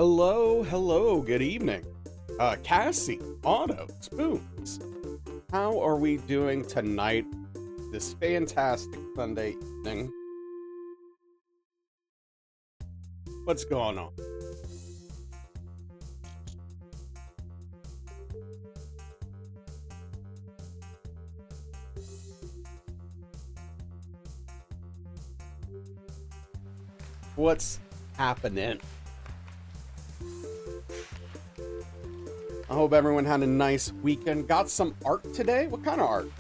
Hello, hello, good evening. Cassie, Otto, Spoons. How are we doing tonight, this fantastic Sunday evening? What's going on? What's happening? I hope everyone had a nice weekend. Got some art today? What kind of art?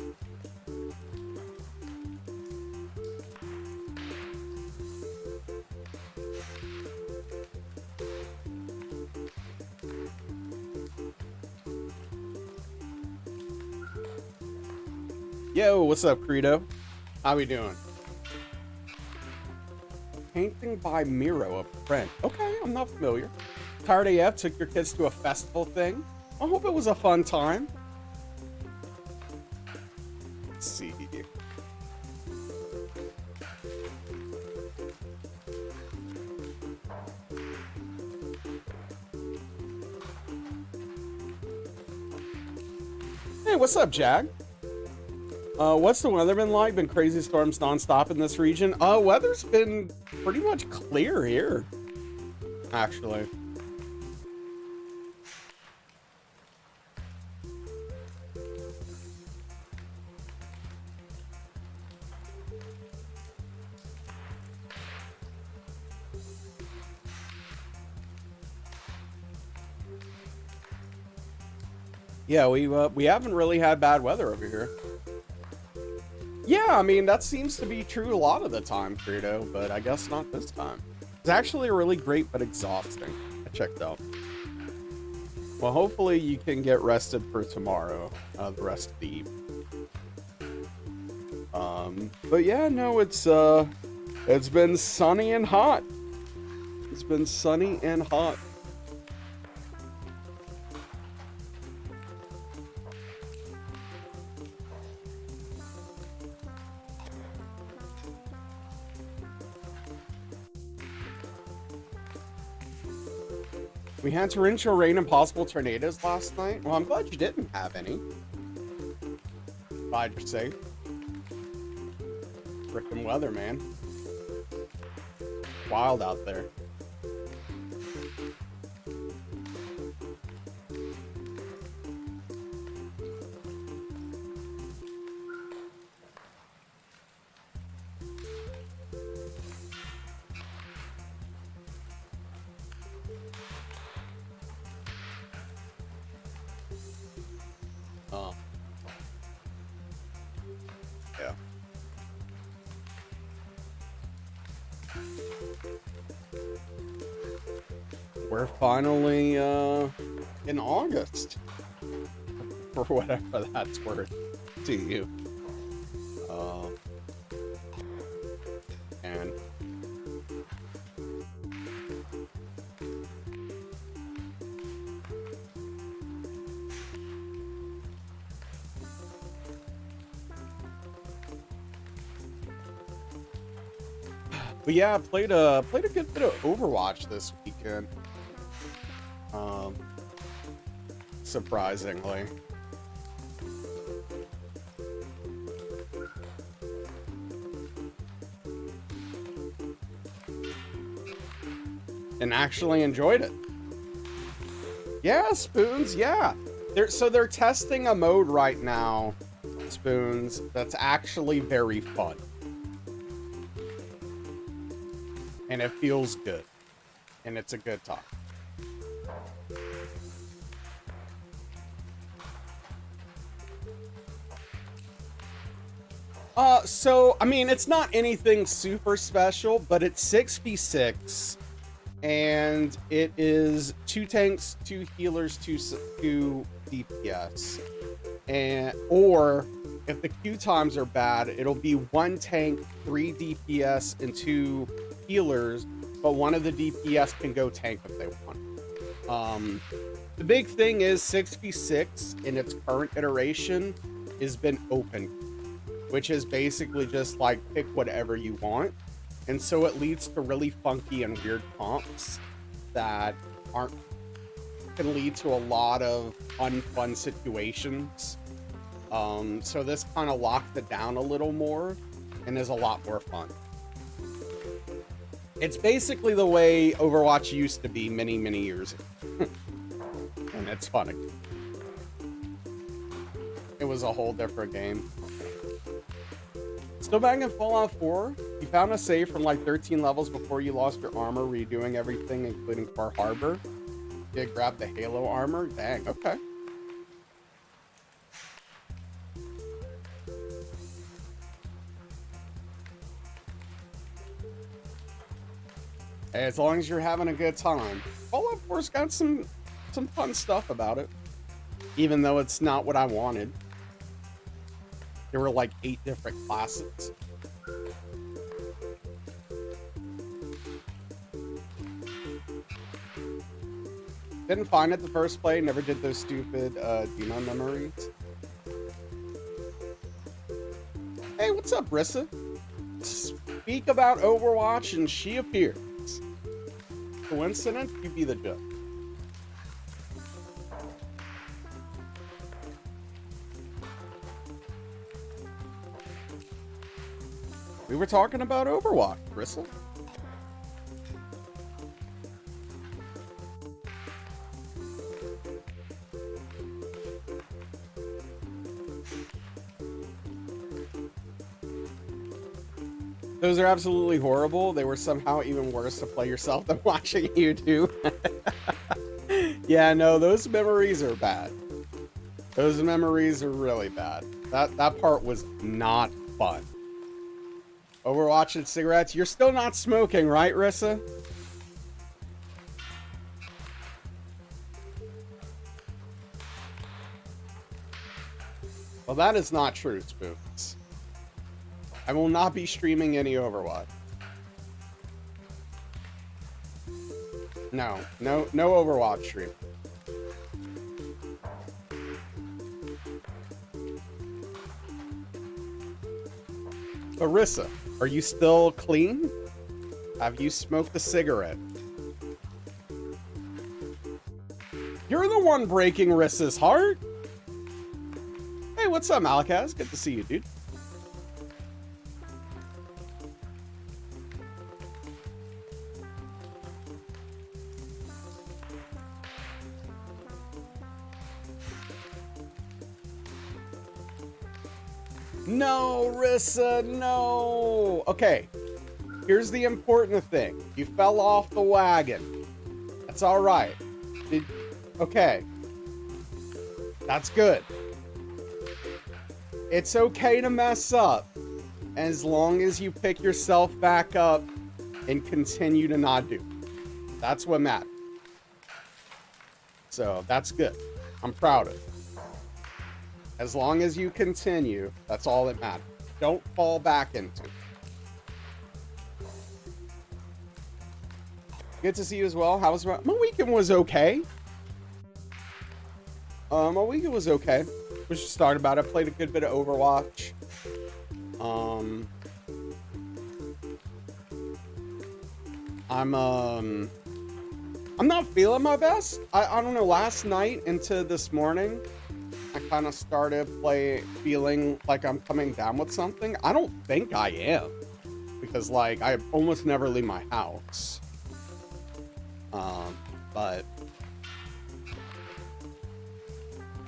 Yo, what's up, Credo? How we doing? Painting by Miro, a friend. Okay, I'm not familiar. Tired AF took your kids to a festival thing. I hope it was a fun time. Let's see. Hey, what's up, Jag? What's the weather been like? Been crazy storms nonstop in this region? Weather's been pretty much clear here, actually. Yeah, we haven't really had bad weather over here. Yeah, I mean, that seems to be true a lot of the time, Credo, but I guess not this time. It's actually really great but exhausting. I checked out. Well, hopefully you can get rested for tomorrow, the rest of the evening. But yeah, no, it's been sunny and hot. It's been sunny and hot. We had torrential rain and possible tornadoes last night. Well, I'm glad you didn't have any. Glad you're safe. Frickin' weather, man. Wild out there. Oh. Yeah. We're finally in August. For whatever that's worth to you. Uh, and but yeah, I played a good bit of Overwatch this weekend. Um, Surprisingly. And actually enjoyed it. Yeah, Spoons, yeah. They're testing a mode right now, Spoons, that's actually very fun. And it feels good. And it's a good time. So, I mean, it's not anything super special, but it's 6v6, and it is 2 tanks, 2 healers, 2 DPS. Or, if the Q times are bad, it'll be 1 tank, 3 DPS, and 2 healers, but one of the DPS can go tank if they want. The big thing is 6v6 in its current iteration has been open, which is basically just like pick whatever you want. And so it leads to really funky and weird comps that aren't can lead to a lot of unfun situations. So this kind of locked it down a little more and is a lot more fun. It's basically the way Overwatch used to be many, many years ago. And it's funny. It was a whole different game. Still back in Fallout 4, you found a save from like 13 levels before you lost your armor, redoing everything, including Far Harbor. You did grab the Halo armor? Dang, okay. Hey, as long as you're having a good time. Fallout 4's got some fun stuff about it. Even though it's not what I wanted. There were like 8 different classes. Didn't find it the first play, never did those stupid demo memories. Hey, what's up, Rissa? Speak about Overwatch and she appears. Coincidence? You be the judge. We were talking about Overwatch, Rissa. Those are absolutely horrible. They were somehow even worse to play yourself than watching you do. Yeah, no, those memories are bad. Those memories are really bad. That part was not fun. Overwatch and cigarettes. You're still not smoking, right, Rissa? Well, that is not true, Spoons. I will not be streaming any Overwatch. No Overwatch stream. Marissa, are you still clean? Have you smoked a cigarette? You're the one breaking Rissa's heart. Hey, what's up, Malakaz? Good to see you, dude. No, Rissa, no. Okay, here's the important thing. You fell off the wagon. That's all right. Okay. That's good. It's okay to mess up as long as you pick yourself back up and continue to not do. That's what matters. So that's good. I'm proud of it. As long as you continue, that's all that matters. Don't fall back into it. Good to see you as well. How was my weekend? Was okay. My weekend was okay. We should start about it. Played a good bit of Overwatch. I'm not feeling my best. I don't know. Last night into this morning, I kind of started feeling like I'm coming down with something. I don't think I am, because like I almost never leave my house. But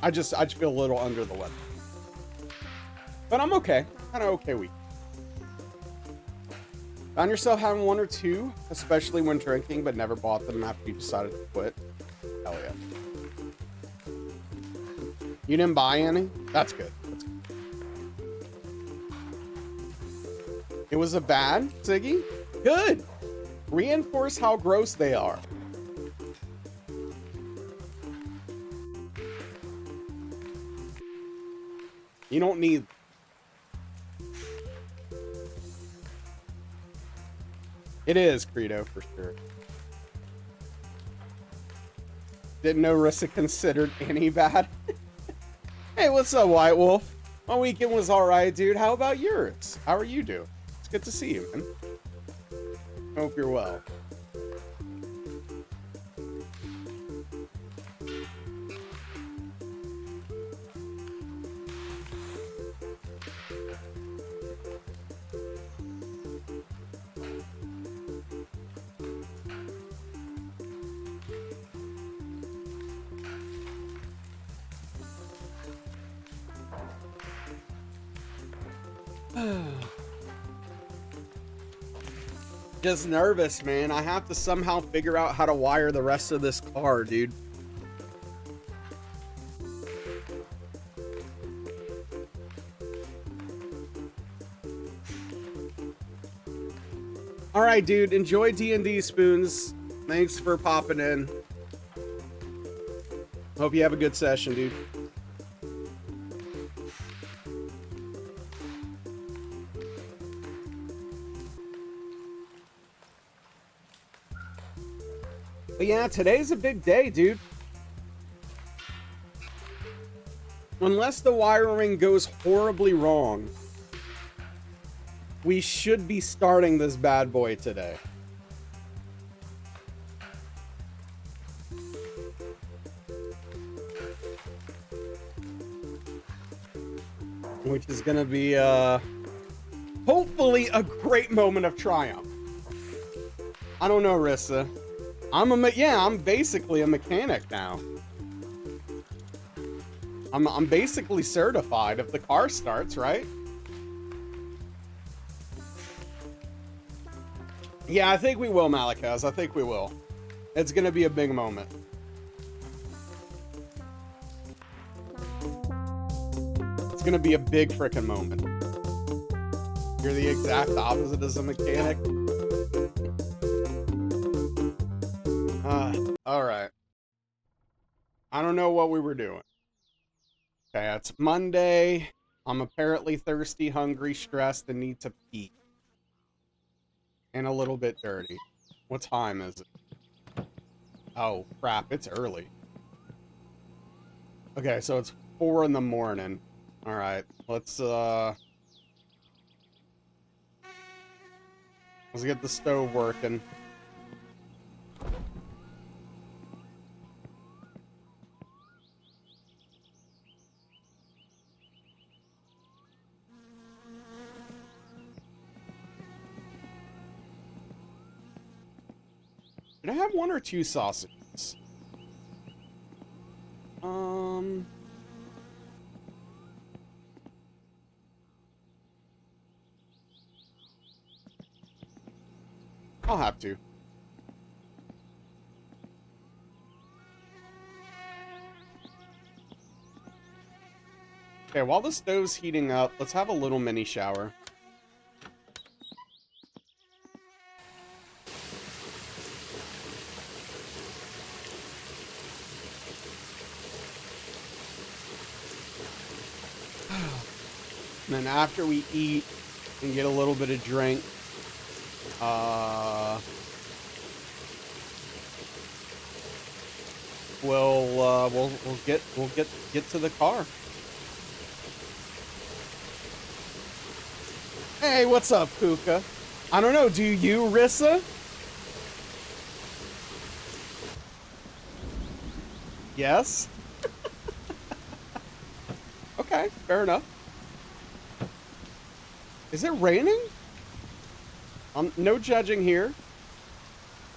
I just feel a little under the weather. But I'm okay. Kind of okay week. Found yourself having one or two, especially when drinking, but never bought them after you decided to quit? Hell yeah. You didn't buy any? That's good. That's good. It was a bad, Ziggy? Good. Reinforce how gross they are. You don't need... It is Credo for sure. Didn't know Rissa considered any bad. Hey, what's up, White Wolf? My weekend was alright, dude. How about yours? How are you doing? It's good to see you, man. Hope you're well. Just nervous, man. I have to somehow figure out how to wire the rest of this car, dude. All right, dude. Enjoy D&D, Spoons. Thanks for popping in. Hope you have a good session, dude. But yeah, today's a big day, dude. Unless the wiring goes horribly wrong, we should be starting this bad boy today. Which is gonna be, hopefully a great moment of triumph. I don't know, Rissa. I'm basically a mechanic now. I'm basically certified if the car starts, right? Yeah, I think we will, Malakaz. I think we will. It's gonna be a big moment. It's gonna be a big frickin' moment. You're the exact opposite as a mechanic. All right. I don't know what we were doing. Okay, it's Monday. I'm apparently thirsty, hungry, stressed, and need to pee. And a little bit dirty. What time is it? Oh, crap. It's early. Okay, so it's 4 in the morning. All right. Let's get the stove working. Did I have 1 or 2 sausages? I'll have to. Okay, while the stove's heating up, let's have a little mini shower. And then after we eat and get a little bit of drink, we'll get to the car. Hey, what's up, Puka? I don't know, do you, Rissa? Yes? Okay, fair enough. Is it raining? No judging here.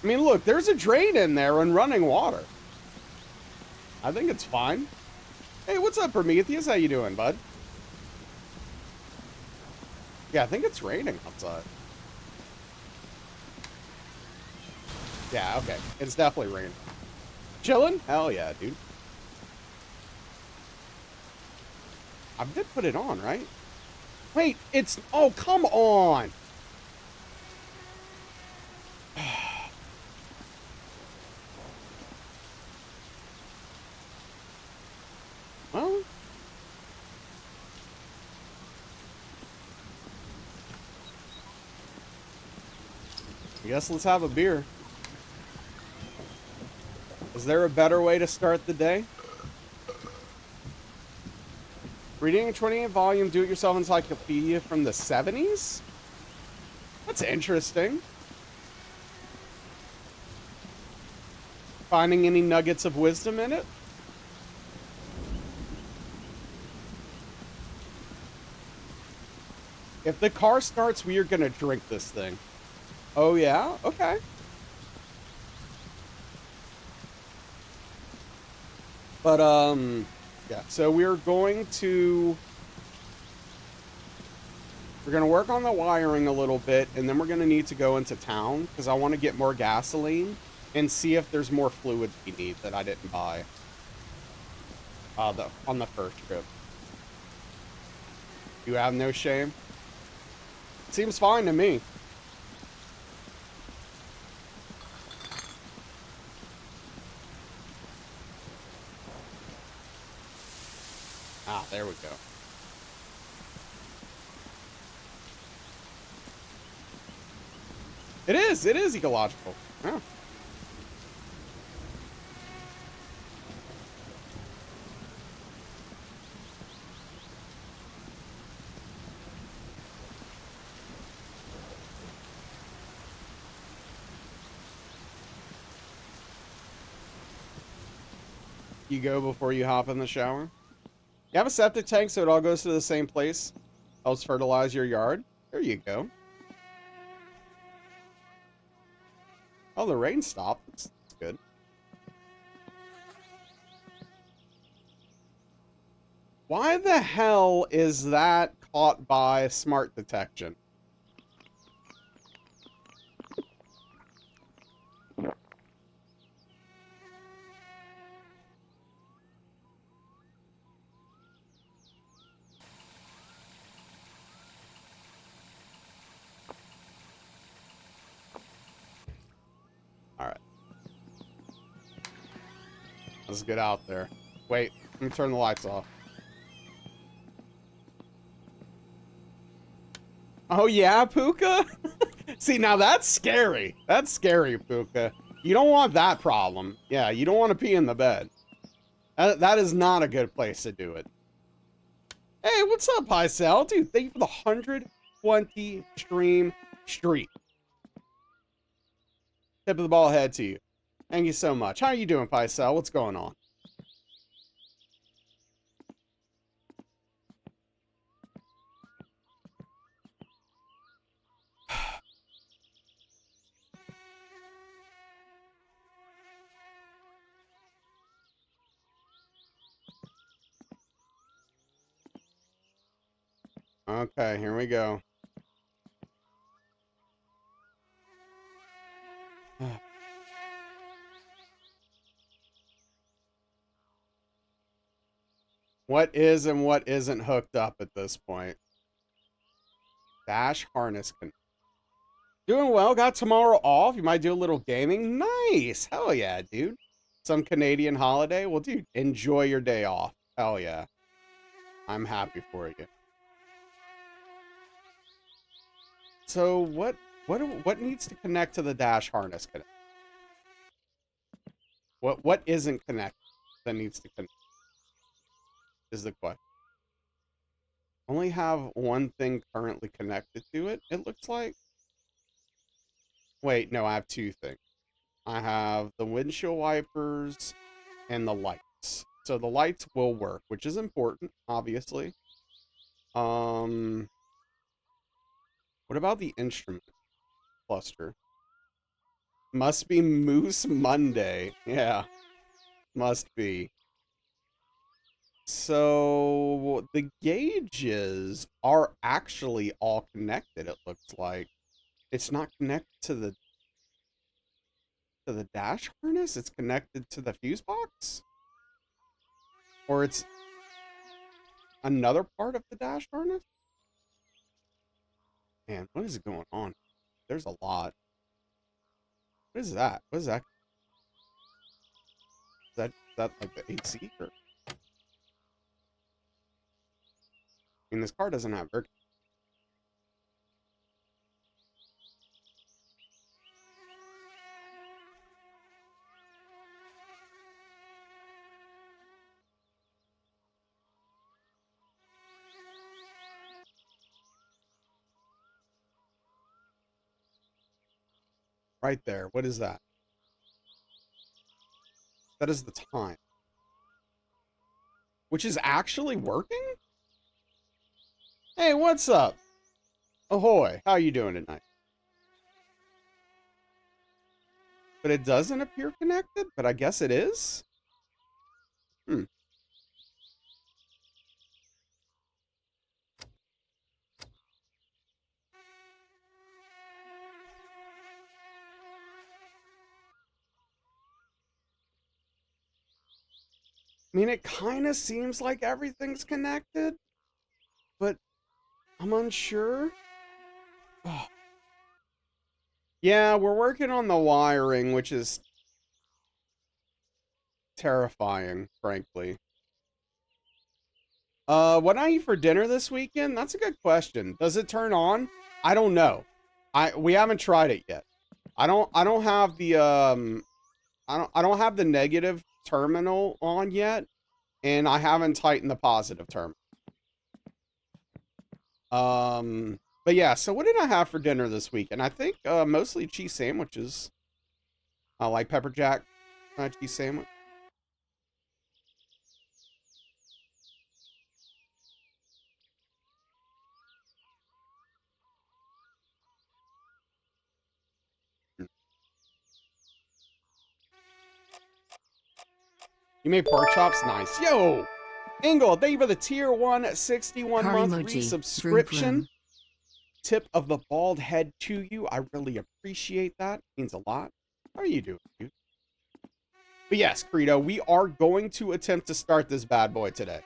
I mean, look, there's a drain in there and running water. I think it's fine. Hey, what's up, Prometheus? How you doing, bud? Yeah, I think it's raining outside. Yeah, okay. It's definitely raining. Chilling? Hell yeah, dude. I did put it on, right? Wait, it's... Oh, come on! Well... I guess let's have a beer. Is there a better way to start the day? Reading a 28 volume do-it-yourself encyclopedia from the 70s? That's interesting. Finding any nuggets of wisdom in it? If the car starts, we are gonna drink this thing. Oh yeah? Okay. But, yeah, so we're going to We're going to work on the wiring a little bit, and then we're going to need to go into town because I want to get more gasoline and see if there's more fluids we need that I didn't buy on the first trip. You have no shame? Seems fine to me. Ah, there we go. It is ecological. Yeah. You go before you hop in the shower? You have a septic tank so it all goes to the same place? Helps fertilize your yard? There you go. Oh, the rain stopped. That's good. Why the hell is that caught by smart detection? Alright. Let's get out there. Wait, let me turn the lights off. Oh yeah, Puka? See, now that's scary. That's scary, Puka. You don't want that problem. Yeah, you don't want to pee in the bed. That is not a good place to do it. Hey, what's up, Pycel? Dude, thank you for the 120 stream streak. Tip of the ball head to you. Thank you so much. How are you doing, Pycel? What's going on? Okay, here we go. What is and what isn't hooked up at this point? Dash harness. Doing well. Got tomorrow off. You might do a little gaming. Nice. Hell yeah, dude. Some Canadian holiday. Well, dude, enjoy your day off. Hell yeah. I'm happy for you. So what needs to connect to the dash harness? What isn't connected that needs to connect? Is the question. Only have one thing currently connected to it, it looks like. Wait, no, I have two things. I have the windshield wipers and the lights. So the lights will work, which is important, obviously. What about the instrument cluster? Must be Moose Monday. Yeah, must be. So the gauges are actually all connected, it looks like. It's not connected to the dash harness, it's connected to the fuse box? Or it's another part of the dash harness? Man, what is going on? There's a lot. What is that? What is that? Is that like the AC? Or... I mean, this car doesn't have air. Right there. What is that? That is the time. Which is actually working? Hey, what's up? Ahoy. How you doing tonight? But it doesn't appear connected, but I guess it is? Hmm. I mean, it kind of seems like everything's connected, but I'm unsure. Oh. Yeah, we're working on the wiring, which is terrifying, frankly. What I eat for dinner this weekend? That's a good question. Does it turn on? I don't know. We haven't tried it yet. I don't have the I don't have the negative terminal on yet, and I haven't tightened the positive terminal. But yeah, so what did I have for dinner this weekend? I think mostly cheese sandwiches. I like pepper jack cheese sandwich. You made pork chops? Nice. Yo! Engel, thank you for the tier 1 61 month resubscription. Tip of the bald head to you. I really appreciate that. Means a lot. How are you doing, dude? But yes, Credo, we are going to attempt to start this bad boy today.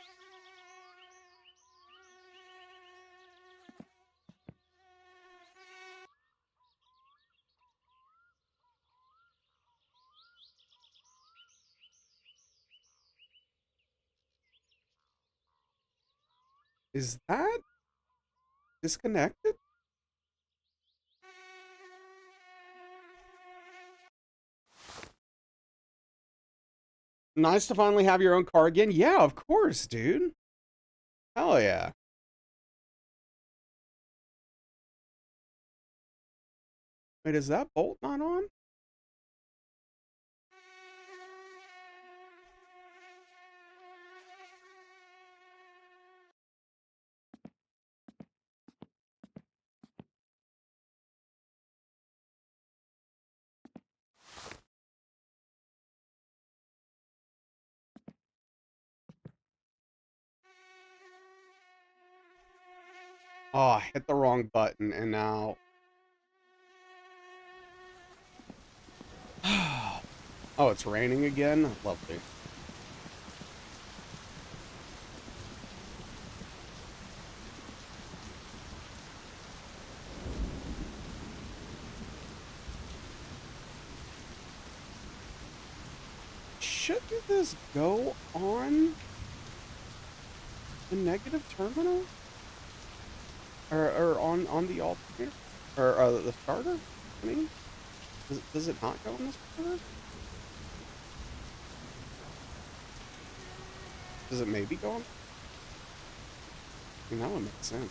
Is that disconnected? Nice to finally have your own car again. Yeah, of course, dude. Hell yeah. Wait, is that bolt not on? Oh, I hit the wrong button and now... Oh, it's raining again? Lovely. Shouldn't this go on the negative terminal? Or on the alternator? Or the starter? I mean, does it not go on the starter? Does it maybe go on? I mean, that would make sense.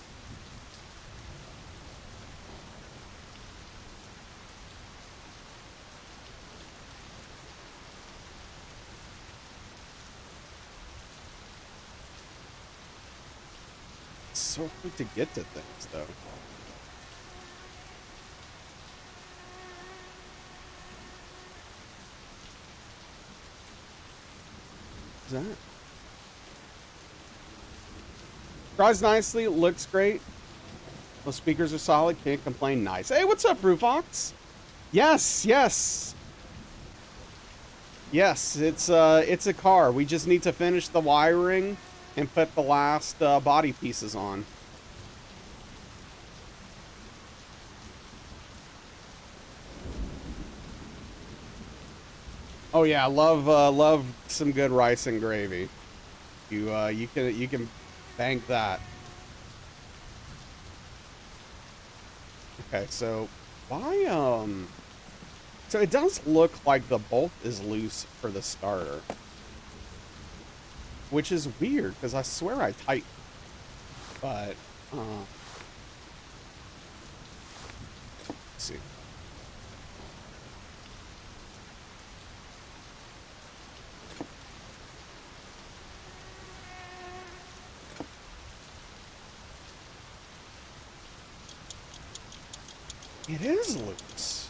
It's so hard to get to things, though. Is that? Drives nicely, looks great. Those speakers are solid, can't complain. Nice. Hey, what's up, Roofox? Yes, yes. Yes, it's a car. We just need to finish the wiring and put the last body pieces on. Oh yeah, love some good rice and gravy. You can bank that. Okay, so why so it does look like the bolt is loose for the starter, which is weird because I swear I tightened, but let's see. It is loose.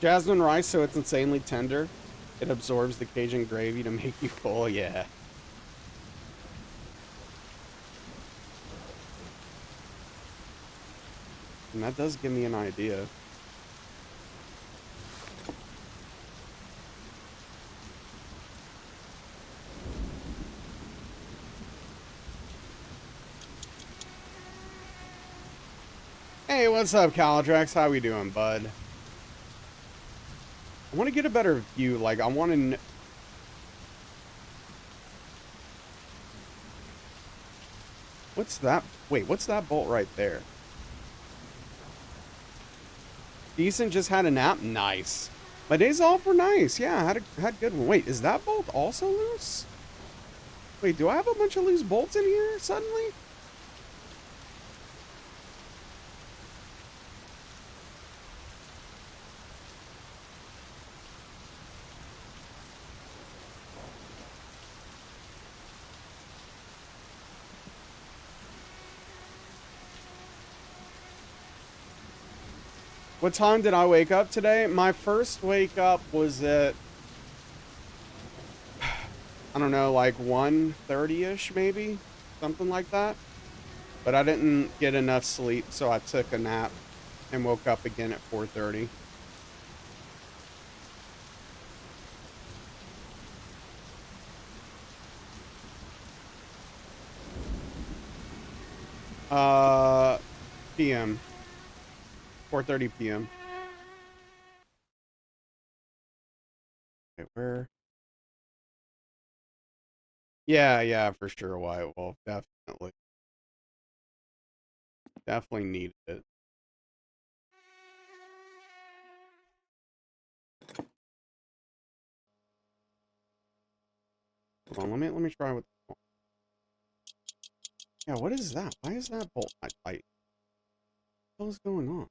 Jasmine rice, so it's insanely tender. It absorbs the Cajun gravy to make you full. Yeah. And that does give me an idea. Hey, what's up, Caldrex? How we doing, bud? I want to get a better view. Like, I want to... What's that? Wait, what's that bolt right there? Decent, just had a nap. Nice. My days off were nice. Yeah, had good one. Wait, is that bolt also loose? Wait, do I have a bunch of loose bolts in here suddenly? What time did I wake up today? My first wake up was at, I don't know, like 1:30-ish maybe? Something like that. But I didn't get enough sleep, so I took a nap and woke up again at 4:30. PM. 4:30 PM. Okay, where? Yeah, for sure. White Wolf, definitely. Definitely needed it. Hold on, let me try with. Yeah, what is that? Why is that bolt not tight? What is going on?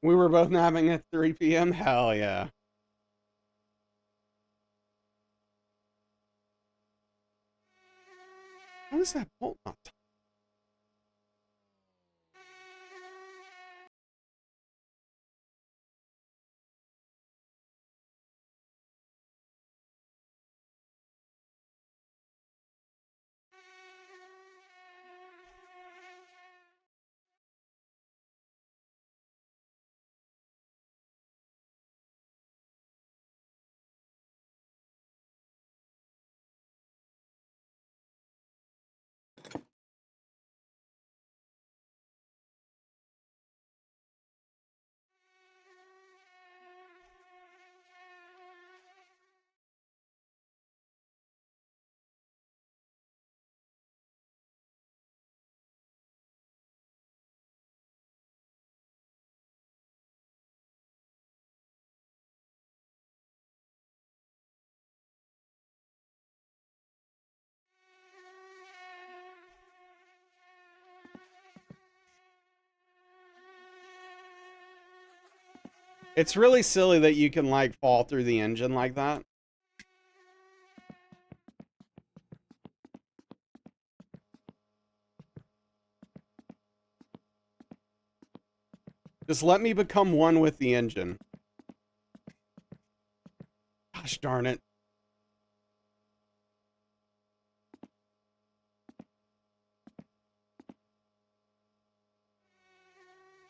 We were both napping at 3 PM. Hell yeah. How is that bolt not tight? It's really silly that you can like fall through the engine like that. Just let me become one with the engine. Gosh darn it.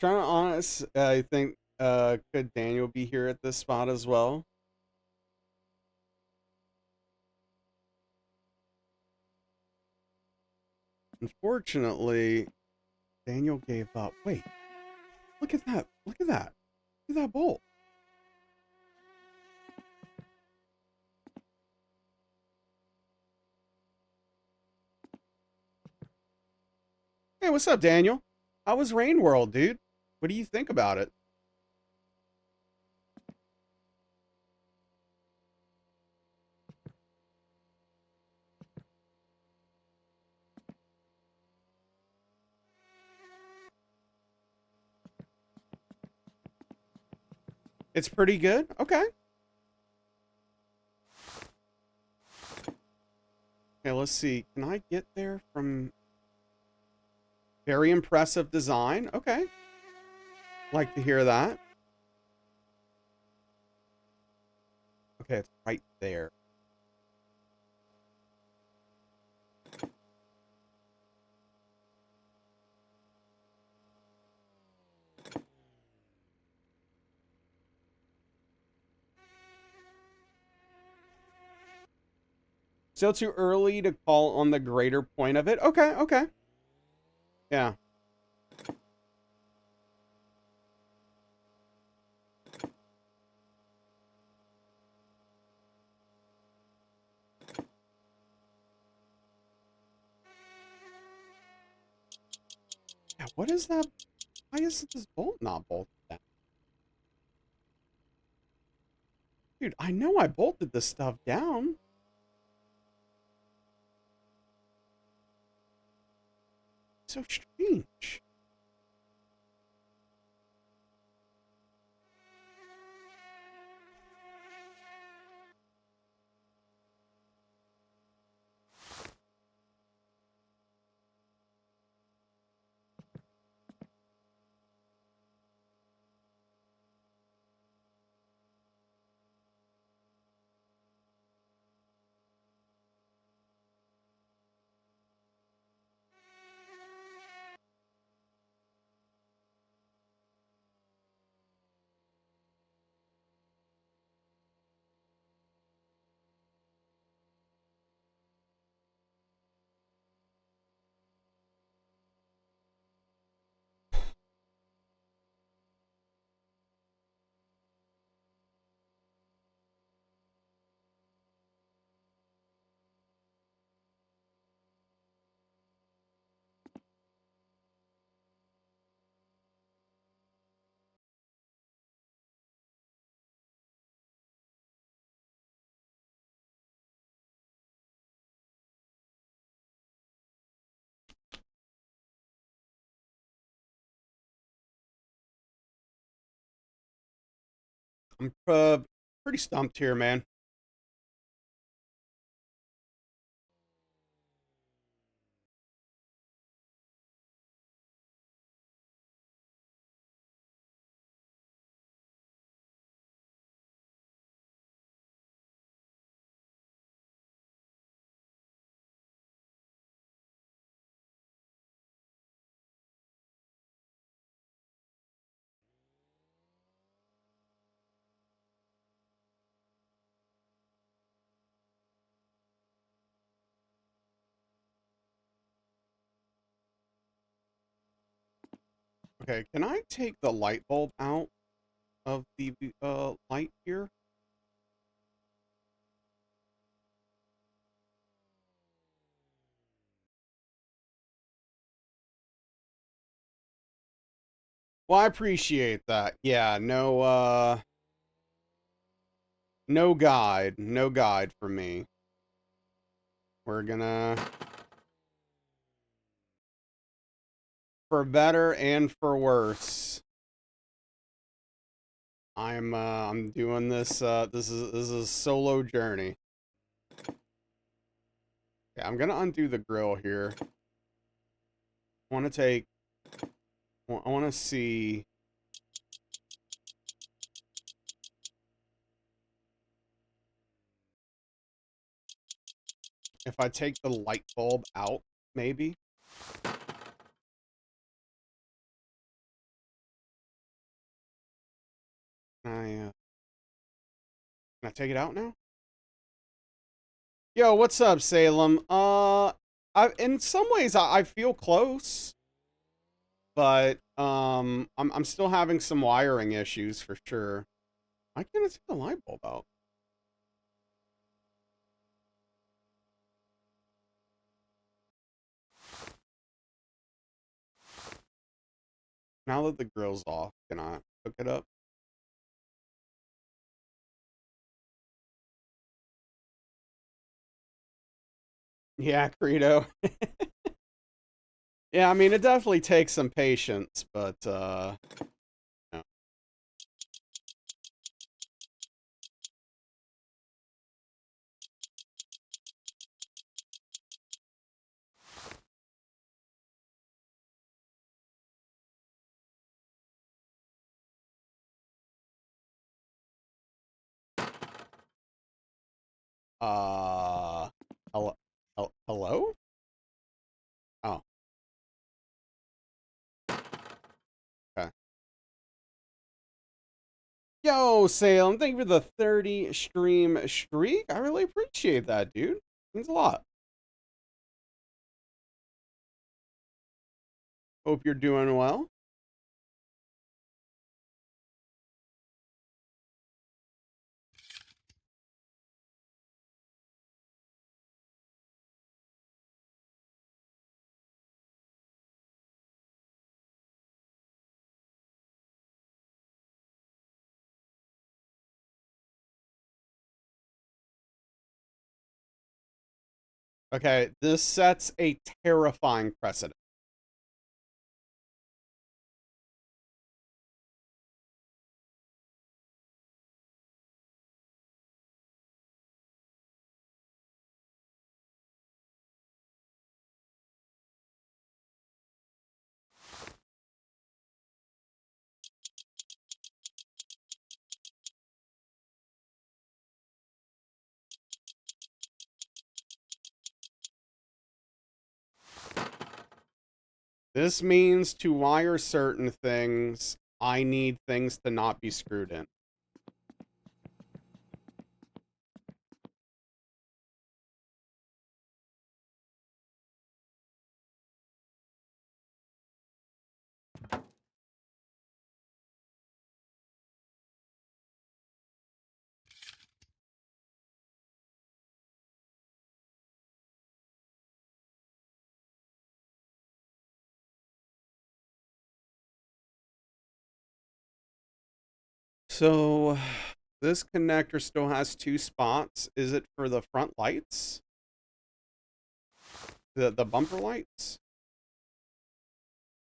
Trying to honest, I think could Daniel be here at this spot as well? Unfortunately, Daniel gave up. Wait, look at that. Look at that. Look at that bolt. Hey, what's up, Daniel? How was Rain World, dude? What do you think about it? It's pretty good. Okay. Okay, let's see. Can I get there from very impressive design? Okay. Like to hear that. Okay, it's right there. Still too early to call on the greater point of it. Okay, okay. Yeah. Yeah, what is that? Why is this bolt not bolted down? Dude, I know I bolted this stuff down. So strange. I'm pretty stumped here, man. Okay, can I take the light bulb out of the light here? Well, I appreciate that. Yeah, no guide for me. We're gonna, for better and for worse, I'm doing this this is a solo journey. Yeah, I'm gonna undo the grill here. I want to take I want to see if I take the light bulb out, maybe. Can I take it out now? Yo, what's up, Salem? I in some ways I feel close, but I'm still having some wiring issues for sure. Why can't I take the light bulb out? Now that the grill's off, can I hook it up? Yeah, Credo. Yeah, I mean it definitely takes some patience, but no. Uh, hello, hello? Oh, okay. Yo, Salem, thank you for the 30 stream streak. I really appreciate that, dude. Means a lot. Hope you're doing well. Okay, this sets a terrifying precedent. This means to wire certain things, I need things to not be screwed in. So, this connector still has two spots. Is it for the front lights? The bumper lights?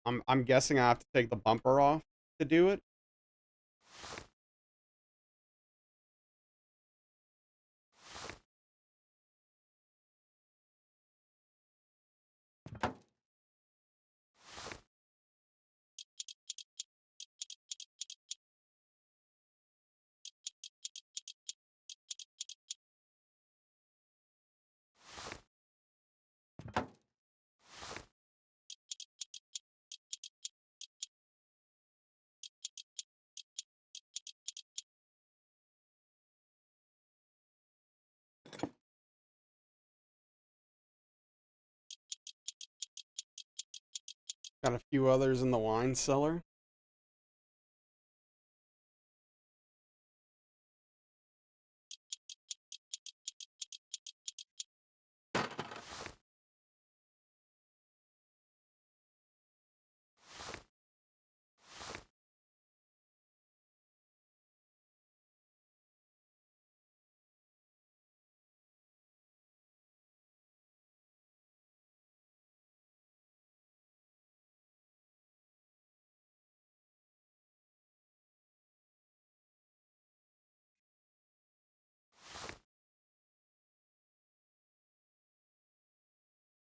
I'm guessing I have to take the bumper off to do it. Got a few others in the wine cellar.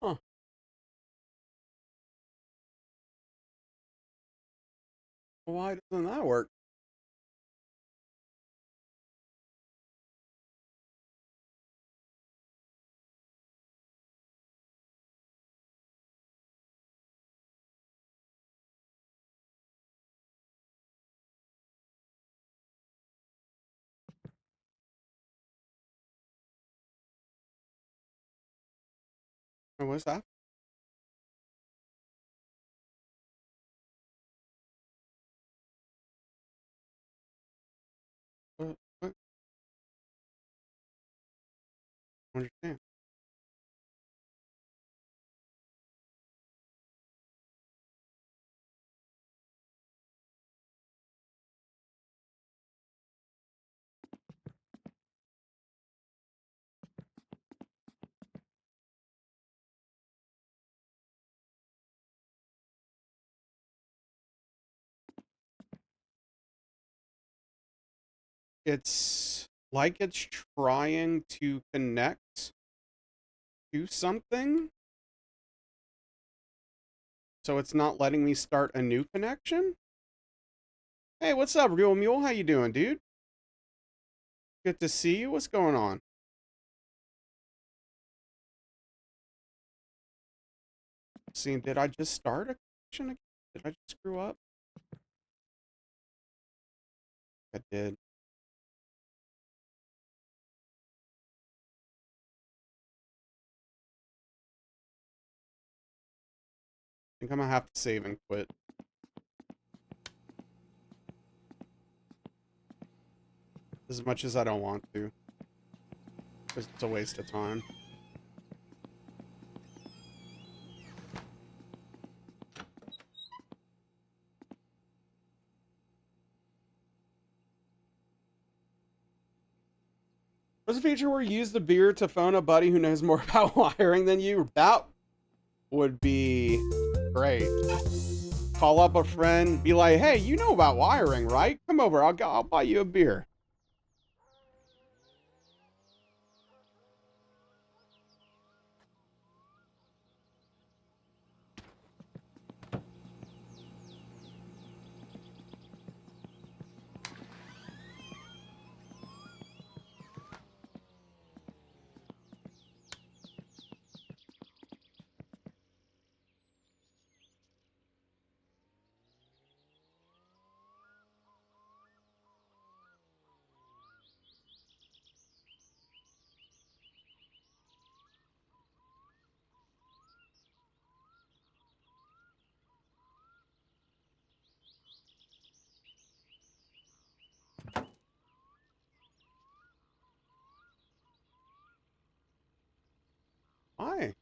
Huh. Why doesn't that work? What's that? What? Understand. It's like it's trying to connect to something, so it's not letting me start a new connection. Hey, what's up, Real Mule? How you doing, dude? Good to see you. What's going on? See, did I just start a connection again? Did I just screw up? I did. think I'm gonna have to save and quit. As much as I don't want to. Because it's a waste of time. There's a feature where you use the beer to phone a buddy who knows more about wiring than you. That would be great. Call up a friend, be like, hey, you know about wiring, right? Come over, I'll buy you a beer. Why?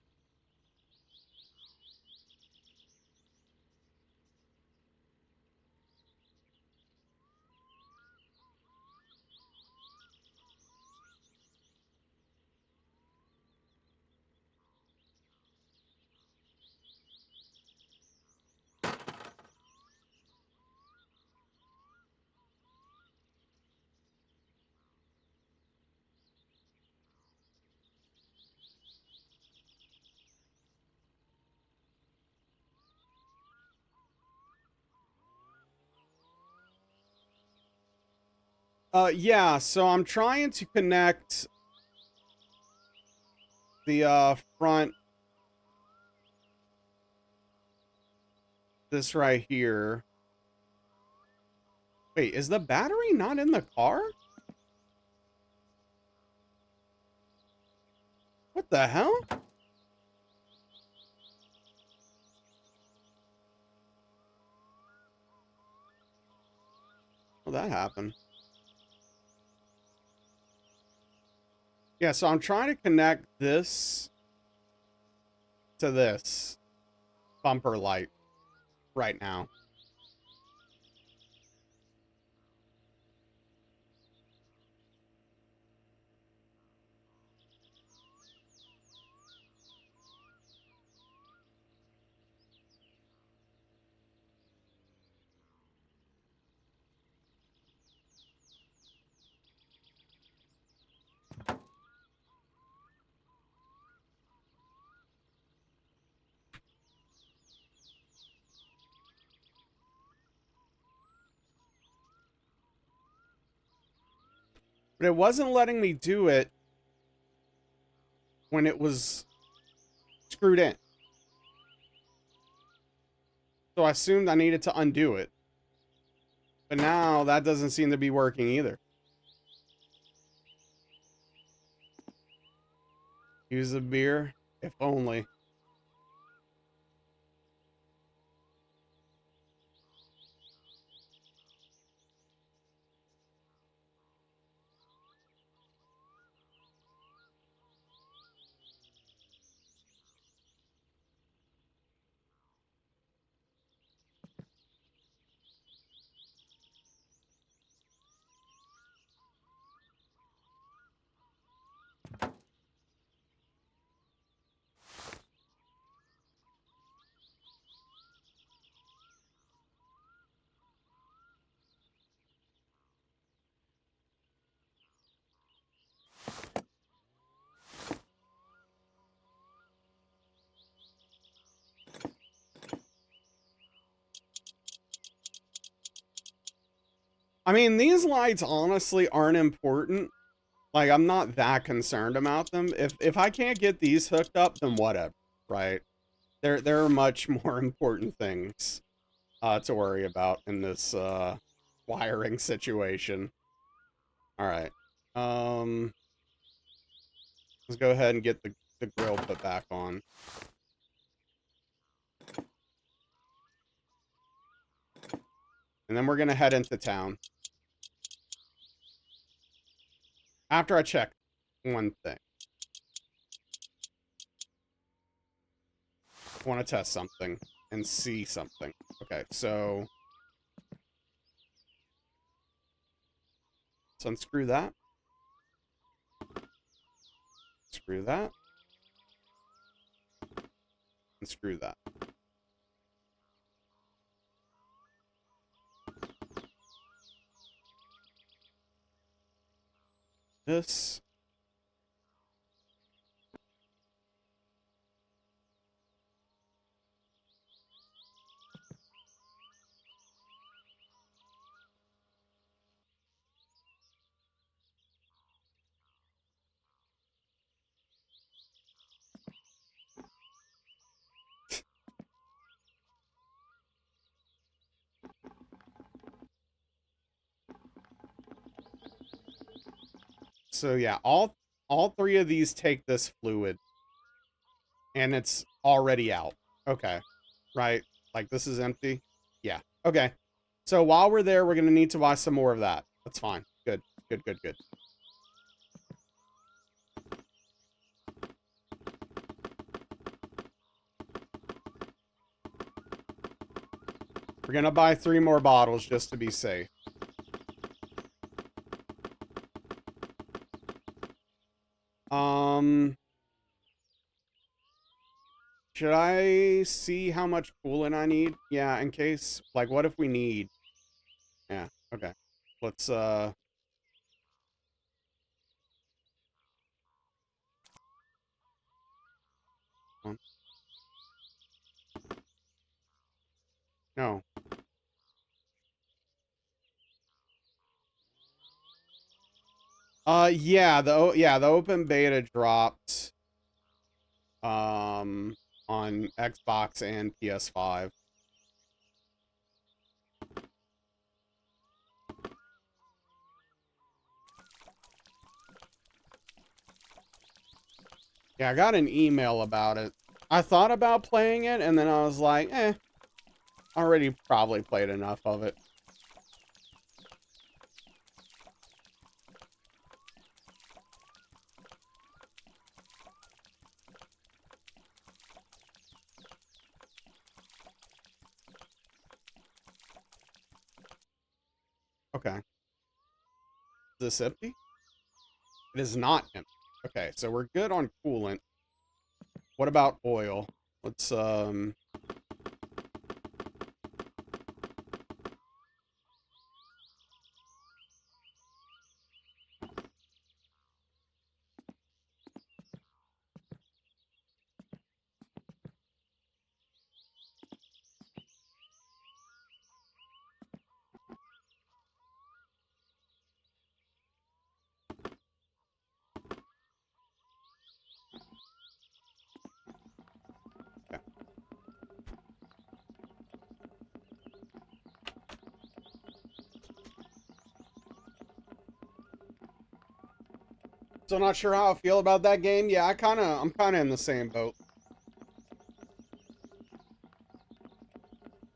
Yeah, so I'm trying to connect the front, this right here. Wait, is the battery not in the car? What the hell? Well, that happened. Yeah, so I'm trying to connect this to this bumper light right now. But it wasn't letting me do it when it was screwed in. So I assumed I needed to undo it. But now that doesn't seem to be working either. Use a beer? If only. I mean, these lights honestly aren't important. Like, I'm not that concerned about them. If I can't get these hooked up, then whatever, right? There are much more important things to worry about in this wiring situation. All right. Um, let's go ahead and get the grill put back on. And then we're going to head into town. After I check one thing. I want to test something and see something. Okay, so... let's unscrew that. Screw that. And screw that. This. So yeah, all three of these take this fluid. And it's already out. Okay. Right? Like this is empty? Yeah. Okay. So while we're there, we're going to need to buy some more of that. That's fine. Good. Good, good, good. We're going to buy 3 more bottles just to be safe. Should I see how much coolant I need? Yeah, in case, like, what if we need? Yeah, okay. Let's, no. Yeah, the open beta dropped, on Xbox and PS5. Yeah, I got an email about it. I thought about playing it, and then I was like, I already probably played enough of it. Okay. Is this empty? It is not empty. Okay, so we're good on coolant. What about oil? Let's, okay. Still not sure how I feel about that game. Yeah, I'm kind of in the same boat.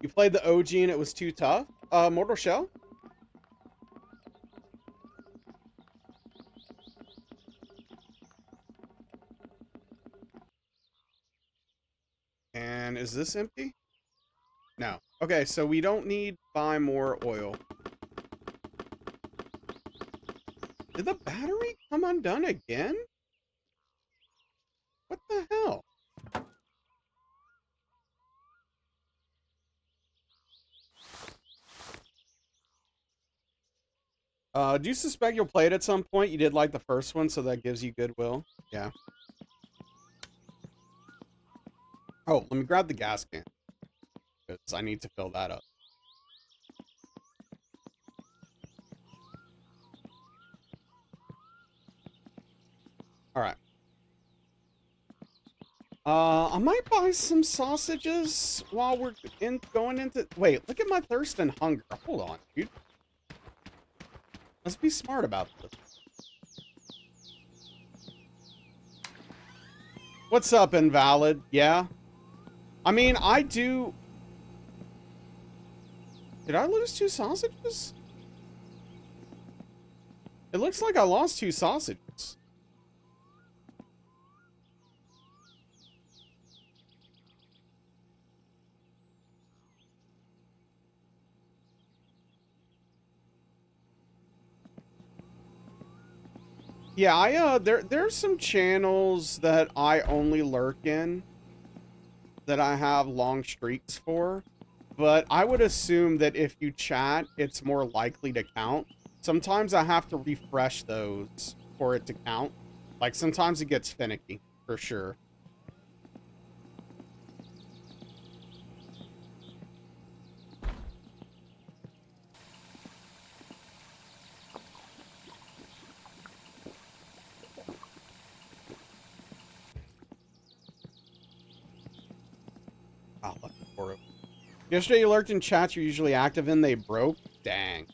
You played the OG and it was too tough? Mortal Shell? And is this empty? No. Okay, so we don't need to buy more oil. Did the battery come undone again? What the hell? Do you suspect you'll play it at some point? You did like the first one, so that gives you goodwill. Yeah. Oh, let me grab the gas can. Because I need to fill that up. Alright. I might buy some sausages while we're going into... Wait, look at my thirst and hunger. Hold on, dude. Let's be smart about this. What's up, Invalid? Yeah? I mean, I do... Did I lose 2 sausages? It looks like I lost 2 sausages. Yeah, there's some channels that I only lurk in that I have long streaks for, but I would assume that if you chat, it's more likely to count. Sometimes I have to refresh those for it to count. Like, sometimes it gets finicky, for sure. Oh, looking for it. Yesterday you lurked in chats you're usually active in, they broke? Dang.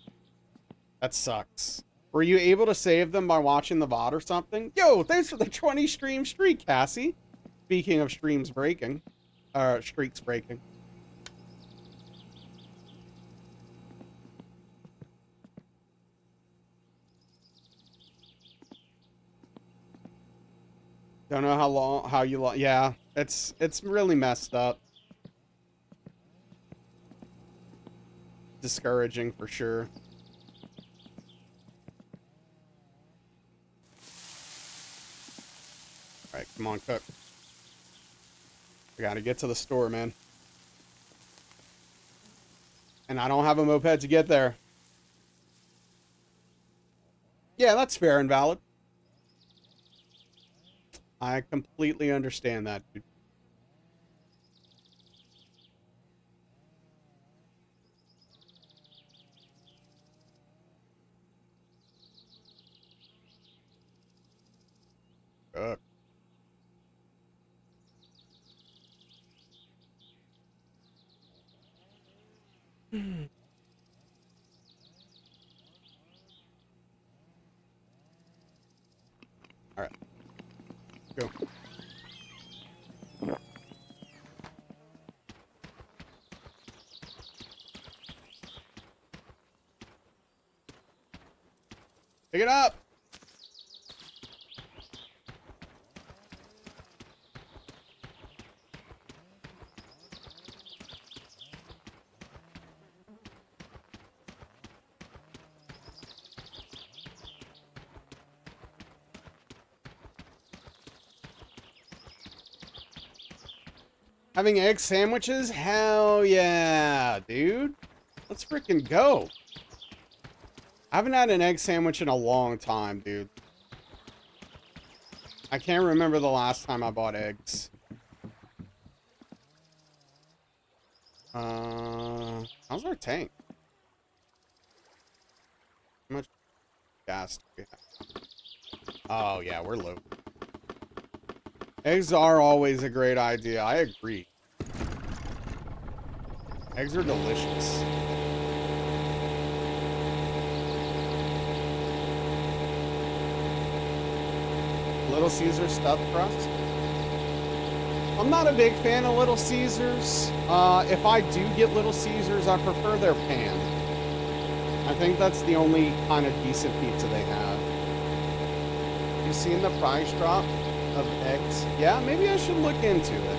That sucks. Were you able to save them by watching the VOD or something? Yo, thanks for the 20 stream streak, Cassie. Speaking of streams breaking. Streaks breaking. Don't know how you yeah, it's really messed up. Discouraging for sure. All right, come on, cook. I gotta get to the store, man. And I don't have a moped to get there. Yeah, that's fair and valid. I completely understand that, dude. Cook. All right. Go. Pick it up. Having egg sandwiches? Hell yeah, dude. Let's freaking go. I haven't had an egg sandwich in a long time, dude. I can't remember the last time I bought eggs. How's our tank? How much gas do we have? Oh, yeah, we're low. Eggs are always a great idea. I agree. Eggs are delicious. Little Caesar stuffed crust? I'm not a big fan of Little Caesars. If I do get Little Caesars, I prefer their pan. I think that's the only kind of decent pizza they have. You seen the price drop of eggs? Yeah, maybe I should look into it.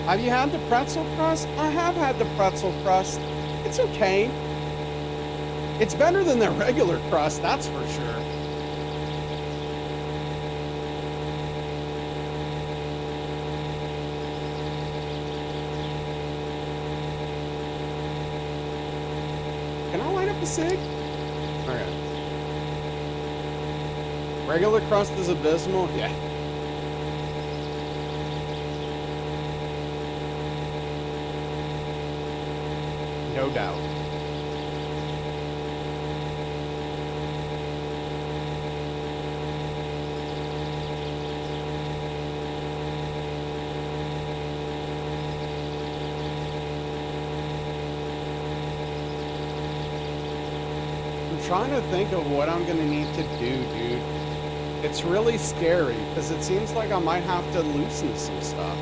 Have you had the pretzel crust? I have had the pretzel crust. It's okay. It's better than the regular crust, that's for sure. Can I light up a cig? Okay. Regular crust is abysmal? Yeah. No doubt. trying to think of what I'm gonna need to do, dude. It's really scary because it seems like I might have to loosen some stuff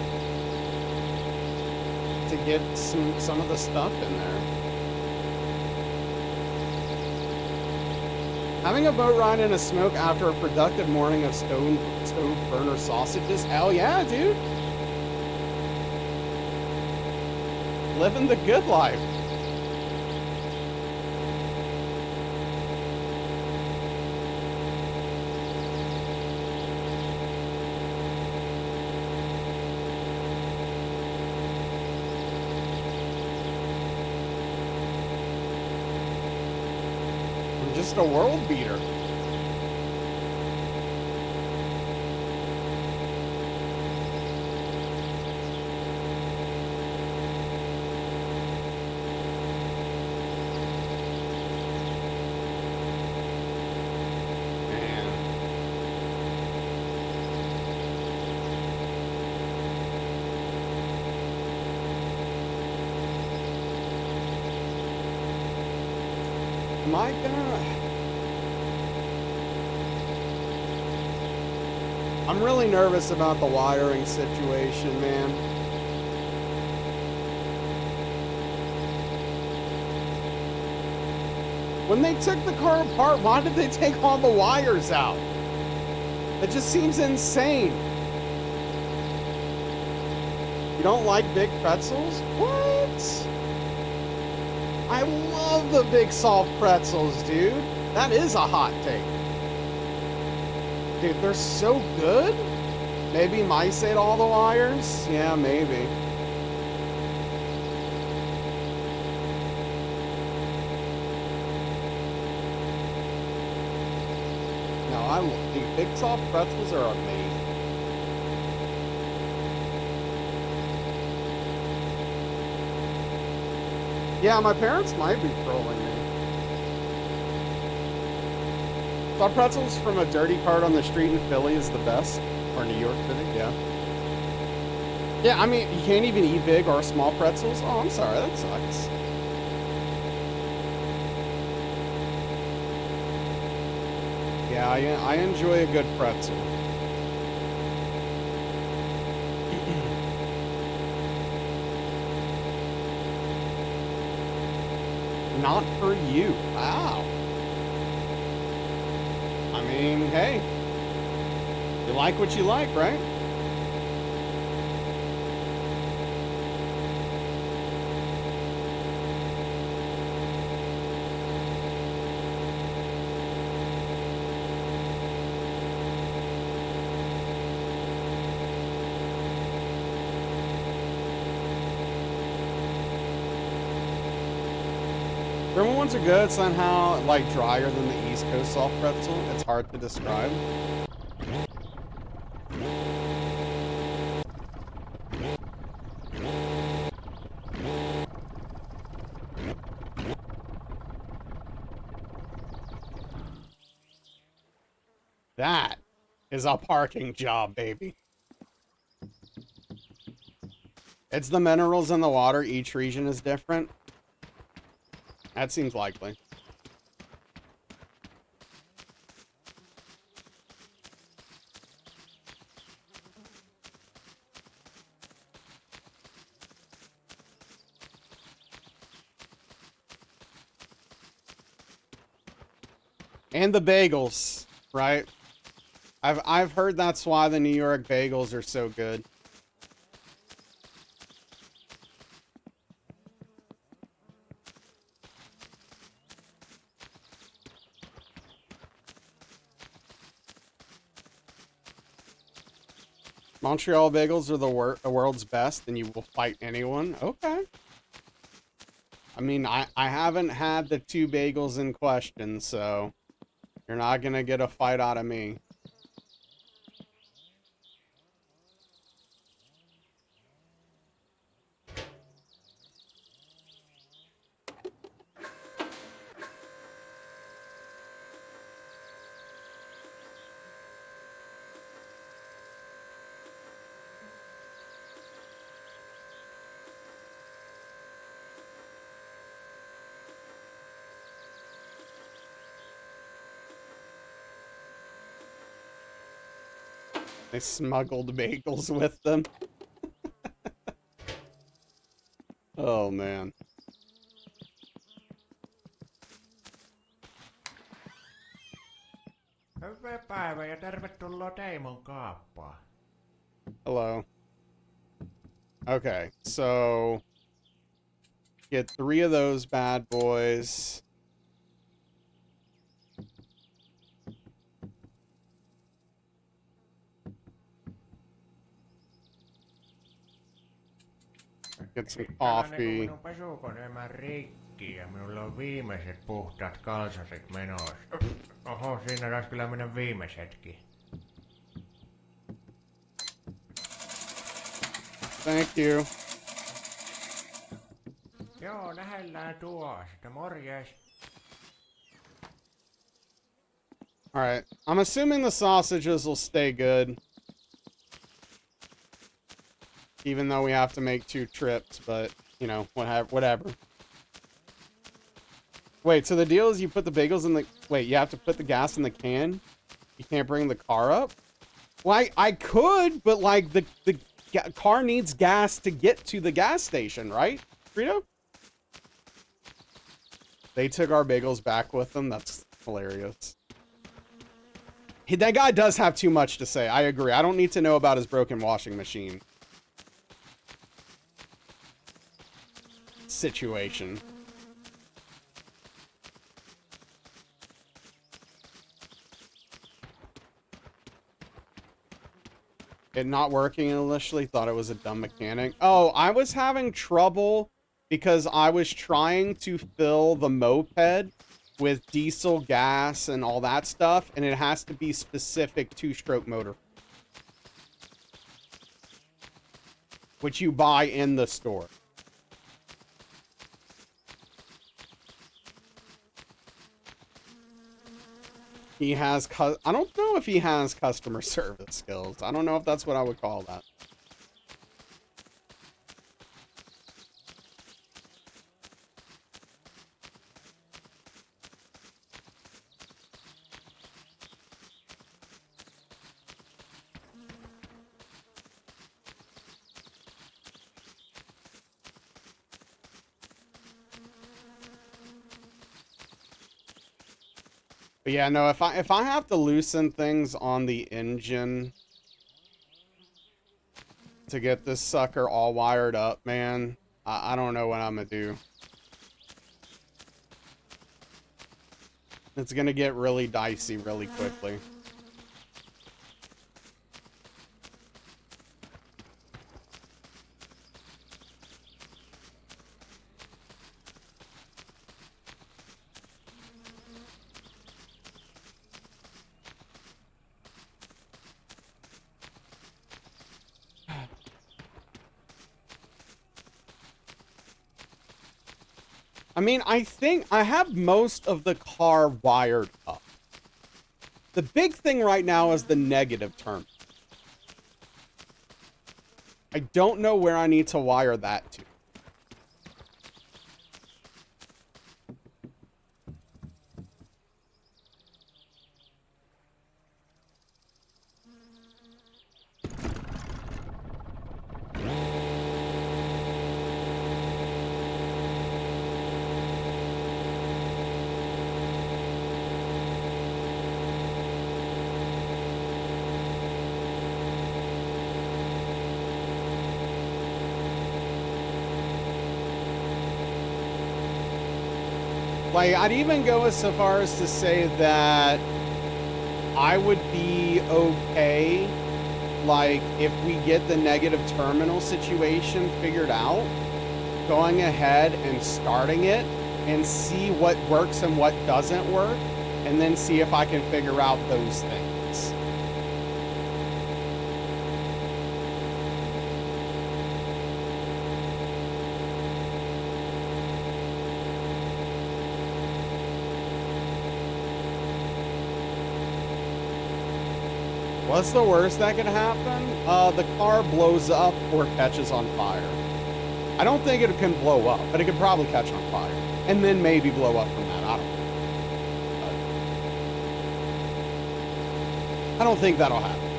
to get some of the stuff in there. Having a boat ride in a smoke after a productive morning of stove burner sausages? Hell yeah, dude. Living the good life. I'm just a world beater. Am I gonna... I'm really nervous about the wiring situation, man. When they took the car apart, why did they take all the wires out? It just seems insane. You don't like big pretzels? What? I love the big soft pretzels, dude. That is a hot take. Dude, they're so good. Maybe mice ate all the wires? Yeah, maybe. No, dude, big soft pretzels are amazing. Yeah, my parents might be trolling me. Soft pretzels from a dirty cart on the street in Philly is the best. Or New York City, yeah. Yeah, I mean, you can't even eat big or small pretzels? Oh, I'm sorry, that sucks. Yeah, I enjoy a good pretzel. Not for you. Wow. I mean, hey. You like what you like, right? German ones are good, somehow like drier than the East Coast soft pretzel. It's hard to describe. That is a parking job, baby. It's the minerals in the water. Each region is different. That seems likely. And the bagels, right? I've heard that's why the New York bagels are so good. Montreal bagels are the world's best, and you will fight anyone. Okay. I mean, I haven't had the two bagels in question, so you're not gonna get a fight out of me. They smuggled bagels with them. Oh, man. Hyvää päivää ja tervetuloa Teimon kaappaan. Hello. Okay, so get 3 of those bad boys. Get some coffee. Minun pesukoneemme rikki ja minulla on viimeiset puhtaat kalsaset menossa. Oho, siinä taisi kyllä mennä viimeisetkin. Thank you. Joo, nähellään tuosta. Morjes. Alright, I'm assuming the sausages will stay good. Even though we have to make 2 trips, but, you know, whatever. Wait, so the deal is you put the bagels in the... Wait, you have to put the gas in the can? You can't bring the car up? Well, I could, but, like, the car needs gas to get to the gas station, right, Frito? They took our bagels back with them? That's hilarious. That guy does have too much to say. I agree. I don't need to know about his broken washing machine situation. It not working initially, thought it was a dumb mechanic. Oh, I was having trouble because I was trying to fill the moped with diesel gas and all that stuff, and it has to be specific 2-stroke motor, which you buy in the store. He has, I don't know if he has customer service skills. I don't know if that's what I would call that. But yeah, no, if I have to loosen things on the engine to get this sucker all wired up, man, I don't know what I'm gonna do. It's gonna get really dicey really quickly. I mean, I think I have most of the car wired up. The big thing right now is the negative term. I don't know where I need to wire that to. Like, I'd even go as so far as to say that I would be okay, like, if we get the negative terminal situation figured out, going ahead and starting it and see what works and what doesn't work, and then see if I can figure out those things. What's the worst that could happen? The car blows up or catches on fire. I don't think it can blow up, but it could probably catch on fire. And then maybe blow up from that. I don't know. But I don't think that'll happen.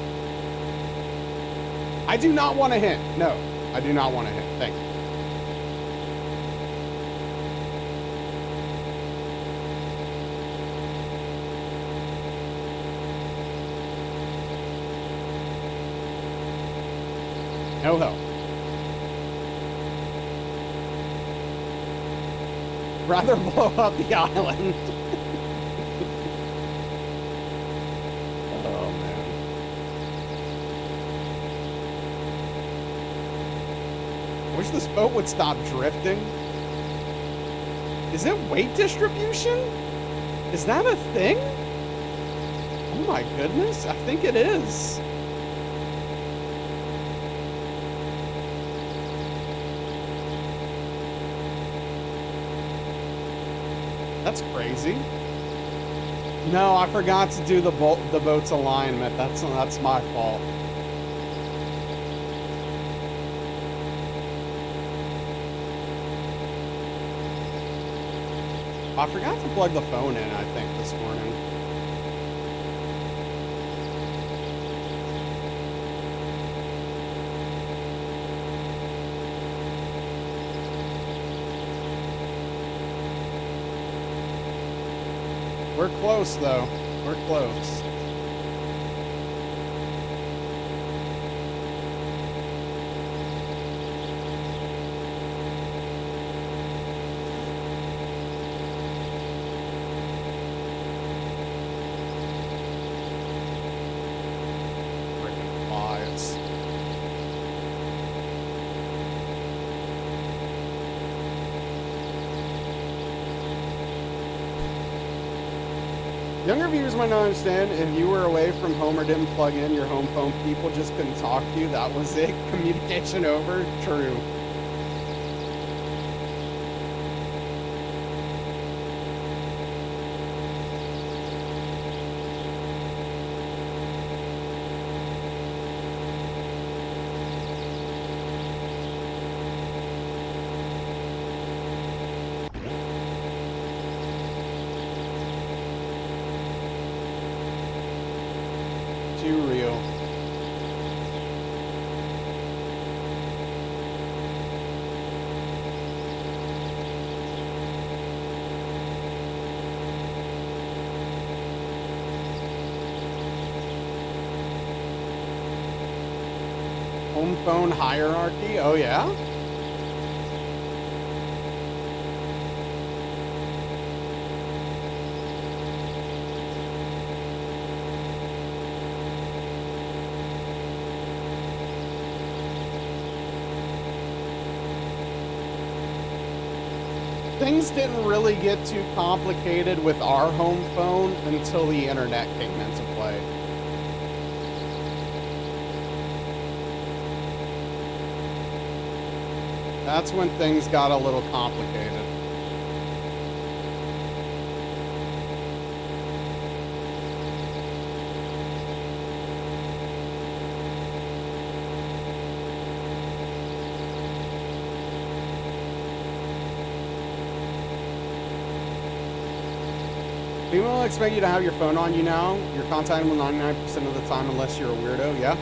I do not want a hint. No, I do not want a hint. Thank you. No help. Rather blow up the island. Oh, man. I wish this boat would stop drifting. Is it weight distribution? Is that a thing? Oh my goodness, I think it is. That's crazy. No, I forgot to do the boat's alignment. That's my fault. I forgot to plug the phone in, I think, this morning. We're close, though. We're close. Freaking flies. Younger viewers might not understand, if you were away from home or didn't plug in your home phone, people just couldn't talk to you. That was it. Communication over. True. Too real. Home phone hierarchy? Oh, yeah? Things didn't really get too complicated with our home phone until the internet came into play. That's when things got a little complicated. People will expect you to have your phone on you now. You're contactable 99% of the time unless you're a weirdo, yeah?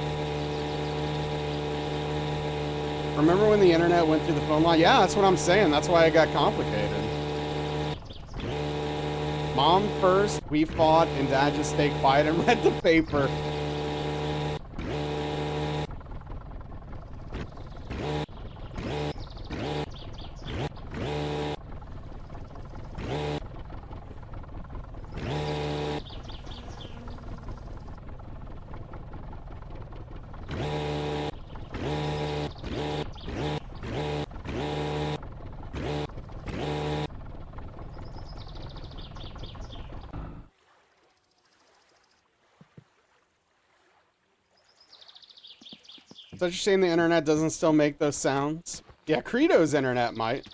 Remember when the internet went through the phone line? Yeah, that's what I'm saying. That's why it got complicated. Mom first, we fought, and Dad just stayed quiet and read the paper. So you're saying the internet doesn't still make those sounds? Yeah, Credo's internet might.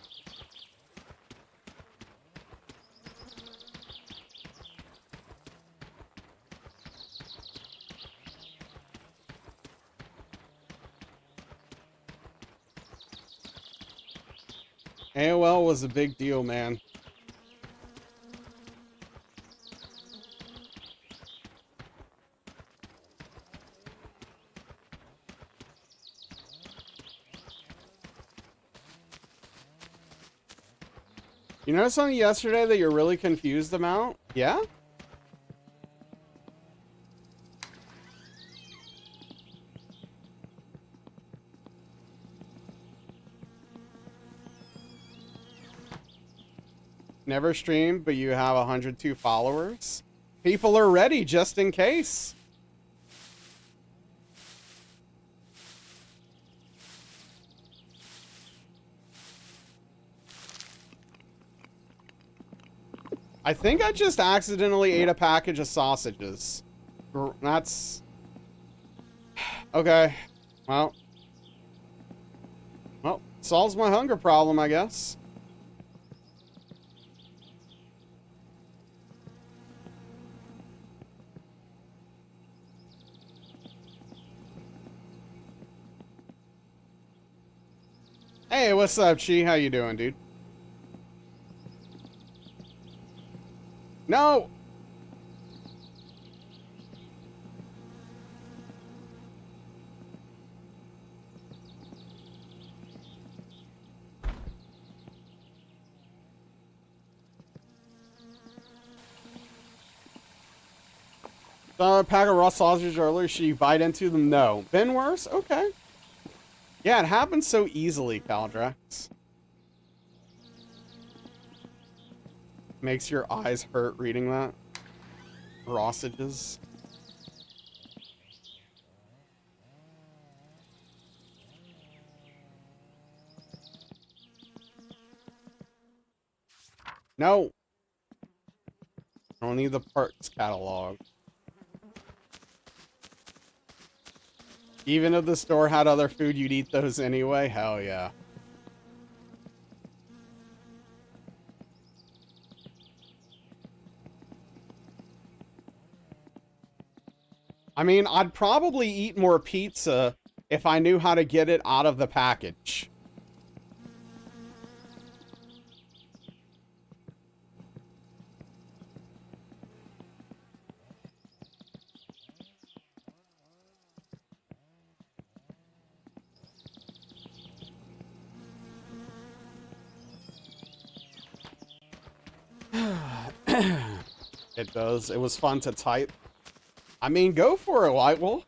AOL was a big deal, man. You noticed something yesterday that you're really confused about? Yeah? Never streamed, but you have 102 followers. People are ready just in case. I think I just accidentally ate a package of sausages. That's... Okay. Well, solves my hunger problem, I guess. Hey, what's up, Chi? How you doing, dude? No! Saw a pack of raw sausages earlier. Should you bite into them? No. Been worse? Okay. Yeah, it happens so easily, Caldrax. Makes your eyes hurt reading that. Rausages. No. I don't need the parts catalog. Even if the store had other food, you'd eat those anyway? Hell yeah. I mean, I'd probably eat more pizza if I knew how to get it out of the package. It does. It was fun to type. I mean, go for it, White Wolf.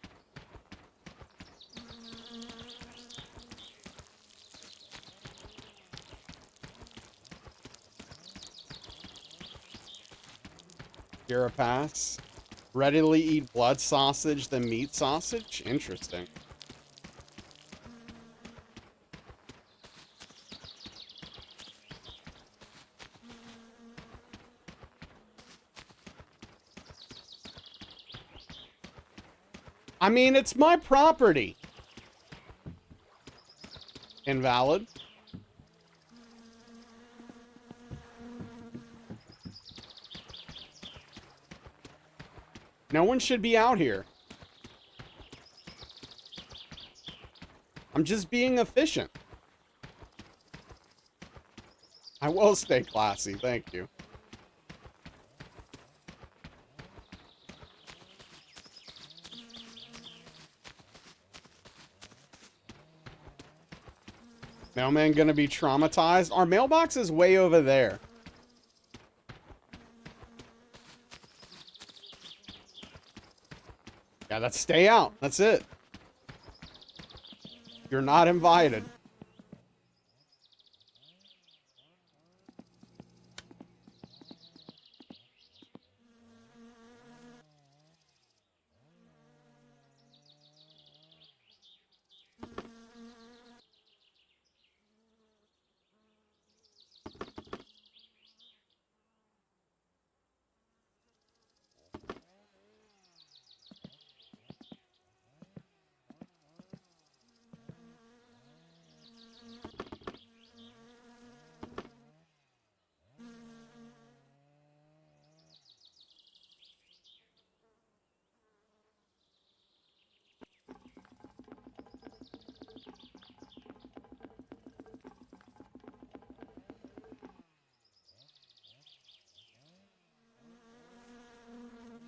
Here a pass. Readily eat blood sausage than meat sausage? Interesting. I mean, it's my property. Invalid. No one should be out here. I'm just being efficient. I will stay classy, thank you. Mailman gonna be traumatized? Our mailbox is way over there. Yeah, that's stay out. That's it. You're not invited.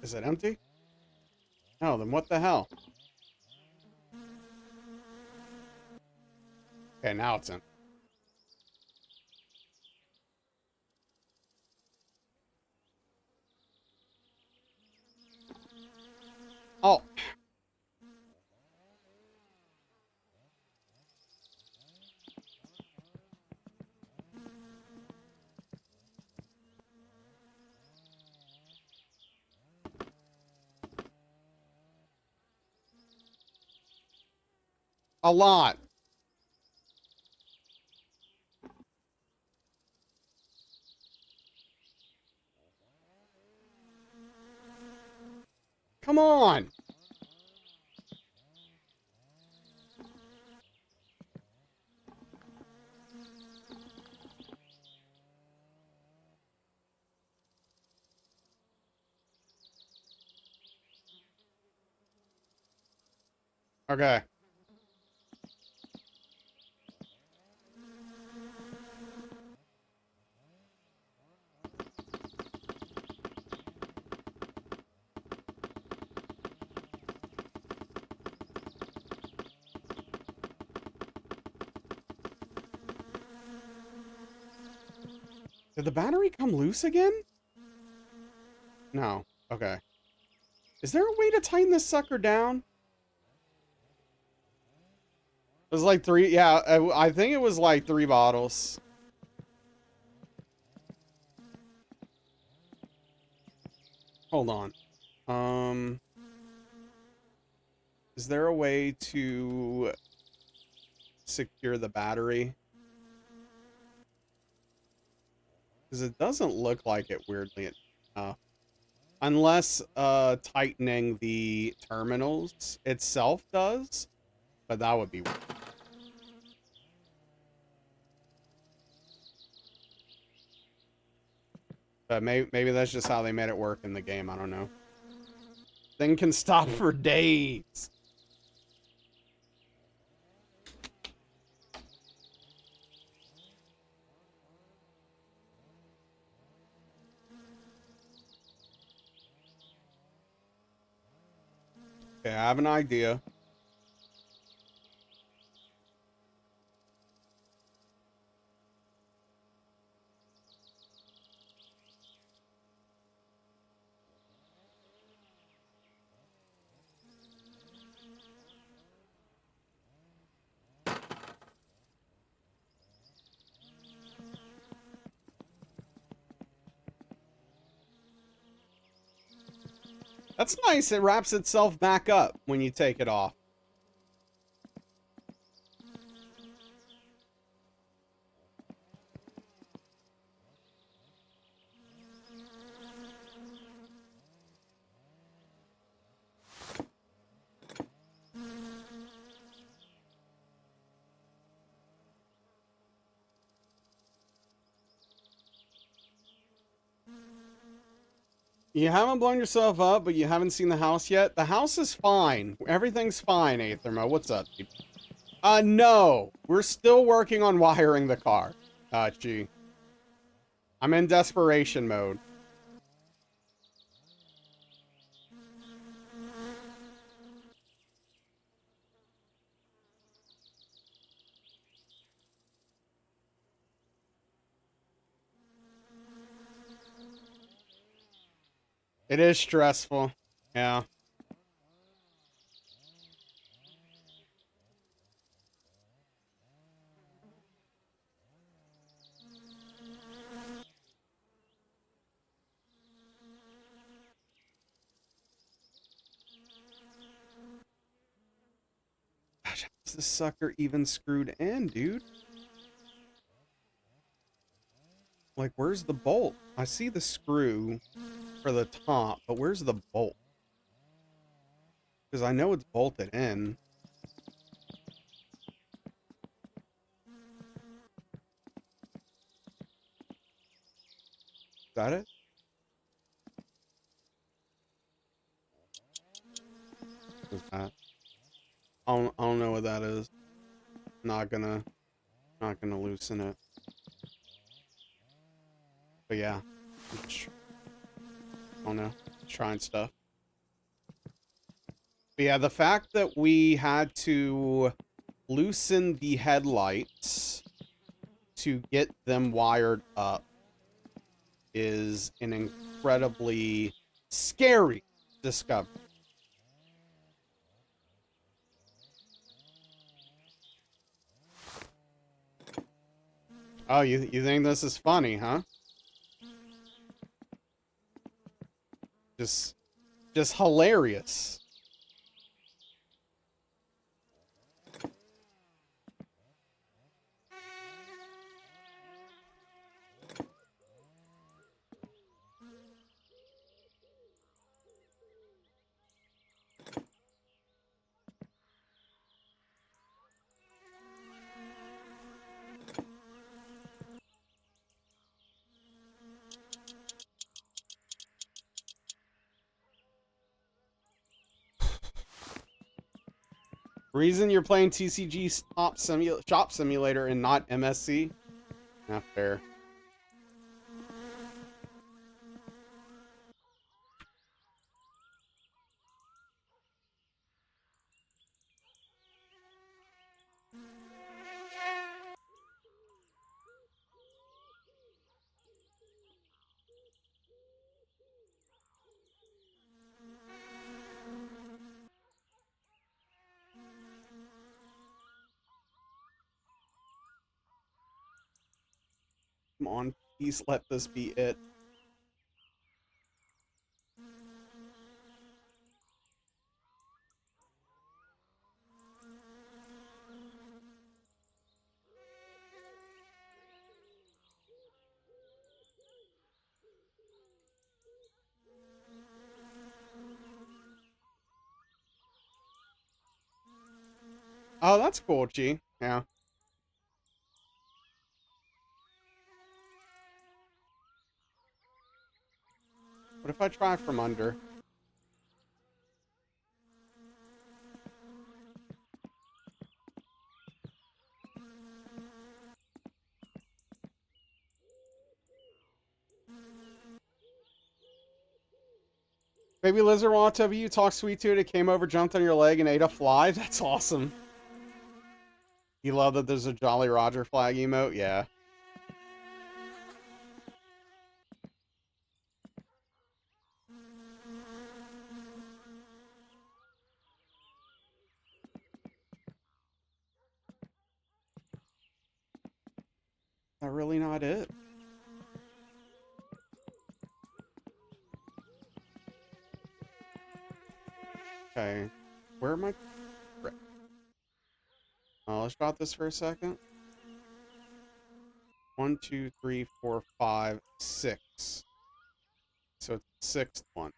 Is it empty? No, then what the hell? Okay, now it's empty. A lot. Come on. Okay. Did the battery come loose again? No. Okay. Is there a way to tighten this sucker down? It was like 3. Yeah, I think it was like 3 bottles. Hold on. Is there a way to secure the battery? Because it doesn't look like it, weirdly enough. Unless tightening the terminals itself does, but that would be weird. But maybe that's just how they made it work in the game. I don't know. Thing can stop for days. Okay, I have an idea. That's nice. It wraps itself back up when you take it off. You haven't blown yourself up, but you haven't seen the house yet? The house is fine. Everything's fine, Aethermo. What's up, dude? No. We're still working on wiring the car. Gee. I'm in desperation mode. It is stressful. Yeah. Gosh, how's this sucker even screwed in, dude? Like, where's the bolt? I see the screw for the top, but where's the bolt? Because I know it's bolted in. Is that it? What's that? I don't know what that is. Not gonna loosen it. But yeah. I don't know. Trying stuff. But yeah, the fact that we had to loosen the headlights to get them wired up is an incredibly scary discovery. Oh, you think this is funny, huh? Just hilarious. Reason you're playing TCG Shop Simulator and not MSC? Not fair. Come on, please let this be it. Oh, that's cool, G. Yeah. What if I try from under? Baby Lizard walked over you, talked sweet to it, it came over, jumped on your leg, and ate a fly? That's awesome. You love that there's a Jolly Roger flag emote? Yeah. Is that really not it? Okay. Where am I? Let's drop this for a second. 1, 2, 3, 4, 5, 6. So it's the sixth one.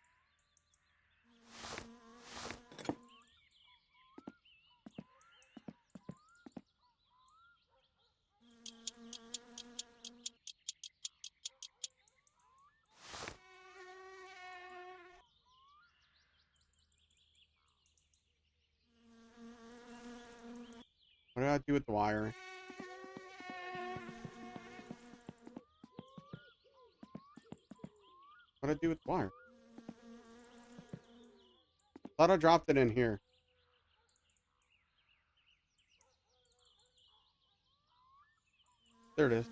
What did I do with the wire? What did I do with the wire? Thought I dropped it in here. There it is.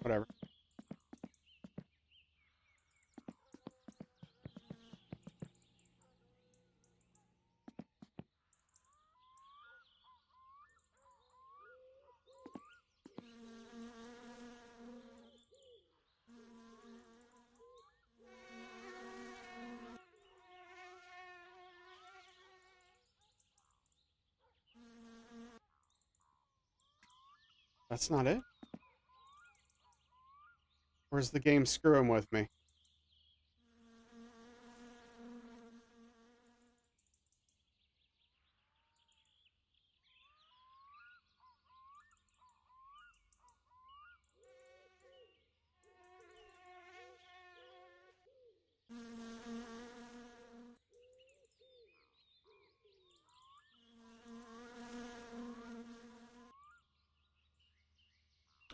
Whatever. That's not it? Where's the game screwing with me?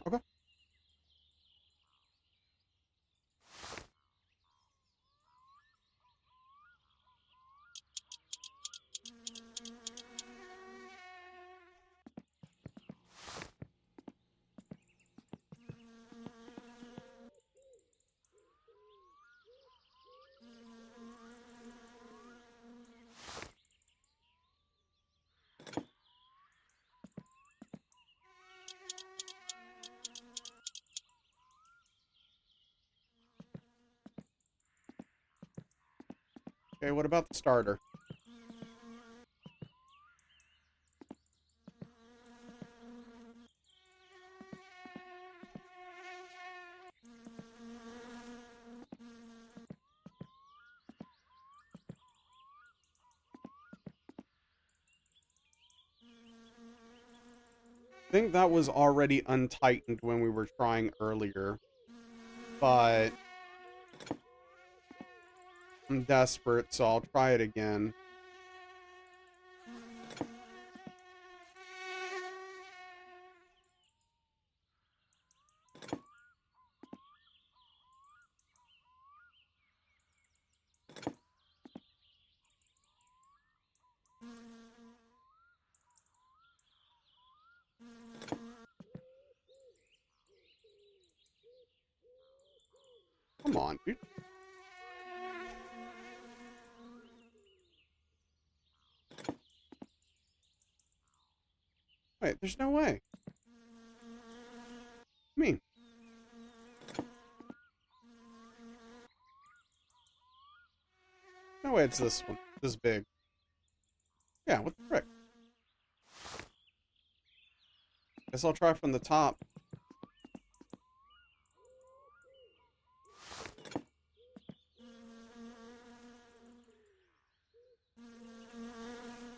Okay. Okay, what about the starter? I think that was already untightened when we were trying earlier, but I'm desperate, so I'll try it again. on, dude. Wait, there's no way. Me. No way it's this one. This big. Yeah, what the frick? Guess I'll try from the top.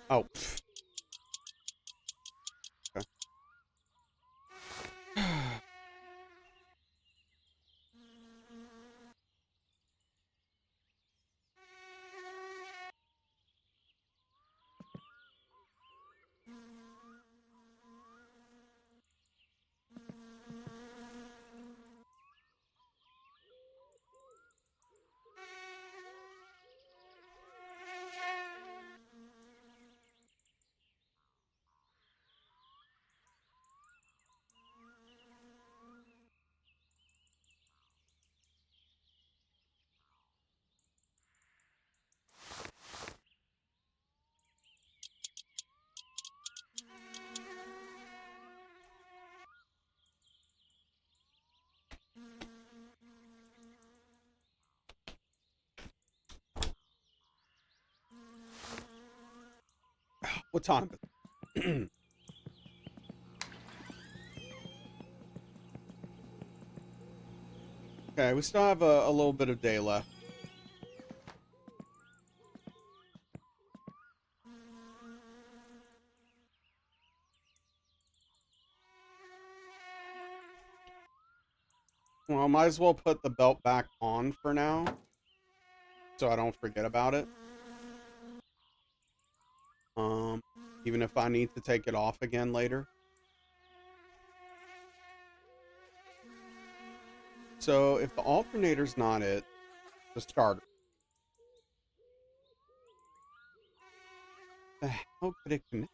Oh. Okay. What time is it? Okay, we still have a little bit of day left. Well, might as well put the belt back on for now, so I don't forget about it. Even if I need to take it off again later. So if the alternator's not it, the starter. The hell could it connect?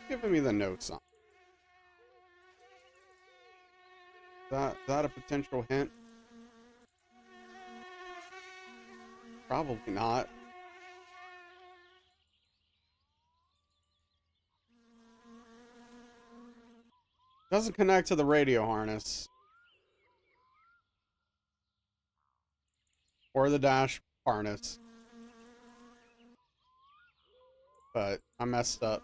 Giving me the notes on that a potential hint? Probably not. Doesn't connect to the radio harness or the dash harness, but I messed up.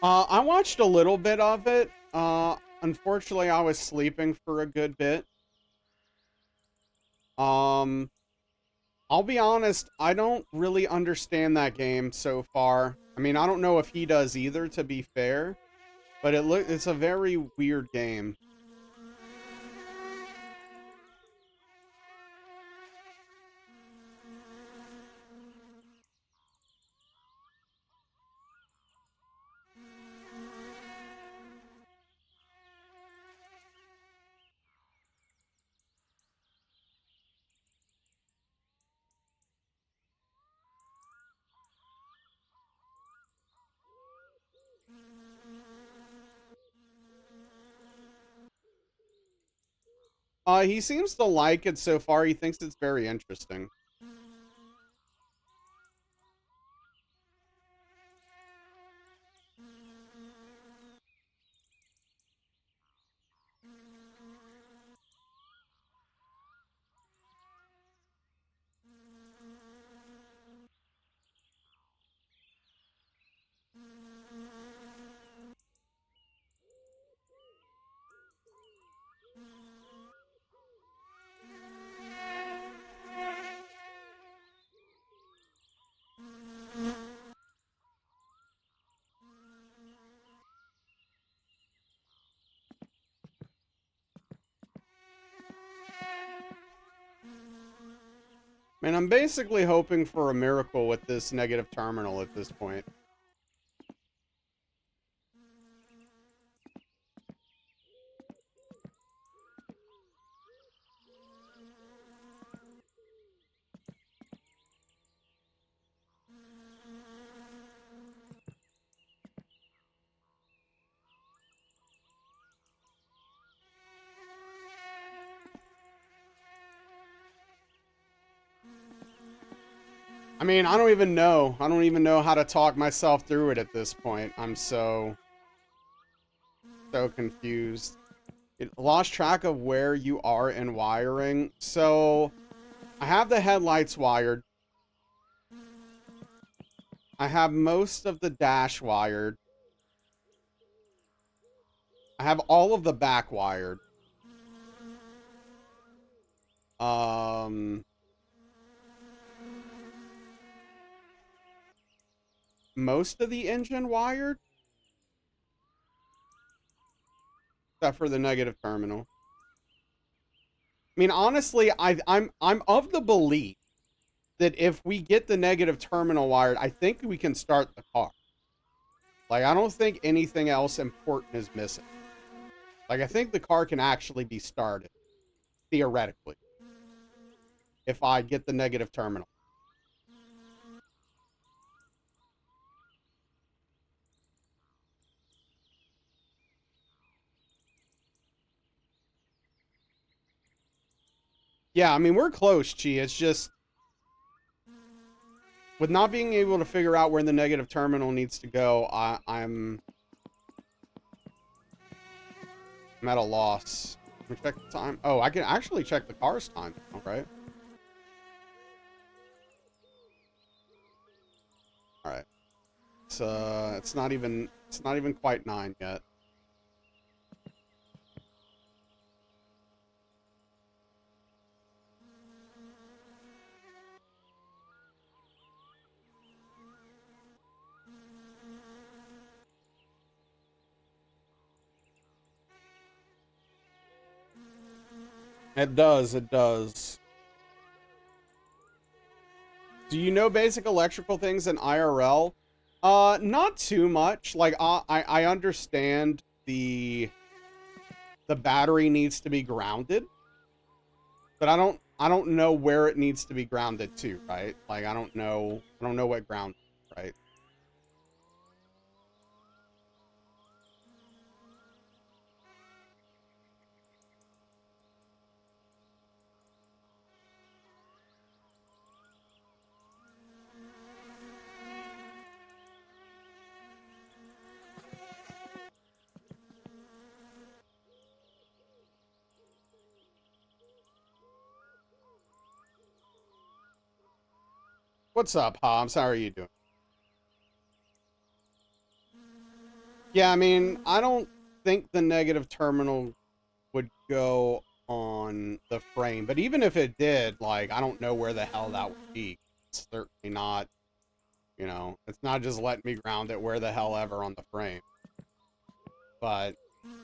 I watched a little bit of it. Unfortunately, I was sleeping for a good bit. Um, I'll be honest, I don't really understand that game so far. I mean, I don't know if he does either, to be fair, but it's a very weird game. He seems to like it so far. He thinks it's very interesting. Man, I'm basically hoping for a miracle with this negative terminal at this point. I mean, I don't even know. I don't even know how to talk myself through it at this point. I'm so confused. It lost track of where you are in wiring. So, I have the headlights wired. I have most of the dash wired. I have all of the back wired. Most of the engine wired, except for the negative terminal. I mean, honestly, I'm of the belief that if we get the negative terminal wired, I think we can start the car. Like, I don't think anything else important is missing. Like, I think the car can actually be started, theoretically, if I get the negative terminal. Yeah, I mean, we're close, Chi. It's just, with not being able to figure out where the negative terminal needs to go, I'm at a loss. Let me check the time. Oh, I can actually check the car's time. All right. All right. It's not even quite 9 yet. It does. It does. Do you know basic electrical things in IRL? Not too much. Like, I understand the battery needs to be grounded, but I don't know where it needs to be grounded to, right? Like, I don't know what ground, right? What's up, Hobbs? How are you doing? Yeah, I mean, I don't think the negative terminal would go on the frame, but even if it did, like, I don't know where the hell that would be. It's certainly not, it's not just letting me ground it where the hell ever on the frame. But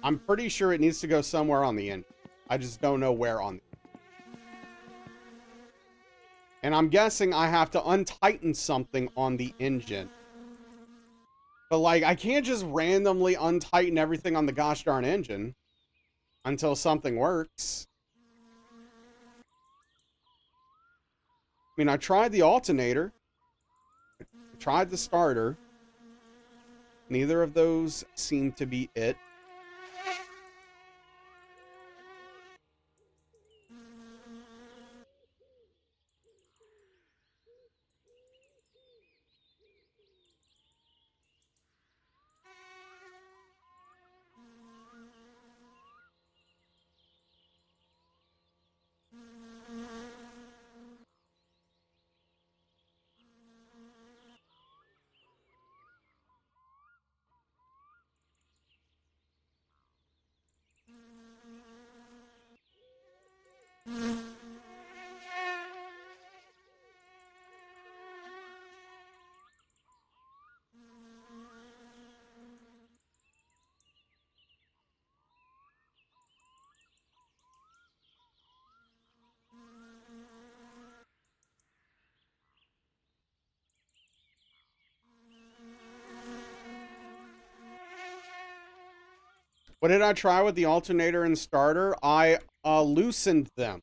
I'm pretty sure it needs to go somewhere on the engine. I just don't know where on. And I'm guessing I have to untighten something on the engine. But, like, I can't just randomly untighten everything on the gosh darn engine until something works. I mean, I tried the alternator. I tried the starter. Neither of those seem to be it. What did I try with the alternator and starter? I loosened them.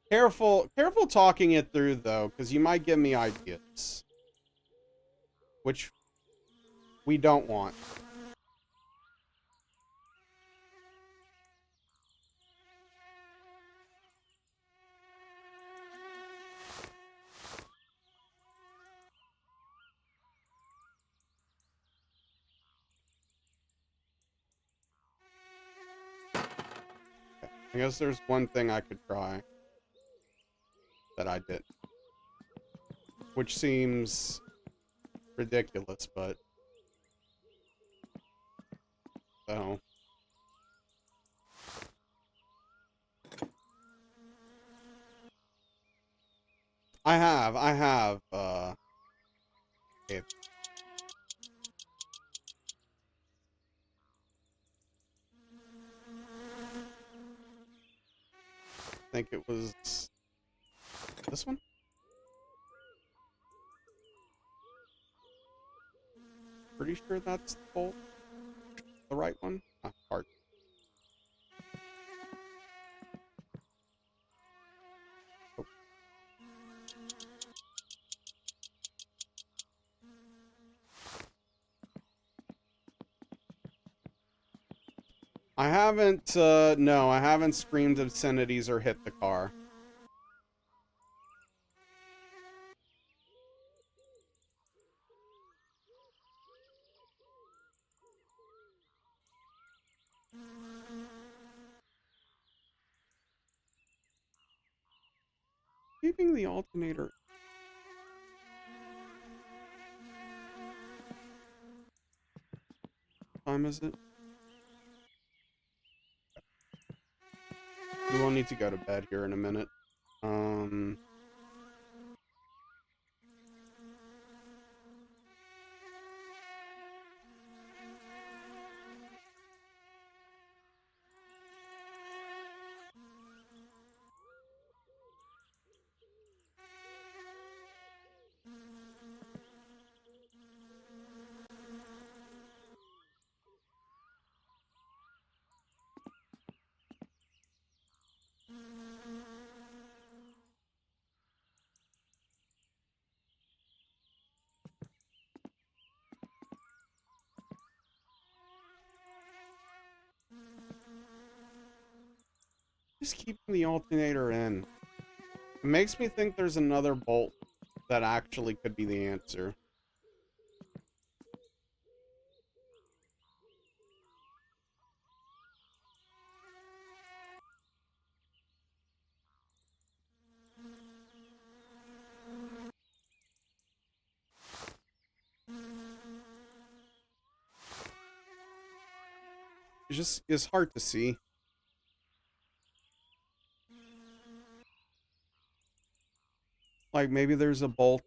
Careful talking it through though, because you might give me ideas, which we don't want. I guess there's one thing I could try that I did, which seems ridiculous, but so I have it. I think it was this one. Pretty sure that's the bolt, the right one. Ah, hard. Oh. I haven't, no, I haven't screamed obscenities or hit the car. Keeping the alternator. What time is it? We will need to go to bed here in a minute. Just keeping the alternator in. It makes me think there's another bolt that actually could be the answer. It's hard to see. Like maybe there's a bolt.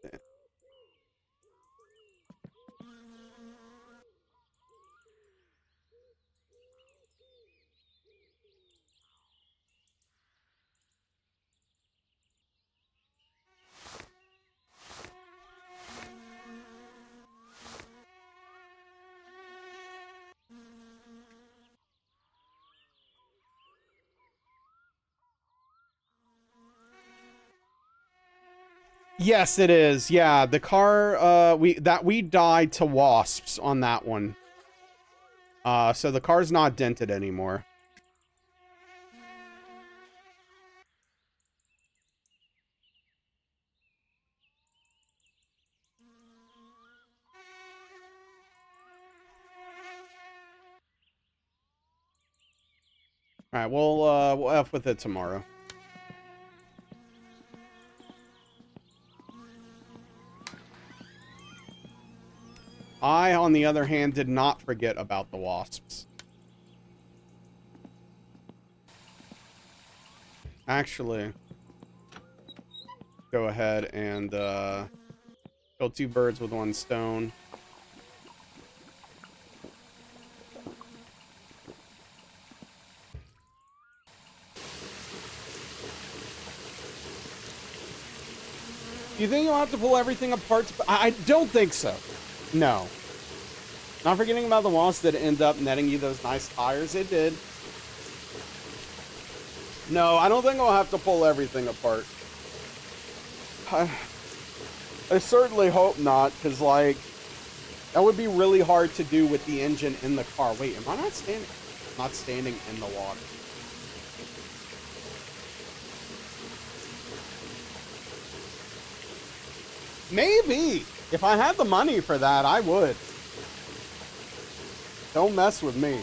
Yes, it is. Yeah, the car we died to wasps on that one. So the car's not dented anymore. All right, we'll F with it tomorrow. I, on the other hand, did not forget about the wasps. Actually, go ahead and kill two birds with one stone. You think you'll have to pull everything apart? I don't think so. No. Not forgetting about the wasp that end up netting you those nice tires. It did. No, I don't think I'll have to pull everything apart. I certainly hope not, because, like, that would be really hard to do with the engine in the car. Wait, am I not standing? I'm not standing in the water. Maybe. If I had the money for that, I would. Don't mess with me.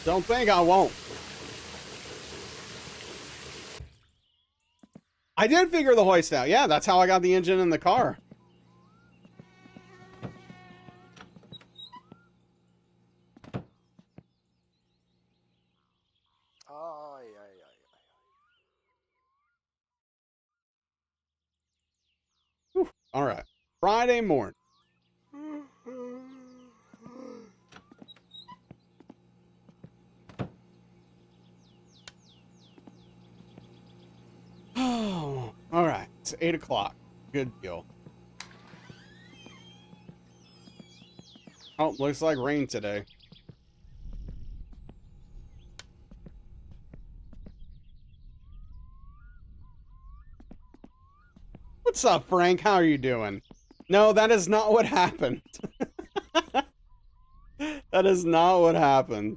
Don't think I won't. I did figure the hoist out. Yeah, that's how I got the engine in the car. Whew. All right. Friday morning. Oh, all right. It's 8 o'clock. Good deal. Oh, looks like rain today. What's up, Frank? How are you doing? No, that is not what happened. That is not what happened.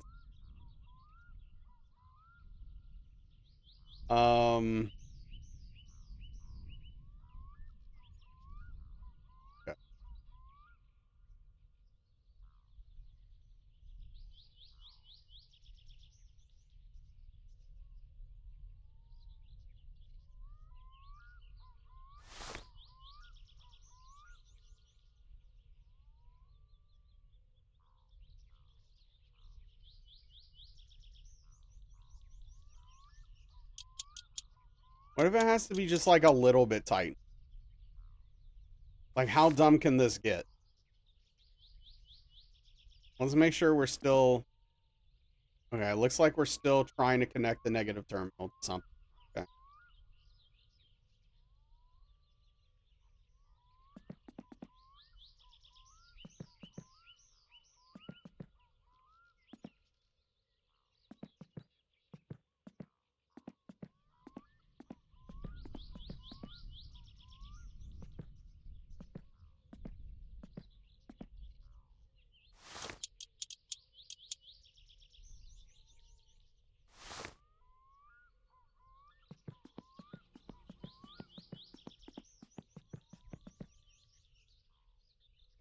Okay. What if it has to be just like a little bit tight? Like, how dumb can this get? Let's make sure we're still... Okay, it looks like we're still trying to connect the negative terminal to something. Okay.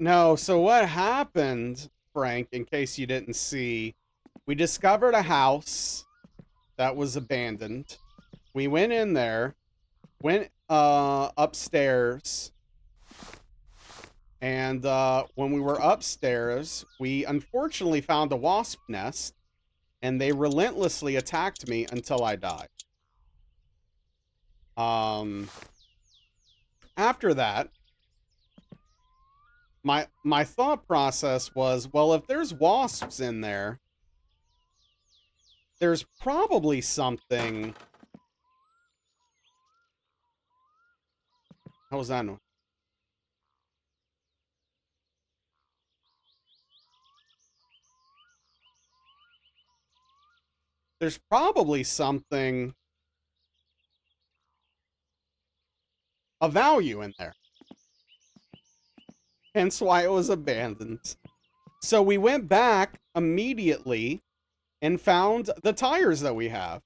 No, so what happened, Frank, in case you didn't see, we discovered a house that was abandoned. We went in there, went upstairs, and when we were upstairs, we unfortunately found a wasp nest, and they relentlessly attacked me until I died. After that, my thought process was, well, if there's wasps in there, there's probably something. How was that? There's probably something of value in there. Hence why it was abandoned. So we went back immediately and found the tires that we have.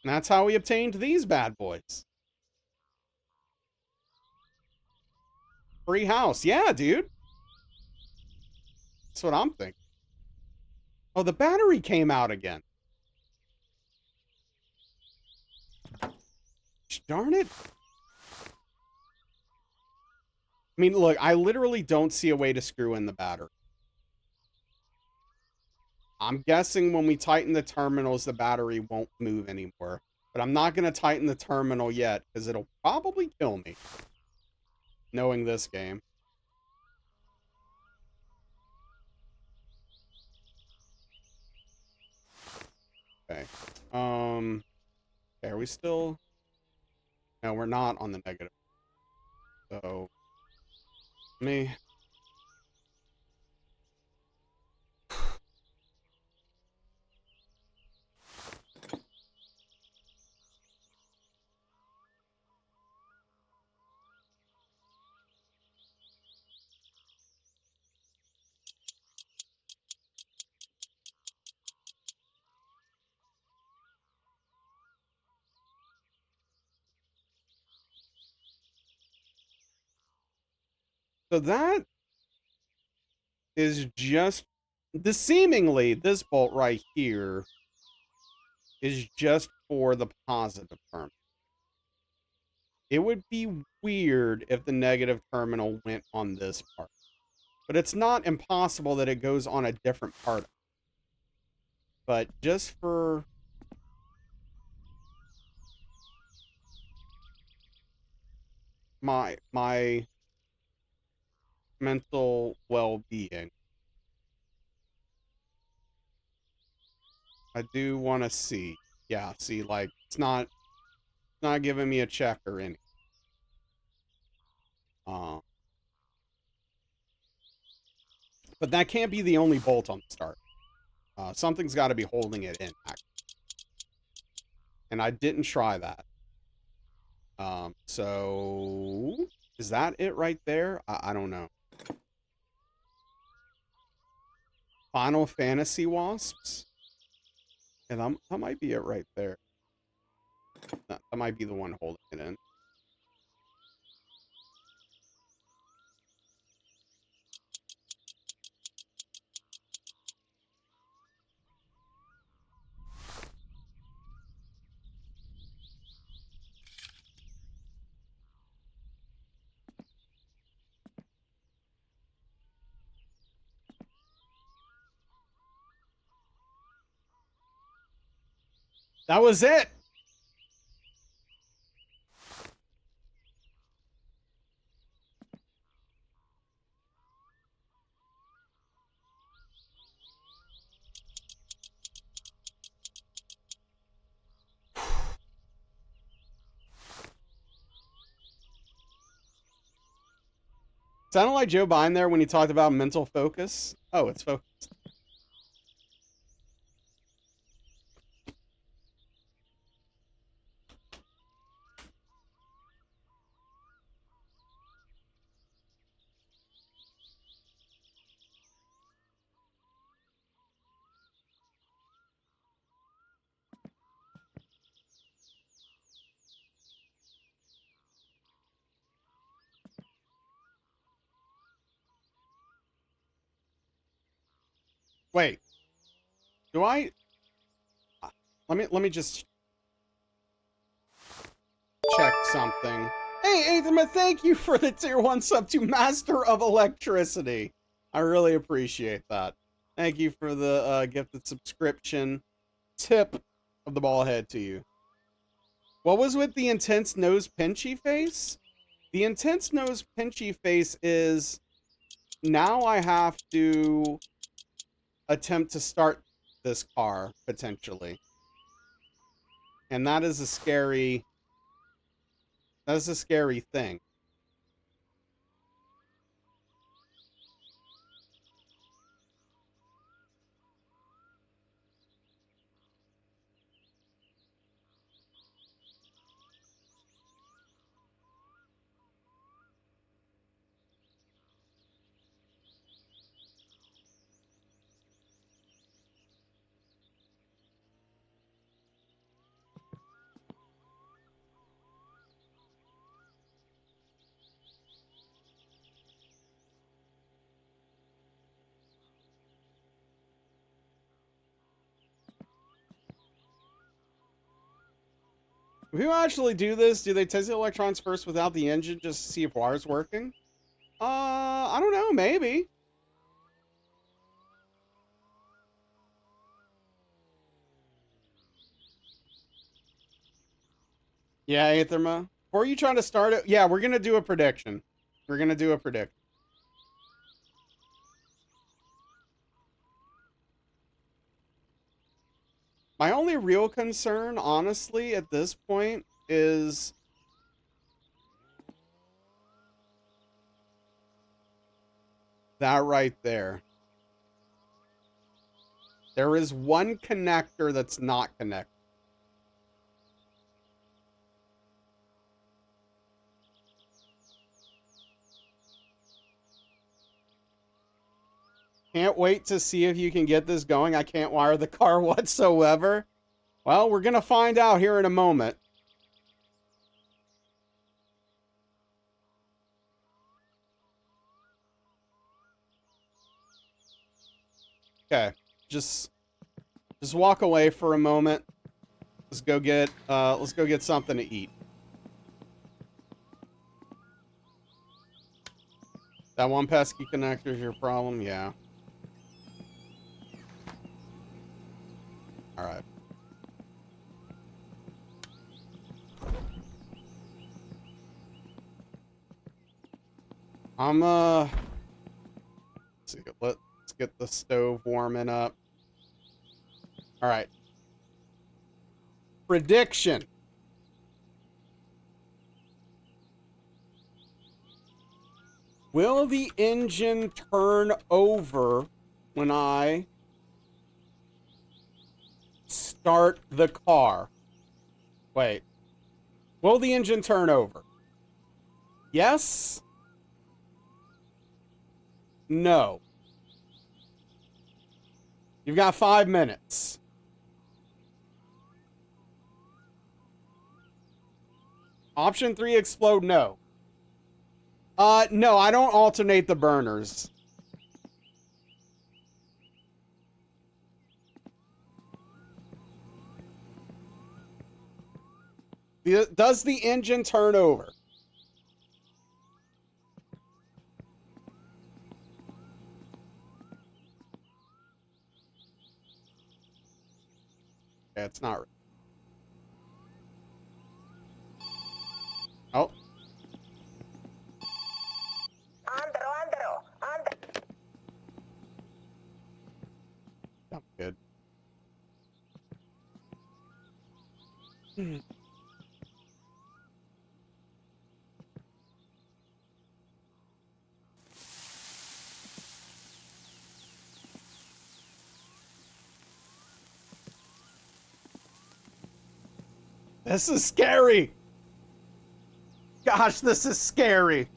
And that's how we obtained these bad boys. Free house. Yeah, dude. That's what I'm thinking. Oh, the battery came out again. Darn it. I mean, look, I literally don't see a way to screw in the battery. I'm guessing when we tighten the terminals, the battery won't move anymore. But I'm not going to tighten the terminal yet, because it'll probably kill me. knowing this game. Okay. Okay, are we still? No, we're not on the negative. So, me. So that is just seemingly this bolt right here is just for the positive term. It would be weird if the negative terminal went on this part, but it's not impossible that it goes on a different part. But just for my mental well-being, I do want to see. Yeah, see, like it's not giving me a check or anything. But that can't be the only bolt on the start. Something's got to be holding it in, actually. And I didn't try that. So is that it right there? I don't know. Final Fantasy wasps. And that might be it right there. That might be the one holding it in. That was it. Sounded like Joe Biden there when he talked about mental focus. Oh, it's focused. Wait. Do I let me just check something. Hey, Athema, thank you for the tier 1 sub to Master of Electricity. I really appreciate that. Thank you for the gifted subscription. Tip of the ball head to you. What was with the intense nose pinchy face? The intense nose pinchy face is now I have to attempt to start this car potentially. And that is a scary thing. If you actually do this, do they test the electrons first without the engine just to see if wire's working? I don't know, maybe. Yeah, Aetherma. Before you try to start it, yeah, we're gonna do a prediction. We're gonna do a predict. My only real concern, honestly, at this point is that right there. There is one connector that's not connected. Can't wait to see if you can get this going. I can't wire the car whatsoever. Well, we're going to find out here in a moment. Okay, just walk away for a moment. Let's go get something to eat. That one pesky connector is your problem? Yeah. All right. Let's see, let's get the stove warming up. All right. Prediction. Will the engine turn over when I start the car? Wait. Will the engine turn over? Yes? No. You've got 5 minutes. Option 3, explode, no. No, I don't alternate the burners. Does the engine turn over? Yeah, it's not. Oh. I'm good. This is scary. Gosh, this is scary.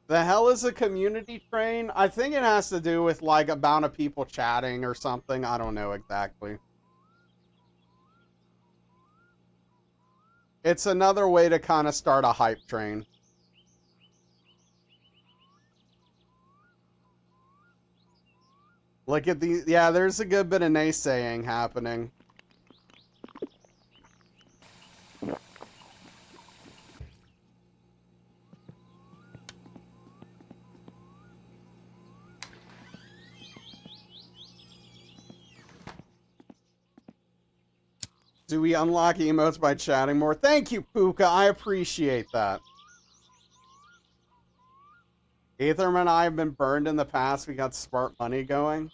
The hell is a community train? I think it has to do with like amount of people chatting or something. I don't know exactly. It's another way to kind of start a hype train. Look at the, yeah, there's a good bit of naysaying happening. Do we unlock emotes by chatting more? Thank you, Puka. I appreciate that. Aetherman and I have been burned in the past. We got smart money going.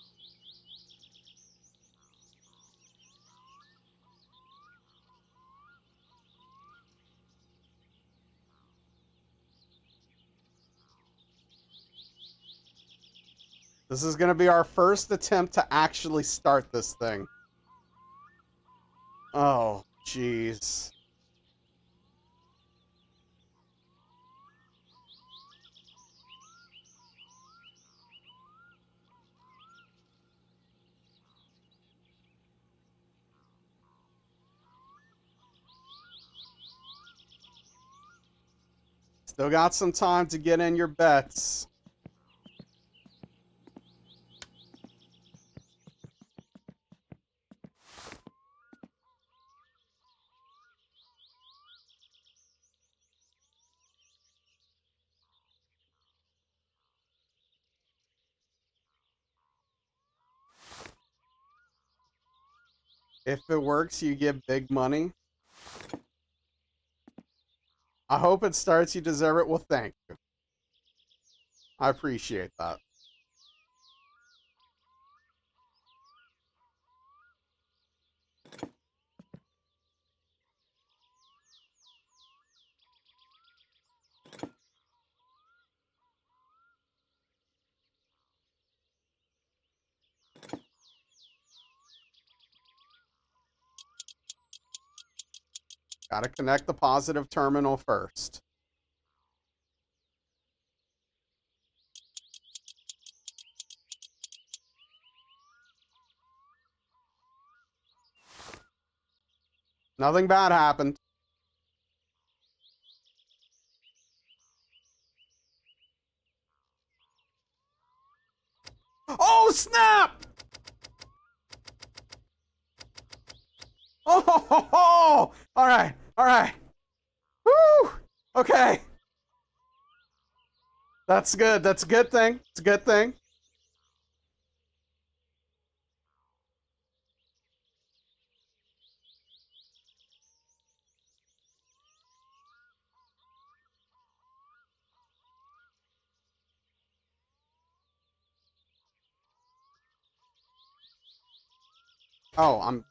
This is going to be our first attempt to actually start this thing. Oh, jeez. Still got some time to get in your bets. If it works, you get big money. I hope it starts. You deserve it. Well, thank you. I appreciate that. Gotta connect the positive terminal first. Nothing bad happened. Oh, snap! Oh, ho, ho, ho! All right, all right. Woo! Okay. That's good. That's a good thing. It's a good thing. Oh,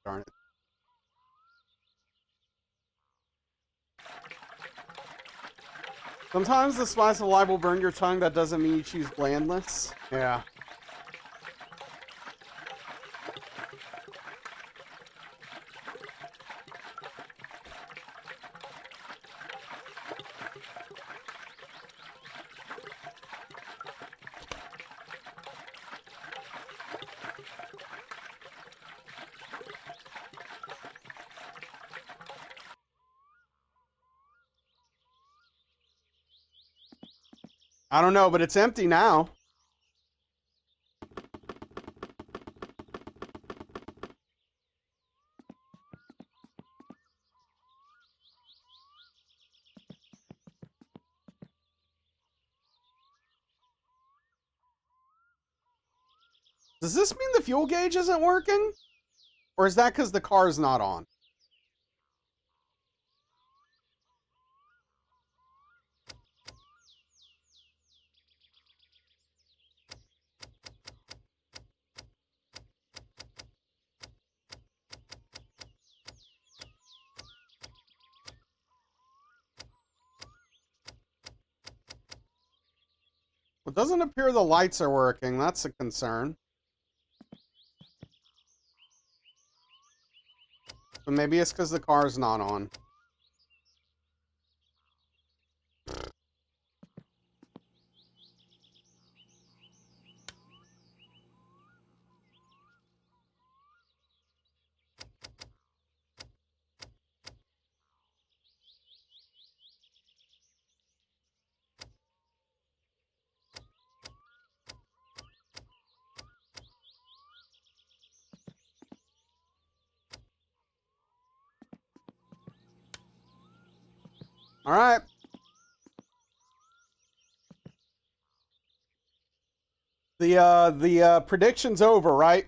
darn it. Sometimes the spice of life will burn your tongue. That doesn't mean you choose blandness. Yeah. I don't know, but it's empty now. Does this mean the fuel gauge isn't working? Or is that because the car's not on? It doesn't appear the lights are working. That's a concern. But maybe it's because the car's not on. All right. The prediction's over, right?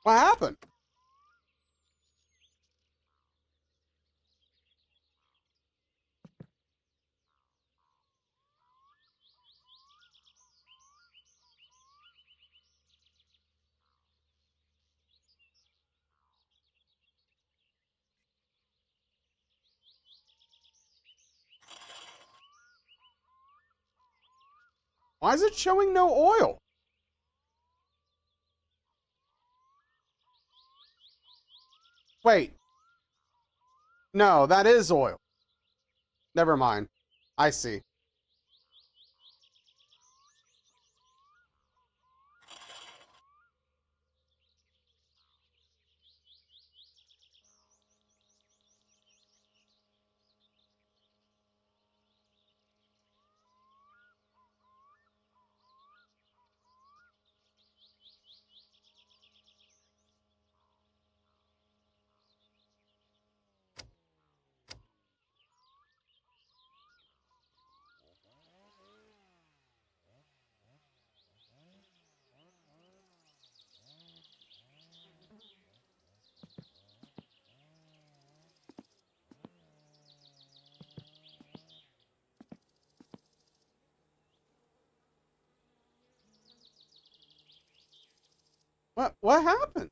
What happened? Why is it showing no oil? Wait. No, that is oil. Never mind. I see. What happened?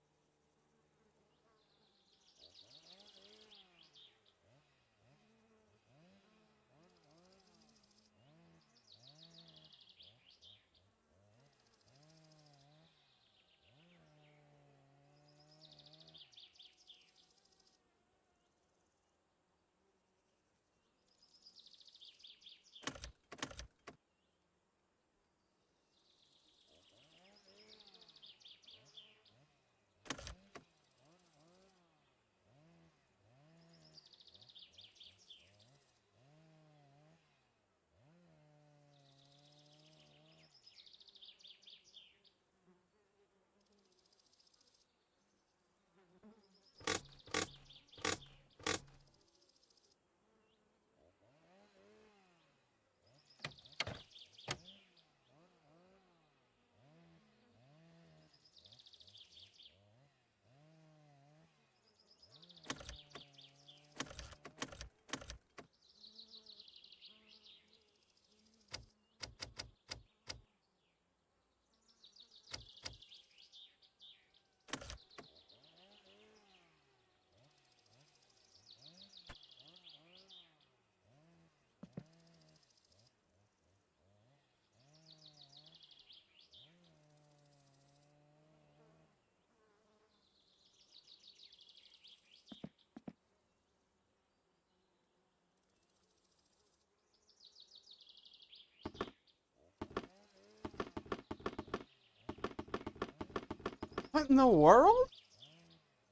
What in the world?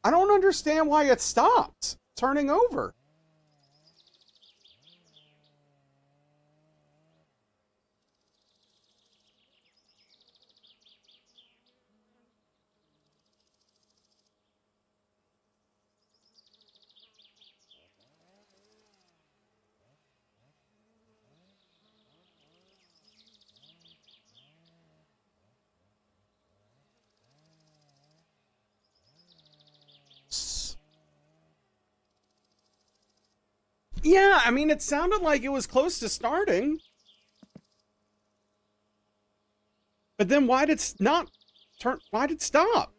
I don't understand why it stopped turning over. Yeah, I mean, it sounded like it was close to starting. But then why did it not turn? Why did it stop?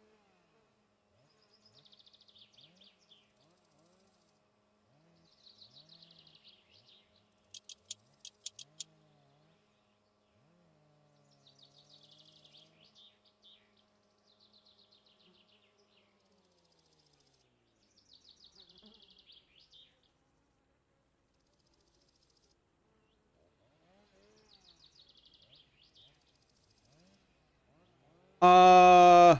Uh,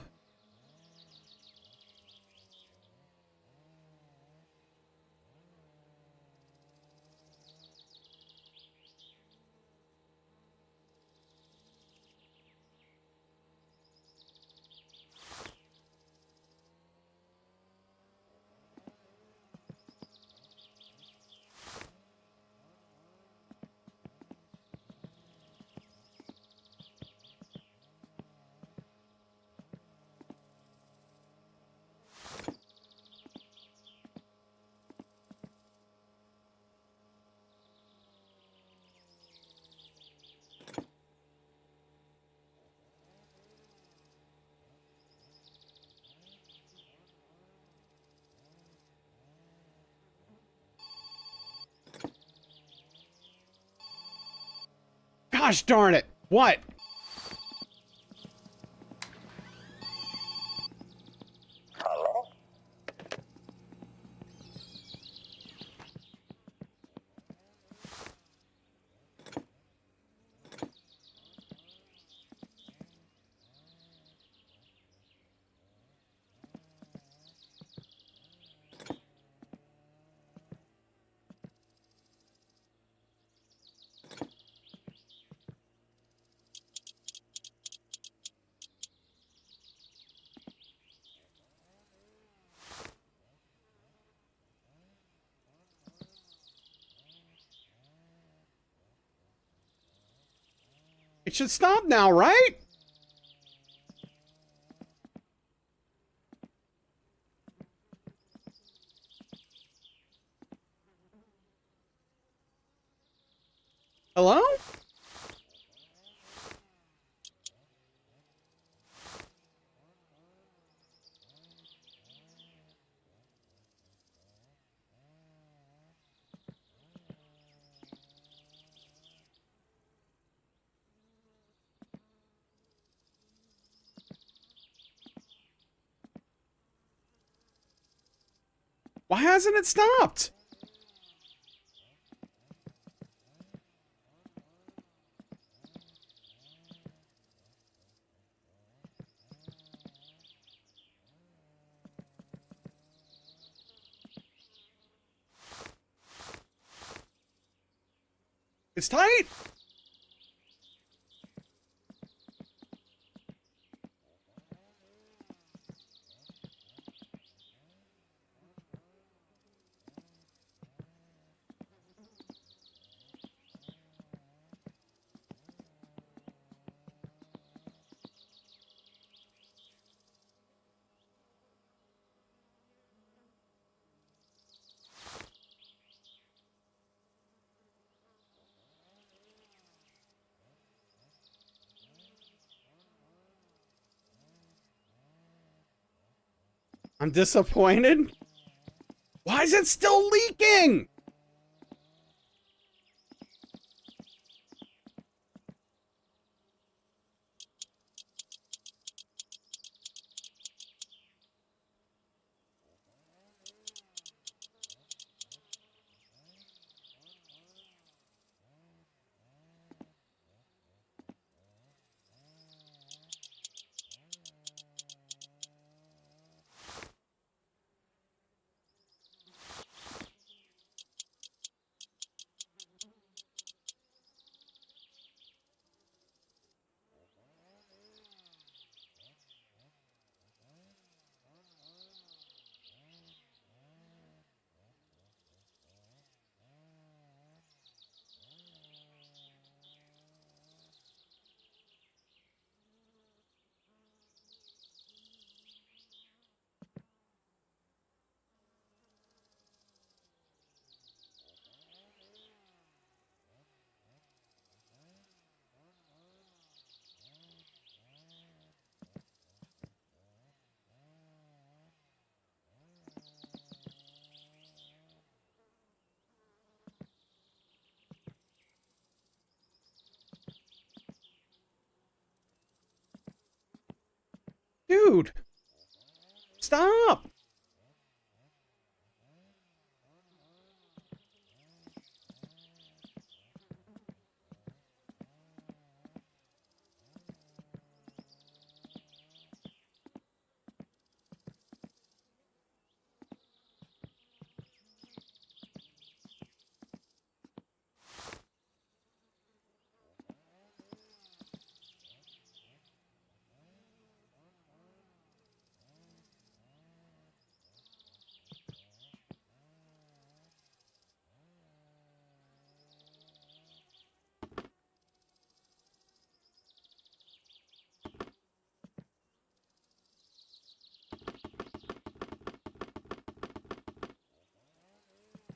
Gosh darn it! What? Hello? It should stop now, right? Hello? Why hasn't it stopped? It's tight. I'm disappointed. Why is it still leaking? Dude, stop.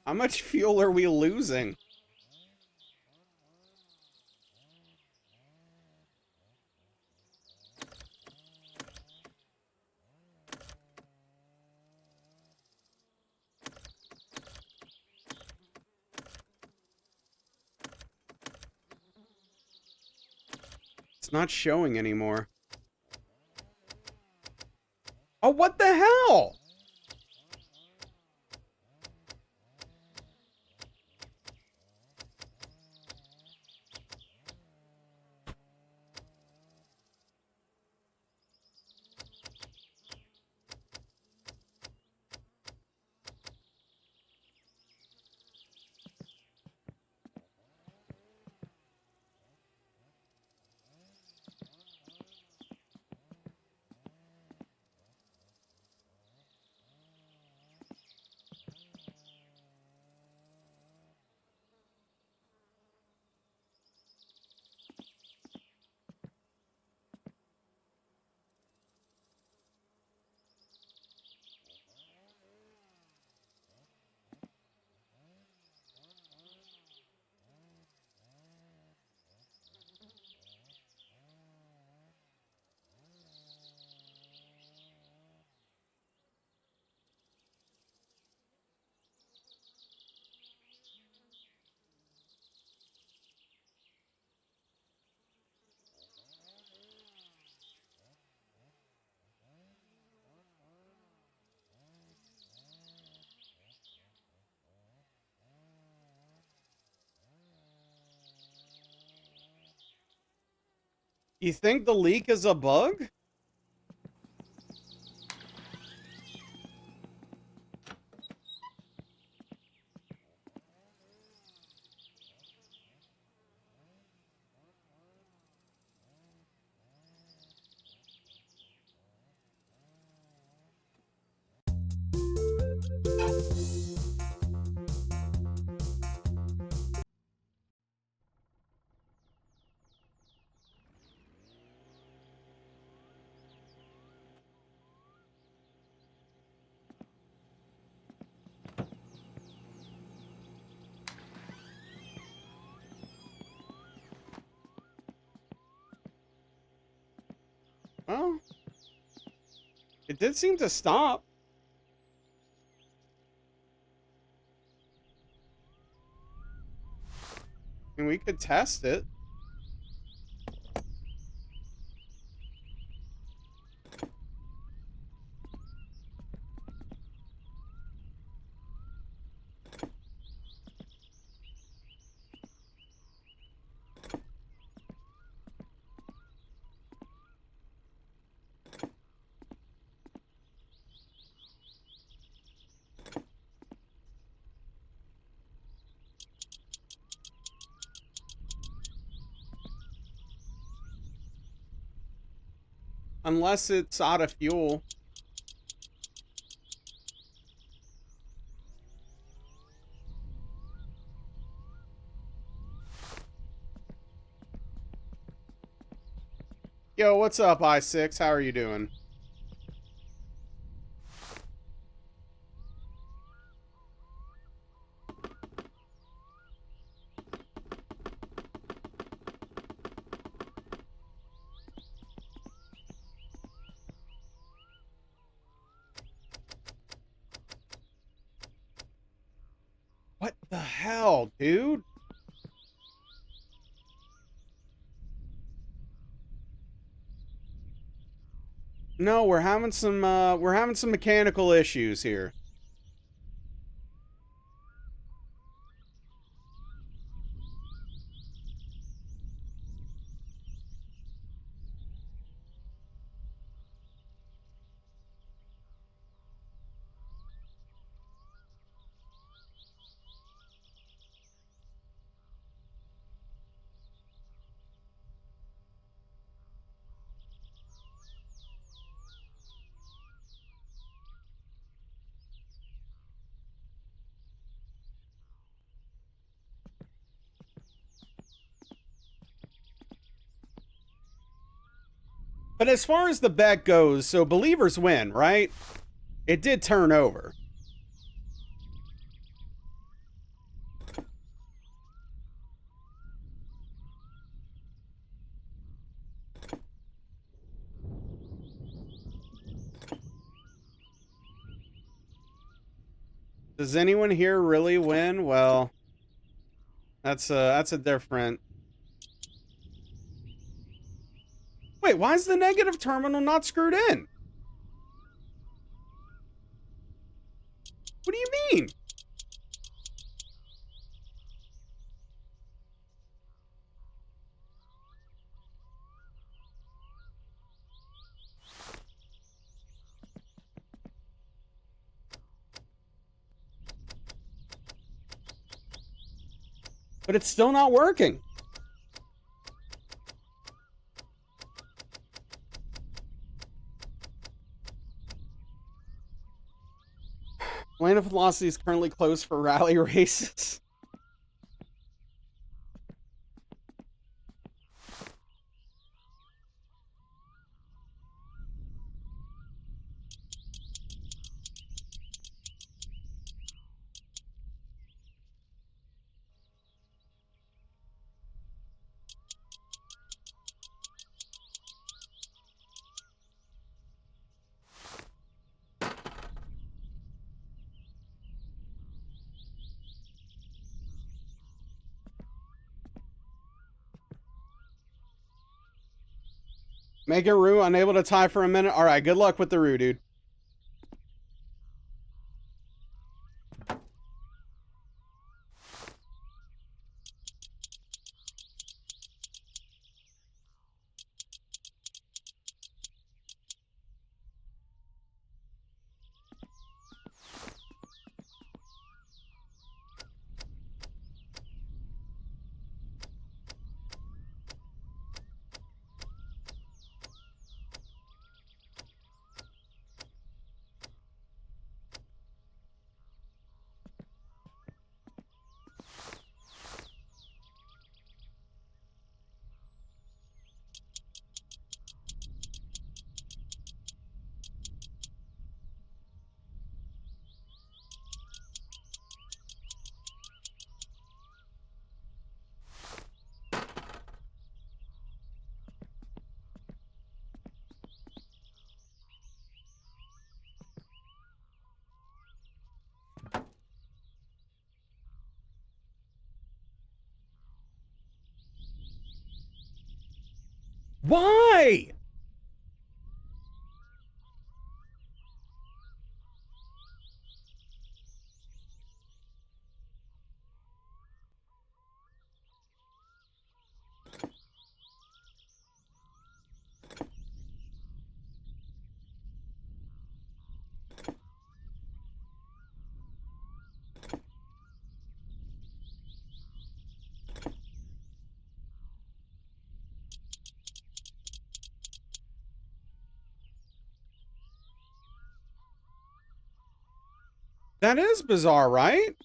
How much fuel are we losing? It's not showing anymore. Oh, what the hell? You think the leak is a bug? Well, it did seem to stop. And we could test it. Unless it's out of fuel. Yo, what's up, I6? How are you doing? What the hell, dude? No, we're having some mechanical issues here. But as far as the bet goes, so believers win, right? It did turn over. Does anyone here really win? Well, that's a different. Why? Why is the negative terminal not screwed in? What do you mean? But it's still not working. Lane of Velocity is currently closed for rally races. Making Rue unable to tie for a minute. All right, good luck with the Rue, dude. Why? That is bizarre, right?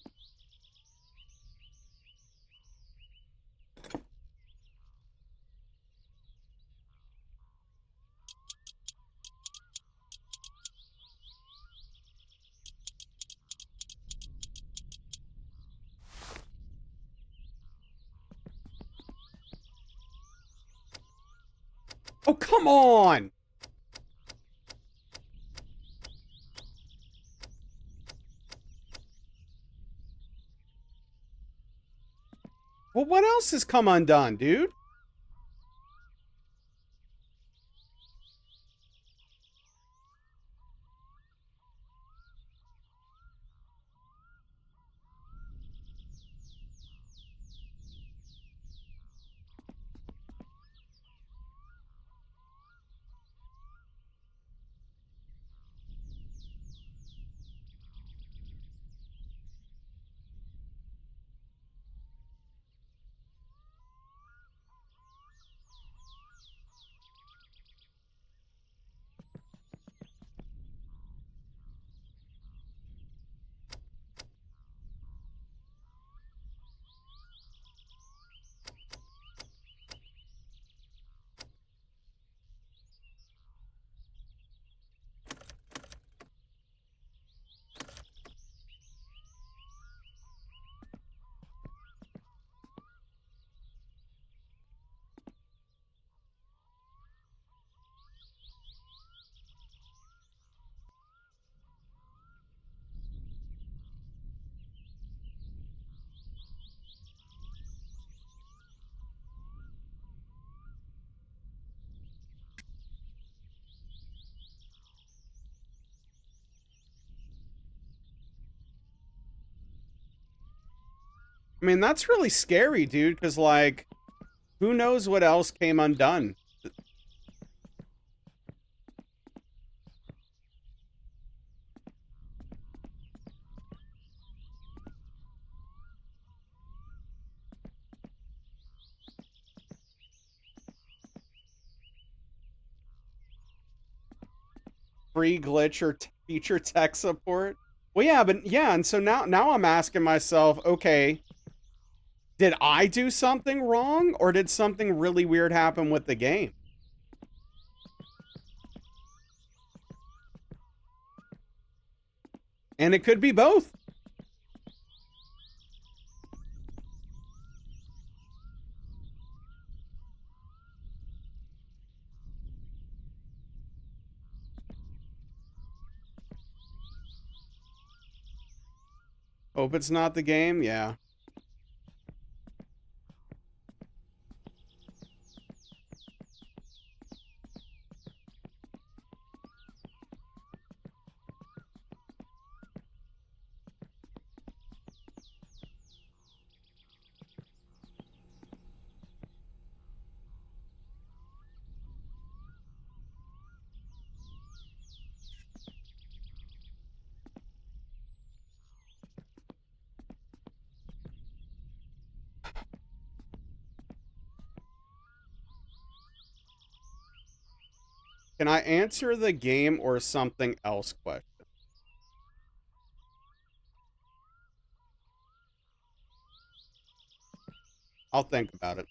Oh, come on. Well, what else has come undone, dude? I mean, that's really scary, dude, because, like, who knows what else came undone? Free glitch or feature tech support? Well, yeah, but yeah, and so now I'm asking myself, okay, did I do something wrong, or did something really weird happen with the game? And it could be both. Hope it's not the game, yeah. Can I answer the game or something else question? I'll think about it.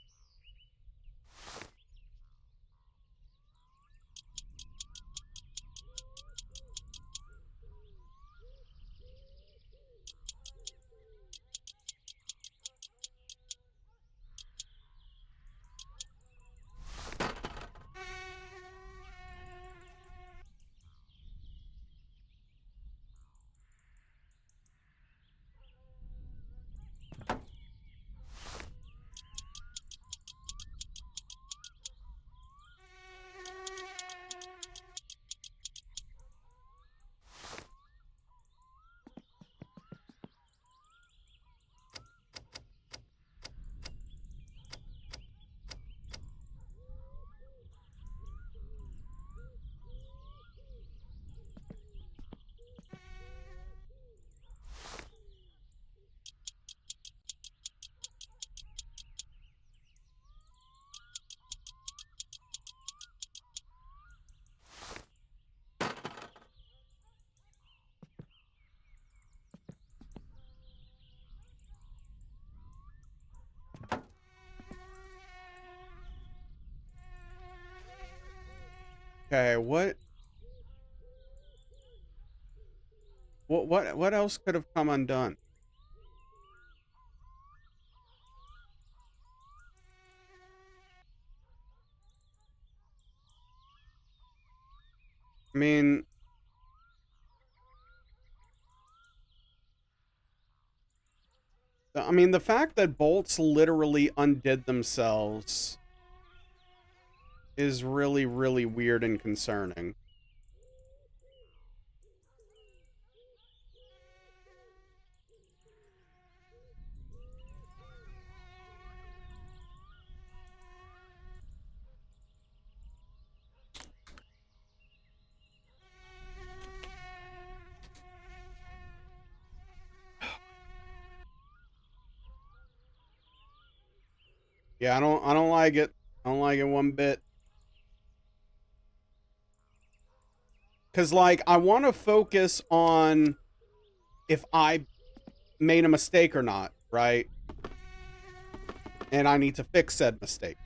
Okay, what else could have come undone? I mean, the fact that bolts literally undid themselves is really, really weird and concerning. Yeah, I don't like it. I don't like it one bit. Cause like I want to focus on if I made a mistake or not, right? And I need to fix said mistake.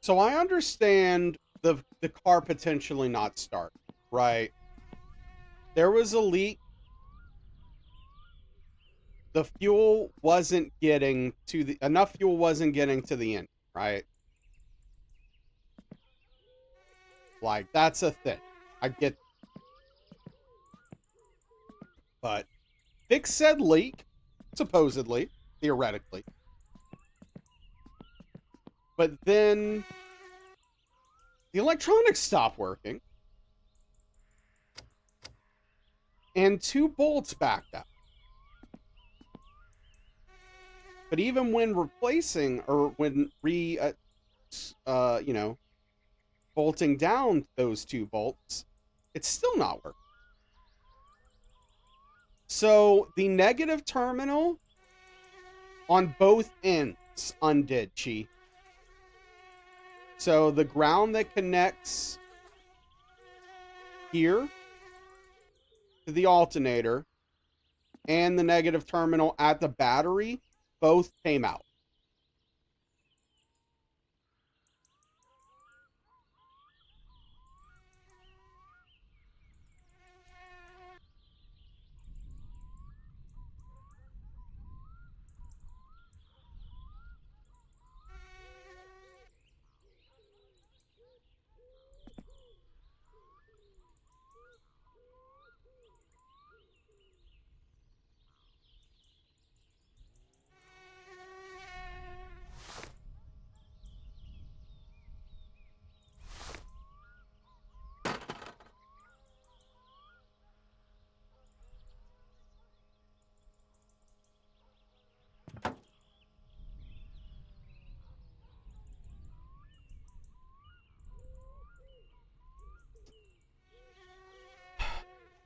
So I understand the car potentially not start, right? There was a leak. The fuel wasn't getting to the enough fuel wasn't getting to the engine, right? Like that's a thing. I get, but fix said leak, supposedly, theoretically. But then the electronics stopped working and two bolts backed up. But even when replacing or when you know, bolting down those two bolts, it's still not working. So the negative terminal on both ends undid, Chi. So the ground that connects here to the alternator and the negative terminal at the battery both came out.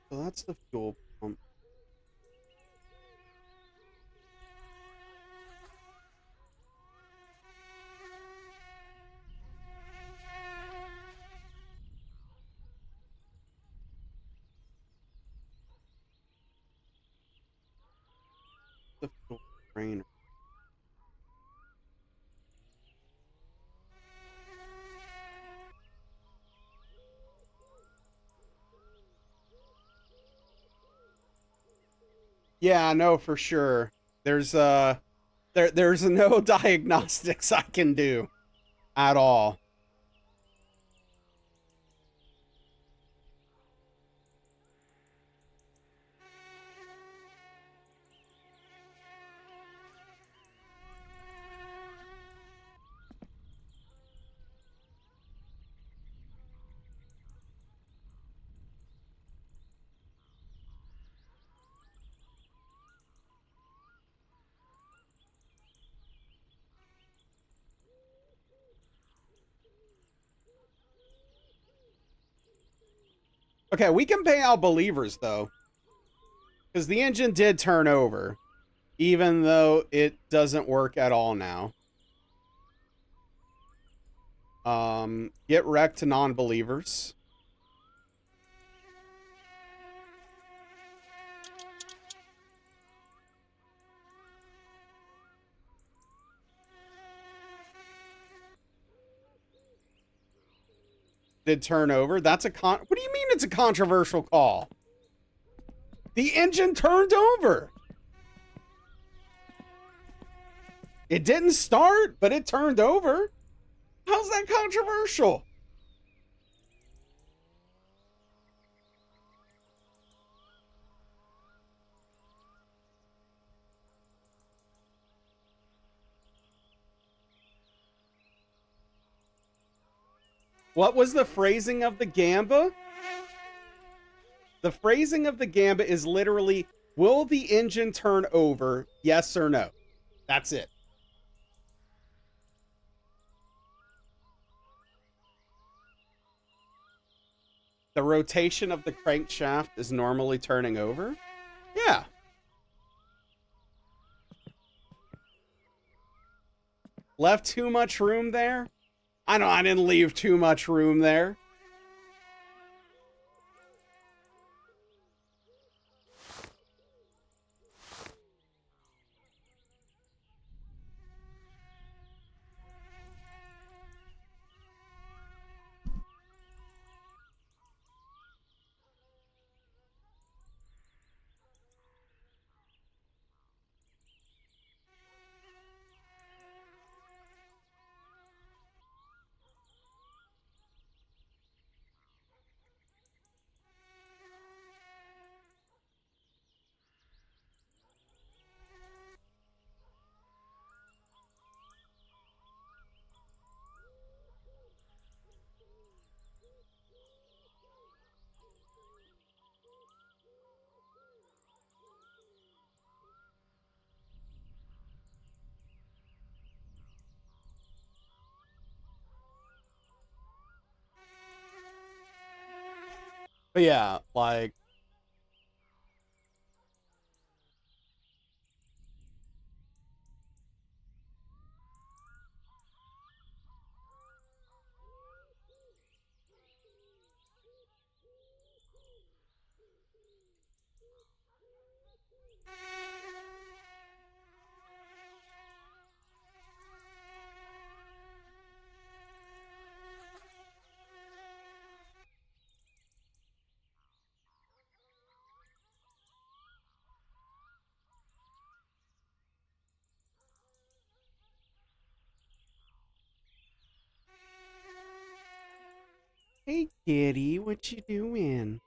So that's the fuel pump. The fuel drainer. Yeah, no, for sure. There's no diagnostics I can do at all. Okay, we can pay out believers though, because the engine did turn over, even though it doesn't work at all now. Get wrecked to non-believers. Did turn over. That's a what do you mean it's a controversial call? The engine turned over. It didn't start, but it turned over. How's that controversial? What was the phrasing of the Gamba? The phrasing of the Gamba is literally, will the engine turn over? Yes or no? That's it. The rotation of the crankshaft is normally turning over? Yeah. Left too much room there? I know I didn't leave too much room there. But yeah, like, hey kitty, what you doing?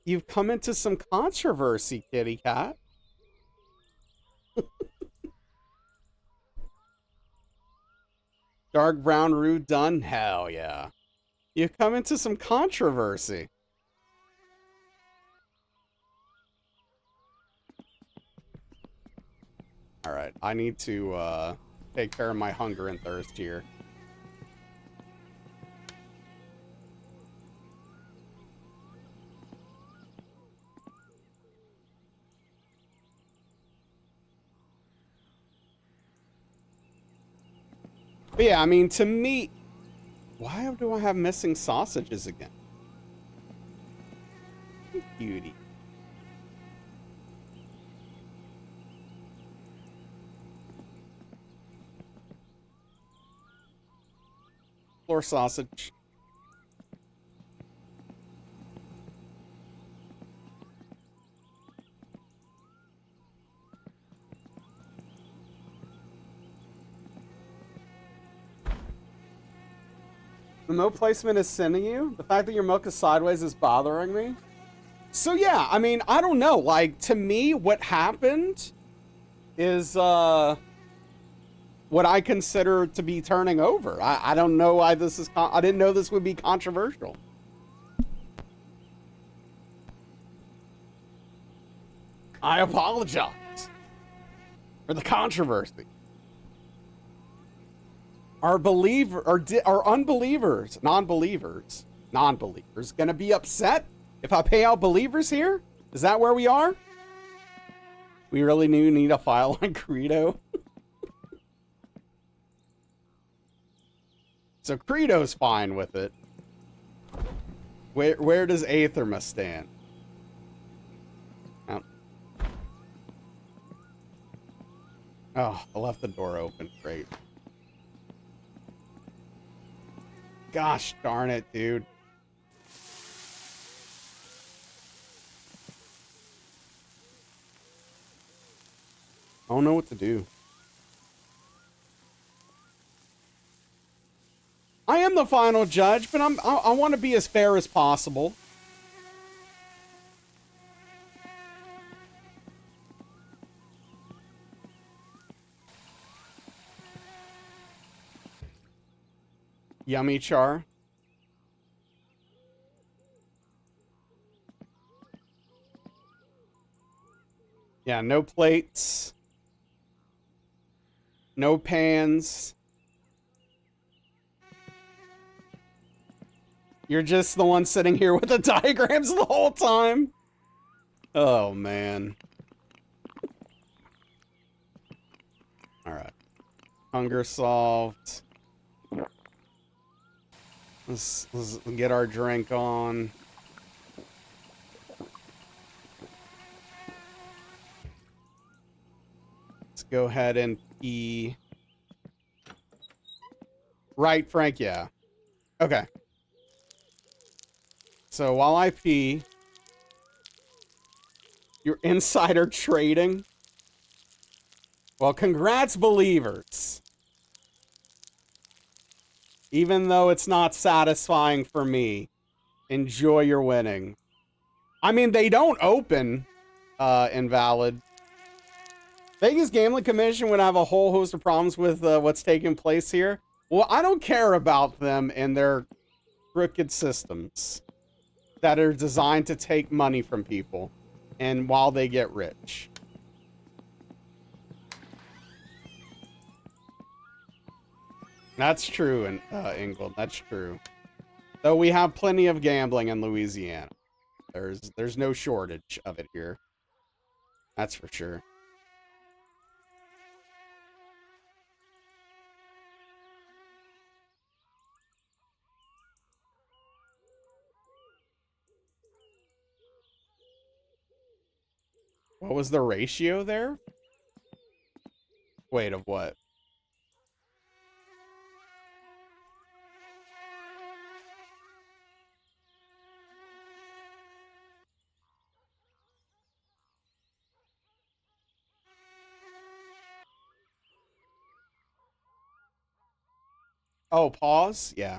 You've come into some controversy, kitty cat. Dark brown roux done? Hell yeah. You've come into some controversy. Alright, I need to take care of my hunger and thirst here. But yeah, I mean, to me, why do I have missing sausages again? Beauty. Floor sausage. The milk placement is sending you? The fact that your milk is sideways is bothering me? So yeah, I mean, I don't know. Like, to me, what happened is what I consider to be turning over. I don't know why this is... I didn't know this would be controversial. I apologize for the controversy. Are unbelievers, non-believers gonna be upset if I pay out believers here? Is that where we are? We really need a file on Credo. So Credo's fine with it. Where does Aetherma stand? Oh, I left the door open. Great. Gosh darn it, dude. I don't know what to do. I am the final judge, but I want to be as fair as possible. Yummy char. Yeah, no plates. No pans. You're just the one sitting here with the diagrams the whole time. Oh, man. All right. Hunger solved. Let's get our drink on. Let's go ahead and pee. Right, Frank? Yeah. Okay. So while I pee, you're insider trading. Well, congrats, believers. Even though it's not satisfying for me, enjoy your winning. I mean, they don't open invalid. Vegas Gambling Commission would have a whole host of problems with what's taking place here. Well, I don't care about them and their crooked systems that are designed to take money from people and while they get rich. That's true, in England. That's true. Though we have plenty of gambling in Louisiana. There's no shortage of it here. That's for sure. What was the ratio there? Wait, of what? Oh, pause? Yeah.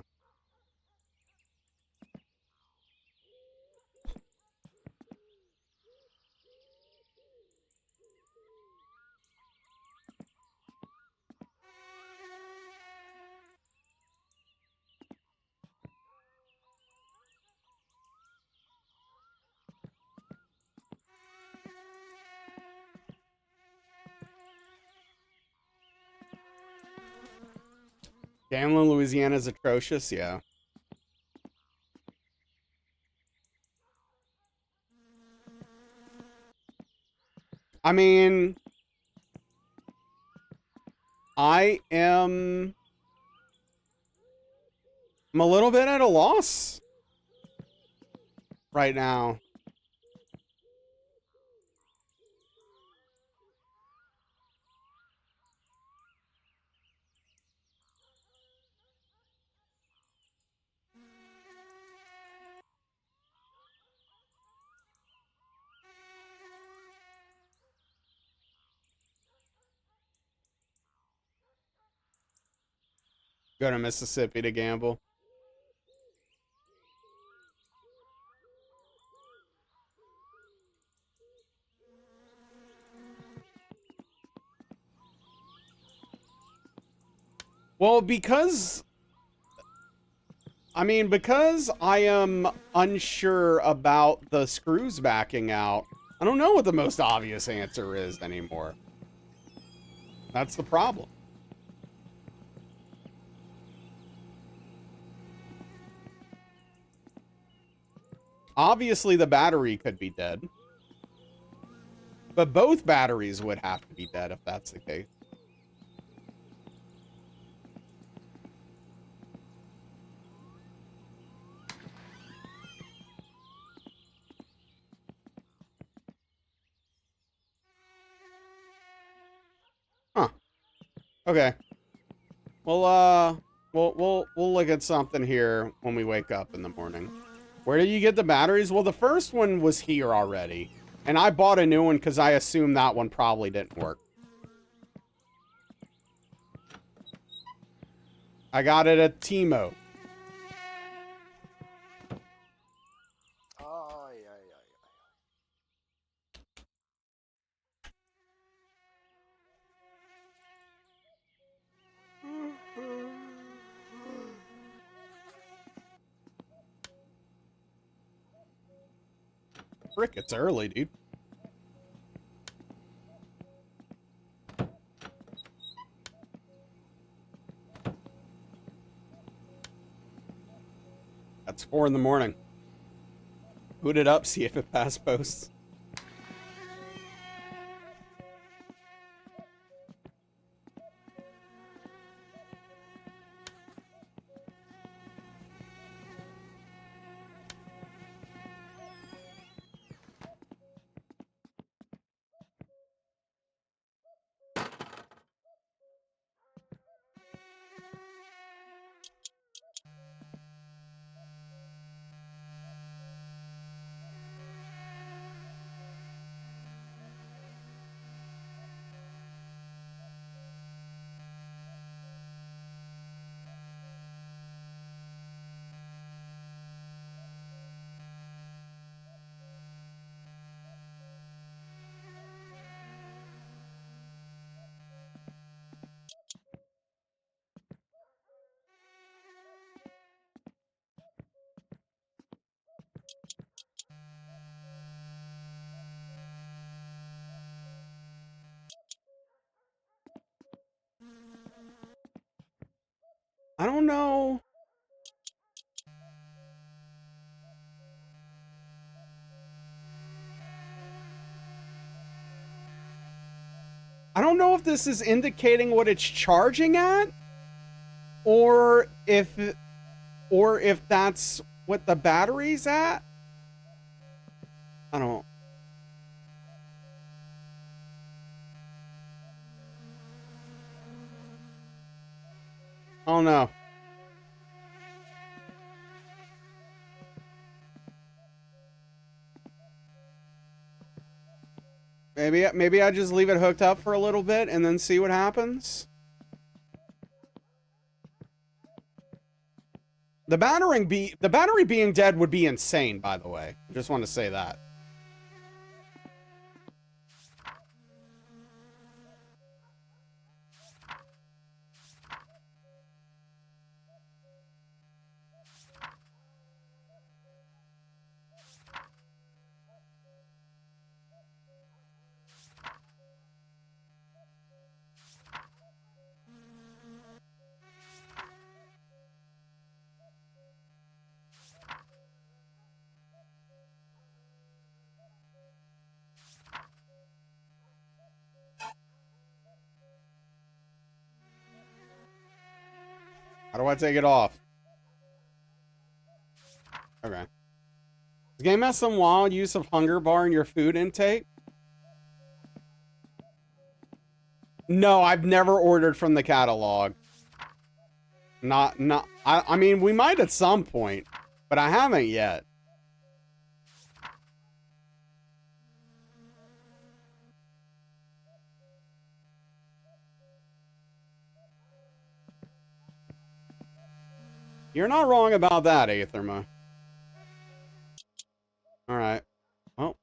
Gambling, Louisiana is atrocious, yeah. I mean, I'm a little bit at a loss right now. Go to Mississippi to gamble. Well, because because I am unsure about the screws backing out, I don't know what the most obvious answer is anymore. That's the problem. Obviously, the battery could be dead. But both batteries would have to be dead if that's the case. Huh. Okay. Well, we'll look at something here when we wake up in the morning. Where do you get the batteries? Well, the first one was here already. And I bought a new one because I assumed that one probably didn't work. I got it at Timo. Ay, ay, ay, Frick, it's early, dude. That's 4 in the morning. Boot it up, see if it pass posts. I don't know. I don't know if this is indicating what it's charging at, or if that's what the battery's at. I don't. I don't know. Maybe I just leave it hooked up for a little bit and then see what happens. The battery being dead would be insane, by the way. Just want to say that. How do I take it off? Okay. This game has some wild use of hunger bar in your food intake. No, I've never ordered from the catalog. I mean, we might at some point, but I haven't yet. You're not wrong about that, Aetherma. All right. Well.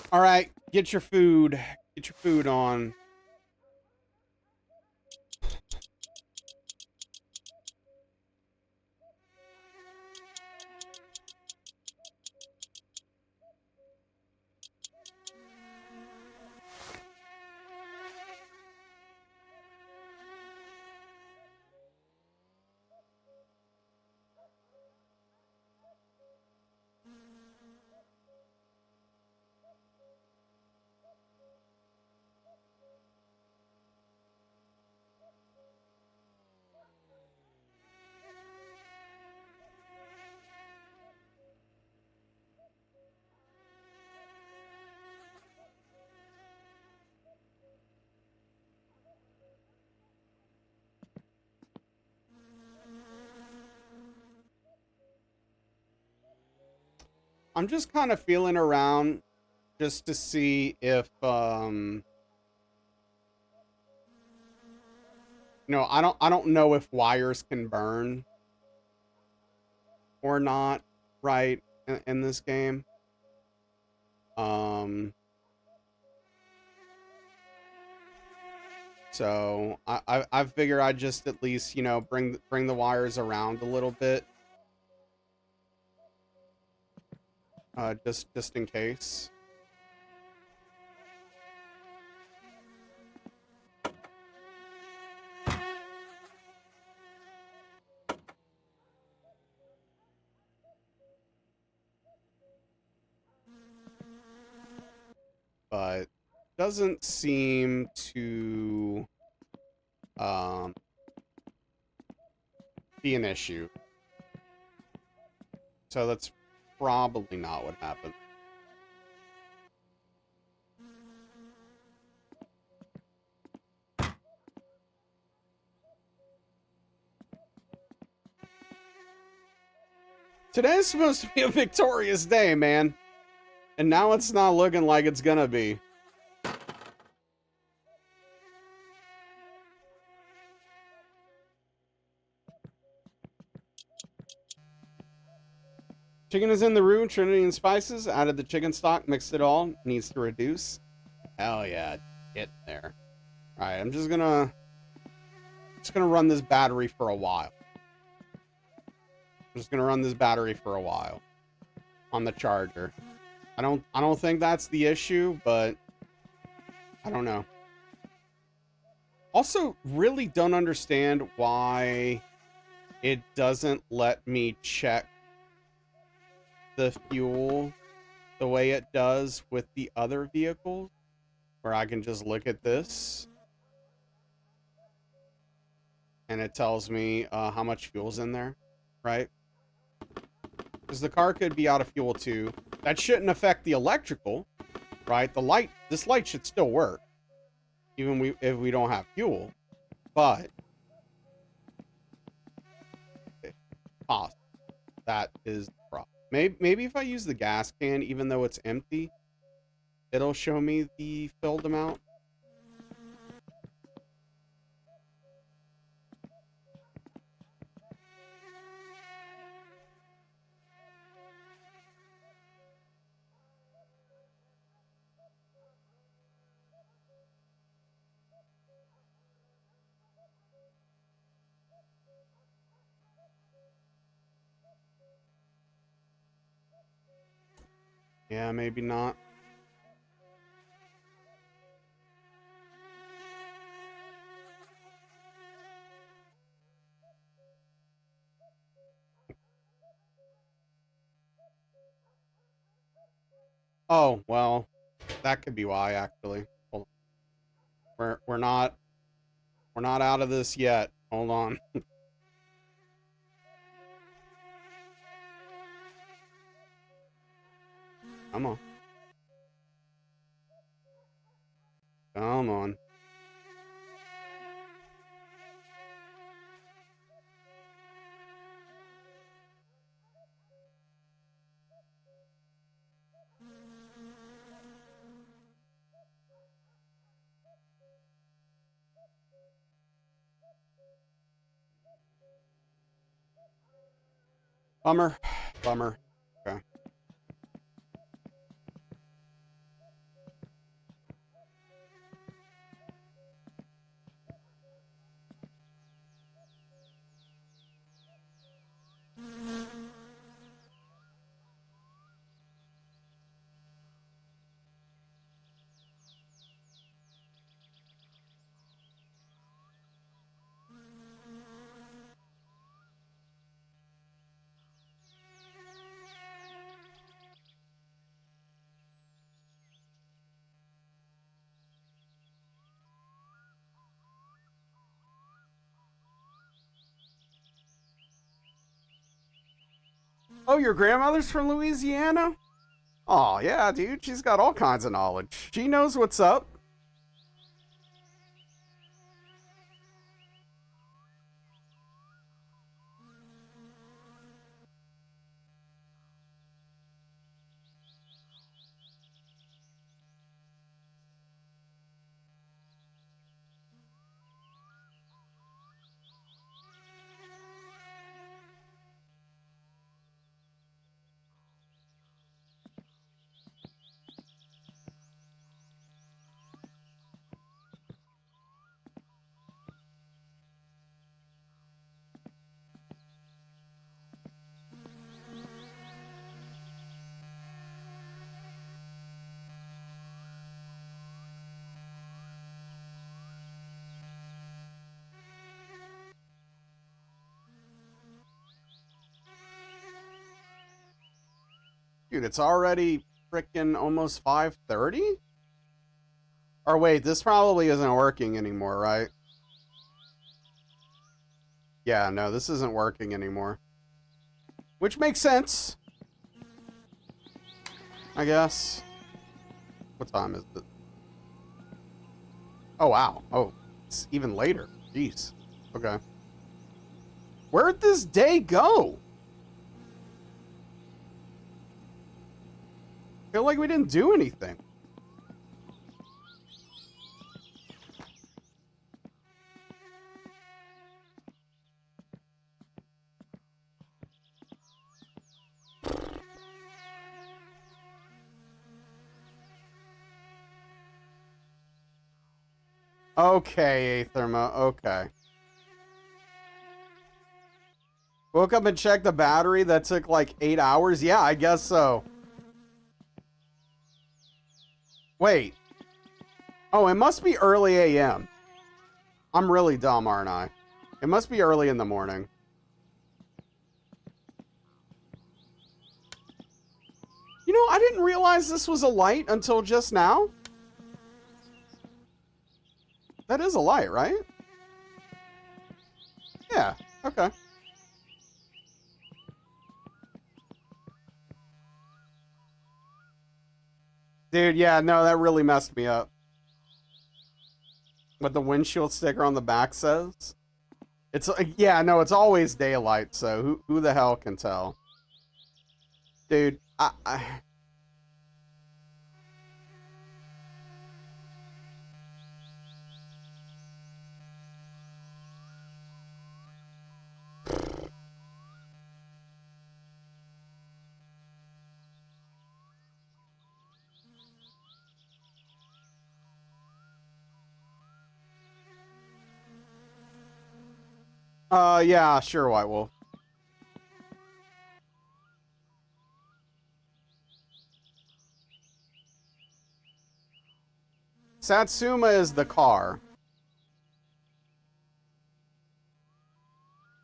All right, get your food. Get your food on. I'm just kind of feeling around just to see if no, I don't know if wires can burn or not, right, in this game. So I figure I'd just at least, you know, bring the wires around a little bit. Just in case. But doesn't seem to be an issue. So that's probably not what happened. Today is supposed to be a victorious day, man. And now it's not looking like it's gonna be. Chicken is in the room, Trinity and spices. Added the chicken stock, mixed it all. Needs to reduce. Hell yeah, get there. Alright, I'm just gonna run this battery for a while. I'm just gonna run this battery for a while on the charger. I don't think that's the issue, but I don't know. Also, really don't understand why it doesn't let me check the fuel the way it does with the other vehicles, where I can just look at this and it tells me how much fuel's in there, right? Because the car could be out of fuel too. That shouldn't affect the electrical, right? This light should still work, even if we don't have fuel. But that is the problem. Maybe if I use the gas can, even though it's empty, it'll show me the filled amount. Yeah, maybe not. Oh, well, that could be why, actually. Hold on. We're not out of this yet. Hold on. Come on. Come on. Bummer. Bummer. Okay. Oh, your grandmother's from Louisiana? Oh, yeah, dude. She's got all kinds of knowledge. She knows what's up. Dude, it's already freaking almost 5:30? Or wait, this probably isn't working anymore, right? Yeah, no, this isn't working anymore. Which makes sense. I guess. What time is it? Oh, wow. Oh, it's even later. Jeez. Okay. Where'd this day go? I feel like we didn't do anything. Okay, Aetherma. Okay. Woke up and checked the battery. That took like 8 hours. Yeah, I guess so. Wait. Oh, it must be early AM. I'm really dumb, aren't I? It must be early in the morning. You know, I didn't realize this was a light until just now. That is a light, right? Yeah, okay. Dude, yeah, no, that really messed me up. What the windshield sticker on the back says? It's yeah, no, it's always daylight, so who the hell can tell? Dude, yeah, sure, White Wolf. Satsuma is the car.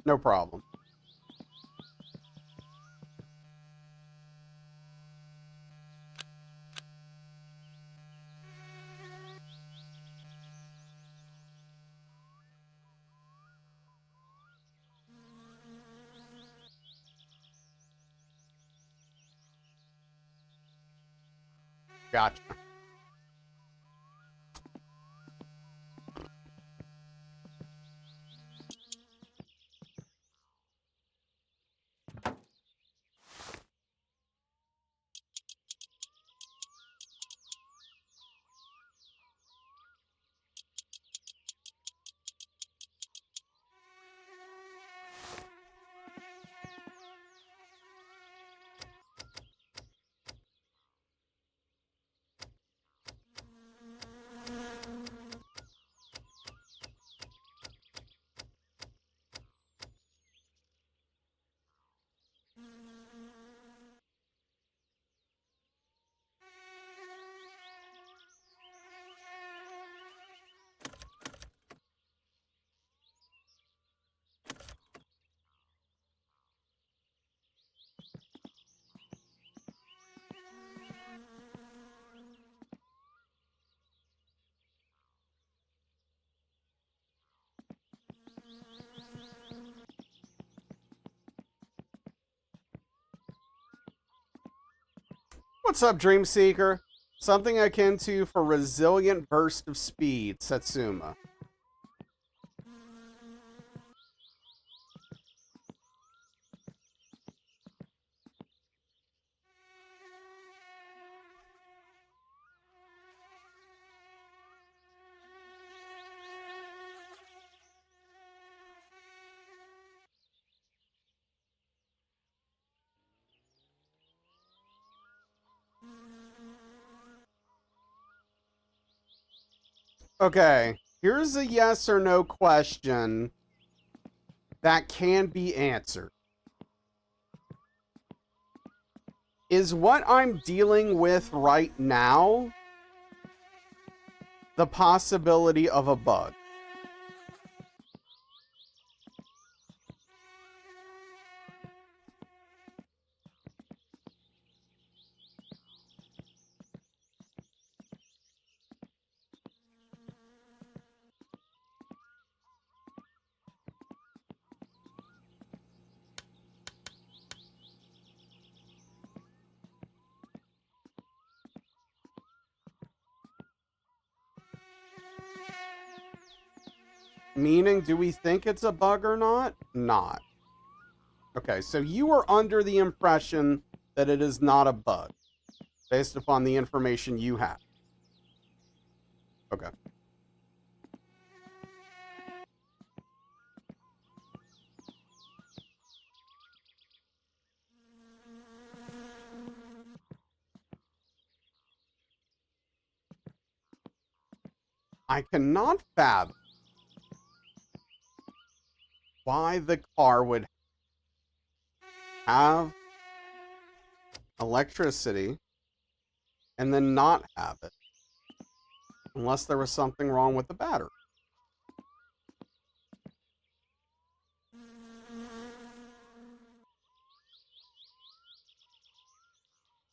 No problem. Gotcha. What's up, Dreamseeker? Something akin to for resilient burst of speed, Satsuma. Okay, here's a yes or no question that can be answered. Is what I'm dealing with right now the possibility of a bug? Meaning, do we think it's a bug or not? Not. Okay, so you are under the impression that it is not a bug, based upon the information you have. Okay. I cannot fathom why the car would have electricity and then not have it, unless there was something wrong with the battery.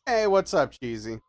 Hey, what's up, Cheesy?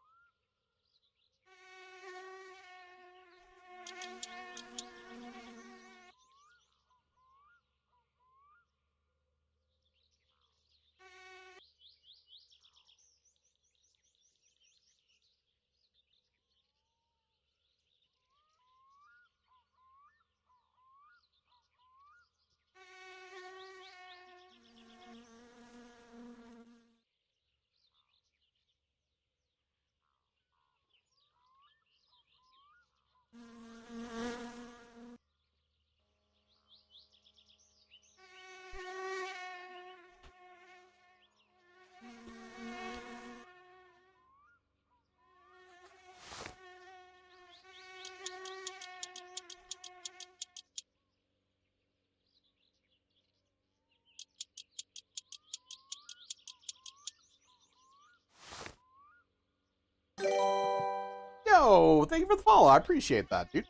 Yo, thank you for the follow. I appreciate that, dude.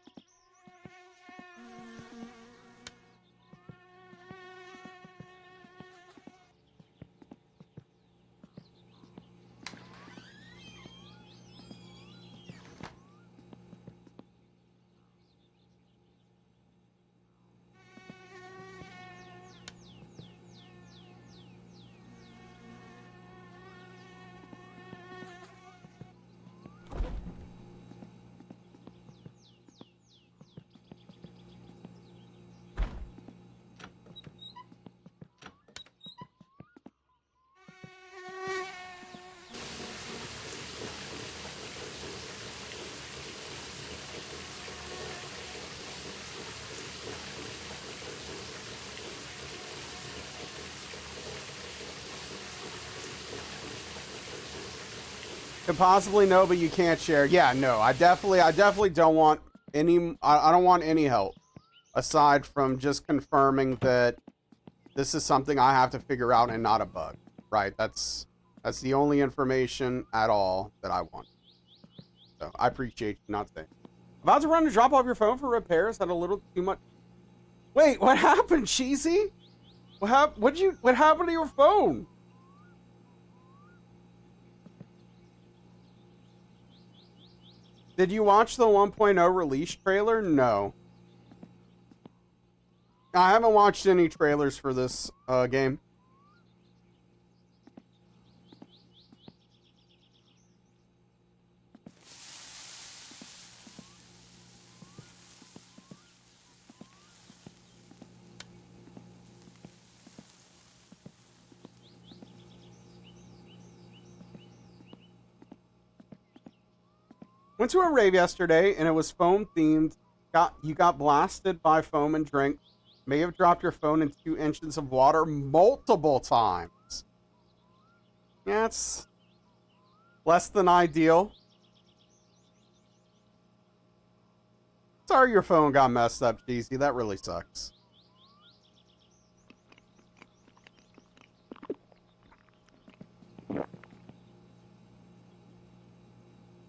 Could possibly no, but you can't share. Yeah, no, I definitely don't want any. I don't want any help aside from just confirming that this is something I have to figure out and not a bug. Right? That's the only information at all that I want. So I appreciate you not saying. About to run to drop off your phone for repairs. Had a little too much. Wait, what happened, Cheesy? What happened? What happened to your phone? Did you watch the 1.0 release trailer? No. I haven't watched any trailers for this game. Went to a rave yesterday and it was foam themed. You got blasted by foam and drink. May have dropped your phone in 2 inches of water multiple times. Yeah, it's less than ideal. Sorry your phone got messed up, Cheesy. That really sucks.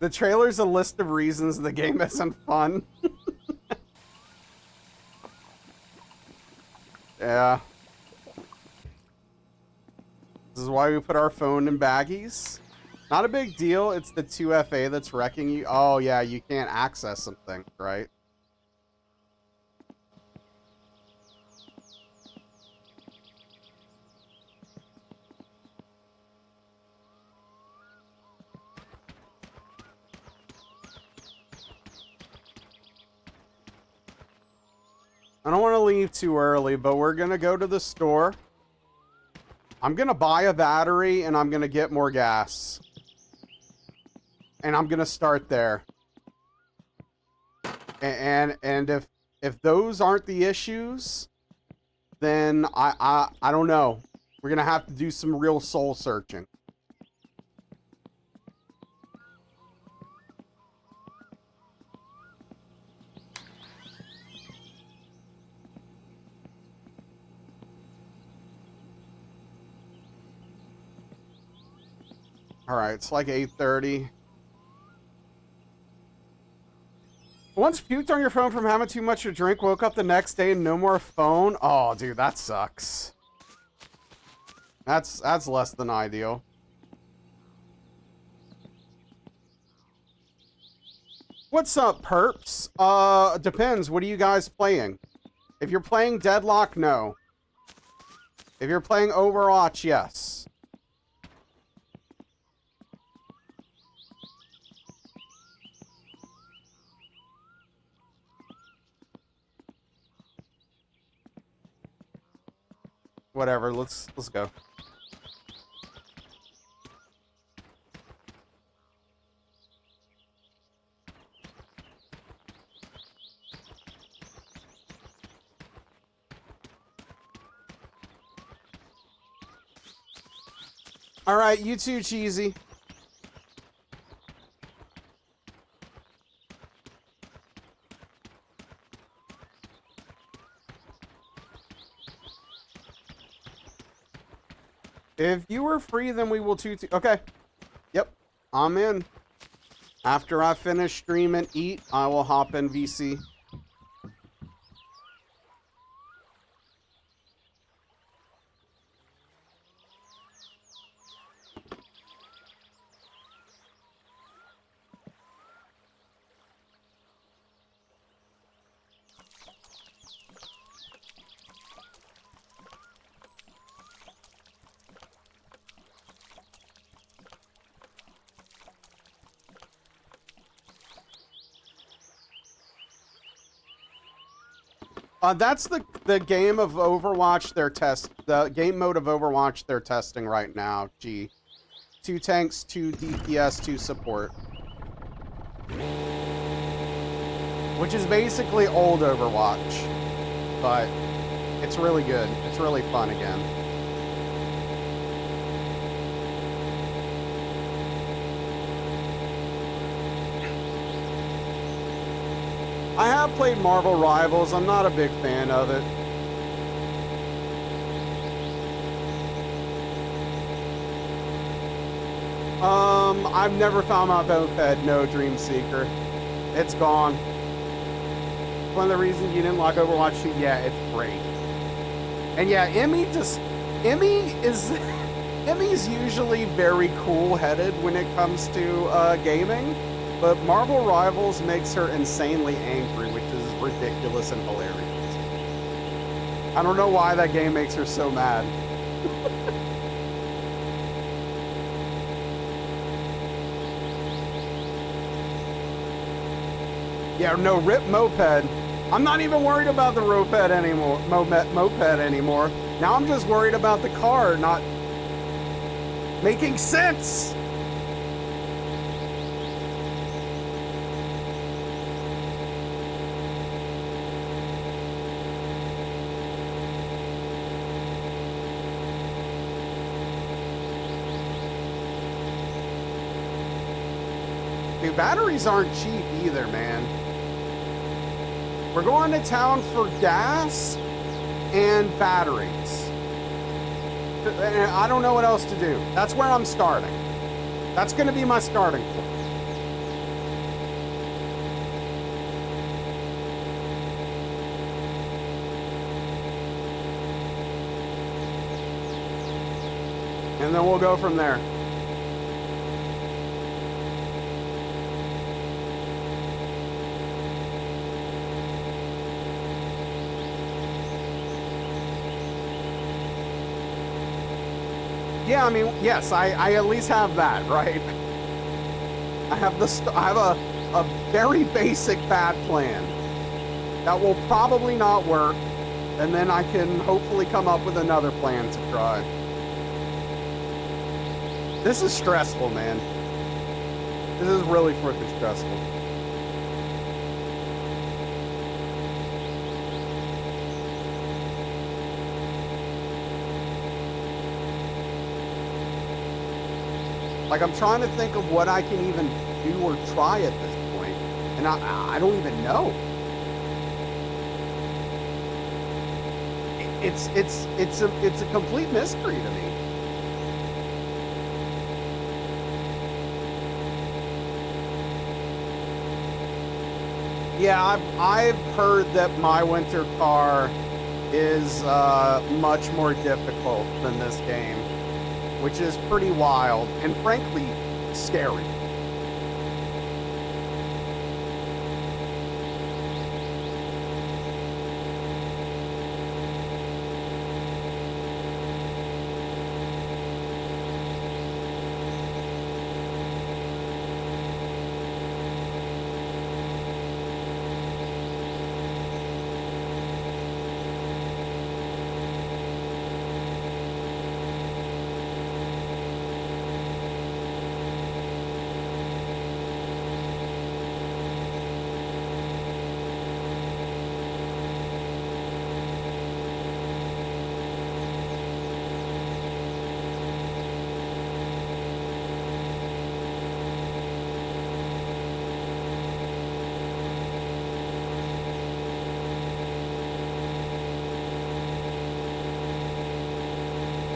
The trailer's a list of reasons the game isn't fun. Yeah. This is why we put our phone in baggies. Not a big deal. It's the 2FA that's wrecking you. Oh, yeah, you can't access something, right? I don't want to leave too early, but we're going to go to the store. I'm going to buy a battery and I'm going to get more gas. And I'm going to start there. And if those aren't the issues, then I don't know. We're going to have to do some real soul searching. All right, it's like 8:30. Once puked on your phone from having too much to drink, woke up the next day and no more phone. Oh, dude, that sucks. That's less than ideal. What's up, perps? Depends. What are you guys playing? If you're playing Deadlock, no. If you're playing Overwatch, yes. Whatever, let's go. All right, you too, Cheesy. If you were free, then we will too. Okay. Yep. I'm in. After I finish stream and eat, I will hop in VC. That's the game of Overwatch the game mode of Overwatch they're testing right now, G. 2 tanks, 2 DPS, 2 support. Which is basically old Overwatch. But it's really good. It's really fun again. I have played Marvel Rivals. I'm not a big fan of it. I've never found my moped, no Dreamseeker. It's gone. One of the reasons you didn't like Overwatch 2, yeah, it's great. And yeah, Emmy's usually very cool-headed when it comes to gaming. But Marvel Rivals makes her insanely angry, which is ridiculous and hilarious. I don't know why that game makes her so mad. Yeah, no, rip moped. I'm not even worried about the moped anymore. Moped anymore. Now I'm just worried about the car not making sense. Dude, batteries aren't cheap either, man. We're going to town for gas and batteries. And I don't know what else to do. That's where I'm starting. That's going to be my starting point. And then we'll go from there. Yeah, I mean, yes, I at least have that, right? I have a very basic bad plan. That will probably not work, and then I can hopefully come up with another plan to try. This is stressful, man. This is really freaking stressful. Like, I'm trying to think of what I can even do or try at this point, and I don't even know. It's a complete mystery to me. Yeah, I've heard that My Winter Car is much more difficult than this game, which is pretty wild and frankly scary.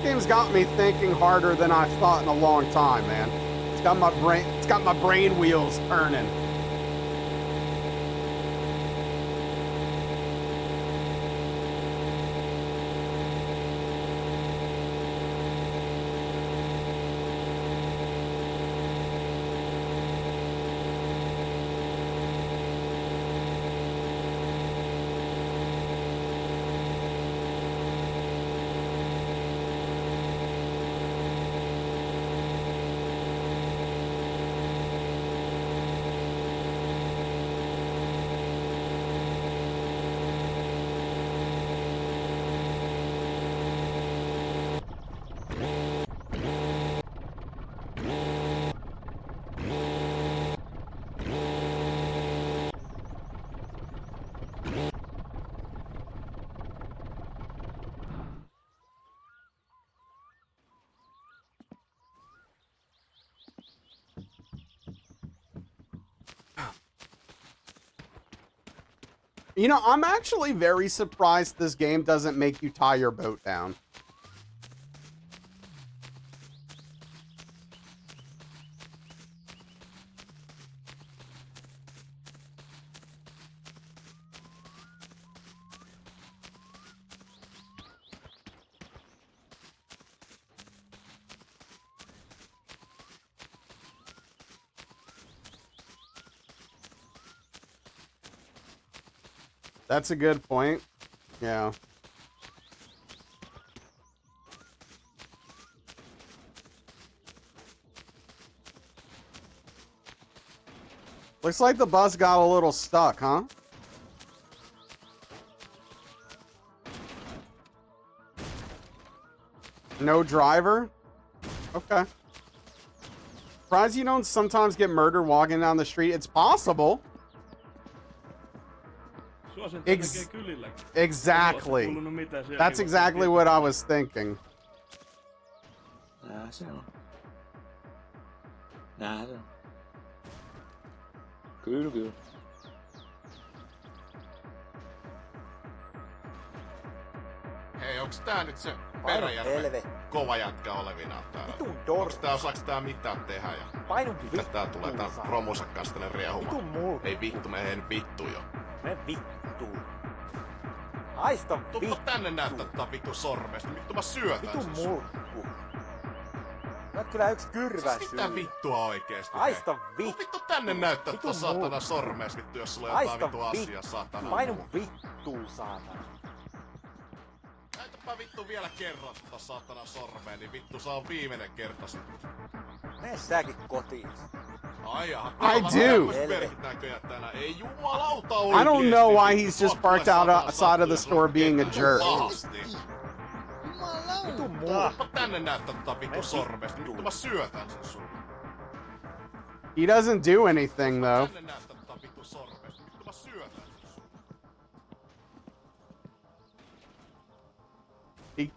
Game's got me thinking harder than I've thought in a long time, man. It's got my brain wheels turning. You know, I'm actually very surprised this game doesn't make you tie your boat down. That's a good point. Yeah. Looks like the bus got a little stuck, huh? No driver? Okay. Surprised you don't sometimes get murdered walking down the street. It's possible. Exactly. That's exactly what I was thinking. Näinhän se on. Näinhän se on. Kyllä, kyllä. Hei, onks tää nyt se Peräjärven kova jätkä olevinaan täällä? Onks tää, osaaks tää mitään tehdä ja... Mitä tää tulee tää promonsa kanssa tänne riehumaan? Ei vittu, mene vittu jo. Me vittuun. Haista vittu. Tuppa tänne näyttää tätä vittu sormesta. Vittu mä syötän Vittu murkku. Sä oot kyllä yks kyrvän syy. Mitä vittua oikeesti? Haista vittu. Vittu tänne näyttää tätä saatana sormeesta vittu, jos sulla on jotain vittu asiaa saatana. Painu vittuun saatana. Näytäpä vittu vielä kerran tätä saatana sormeen, niin vittu saa viimeinen kerta sitten. Mene säkin kotiin. Ai jaha, I täällä on do. tämmöset merkit näköjään tänään. Ei jumalauta I oikeesti. don't know why he's Tuot just parked tulee out saatana outside of the sattuu, store jos being a ketään jerk. pahasti. Vitun muu. Tuoppa tänne näyttää tota vittu sormesta. Nyt mä syötän sen sun. He doesn't do anything though. Tänne näyttää tota vittu sormesta. Nyt mä syötän sen sun.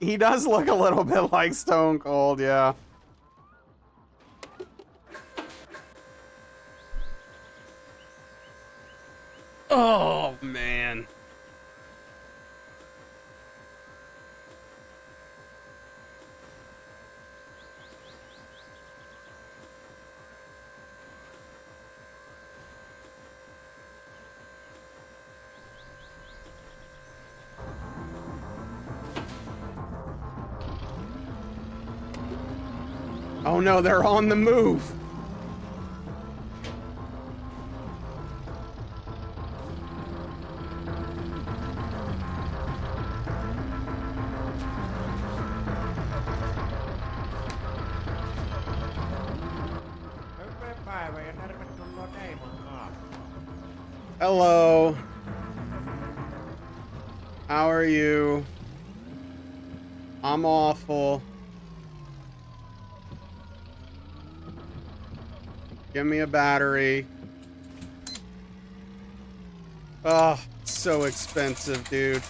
He does look a little bit like Stone Cold, yeah. Oh man. Oh no, they're on the move. Hyvää päivää ja tervetuloa Daimon Kaappiin. Hello. How are you? I'm awful. Give me a battery. Oh, so expensive, dude.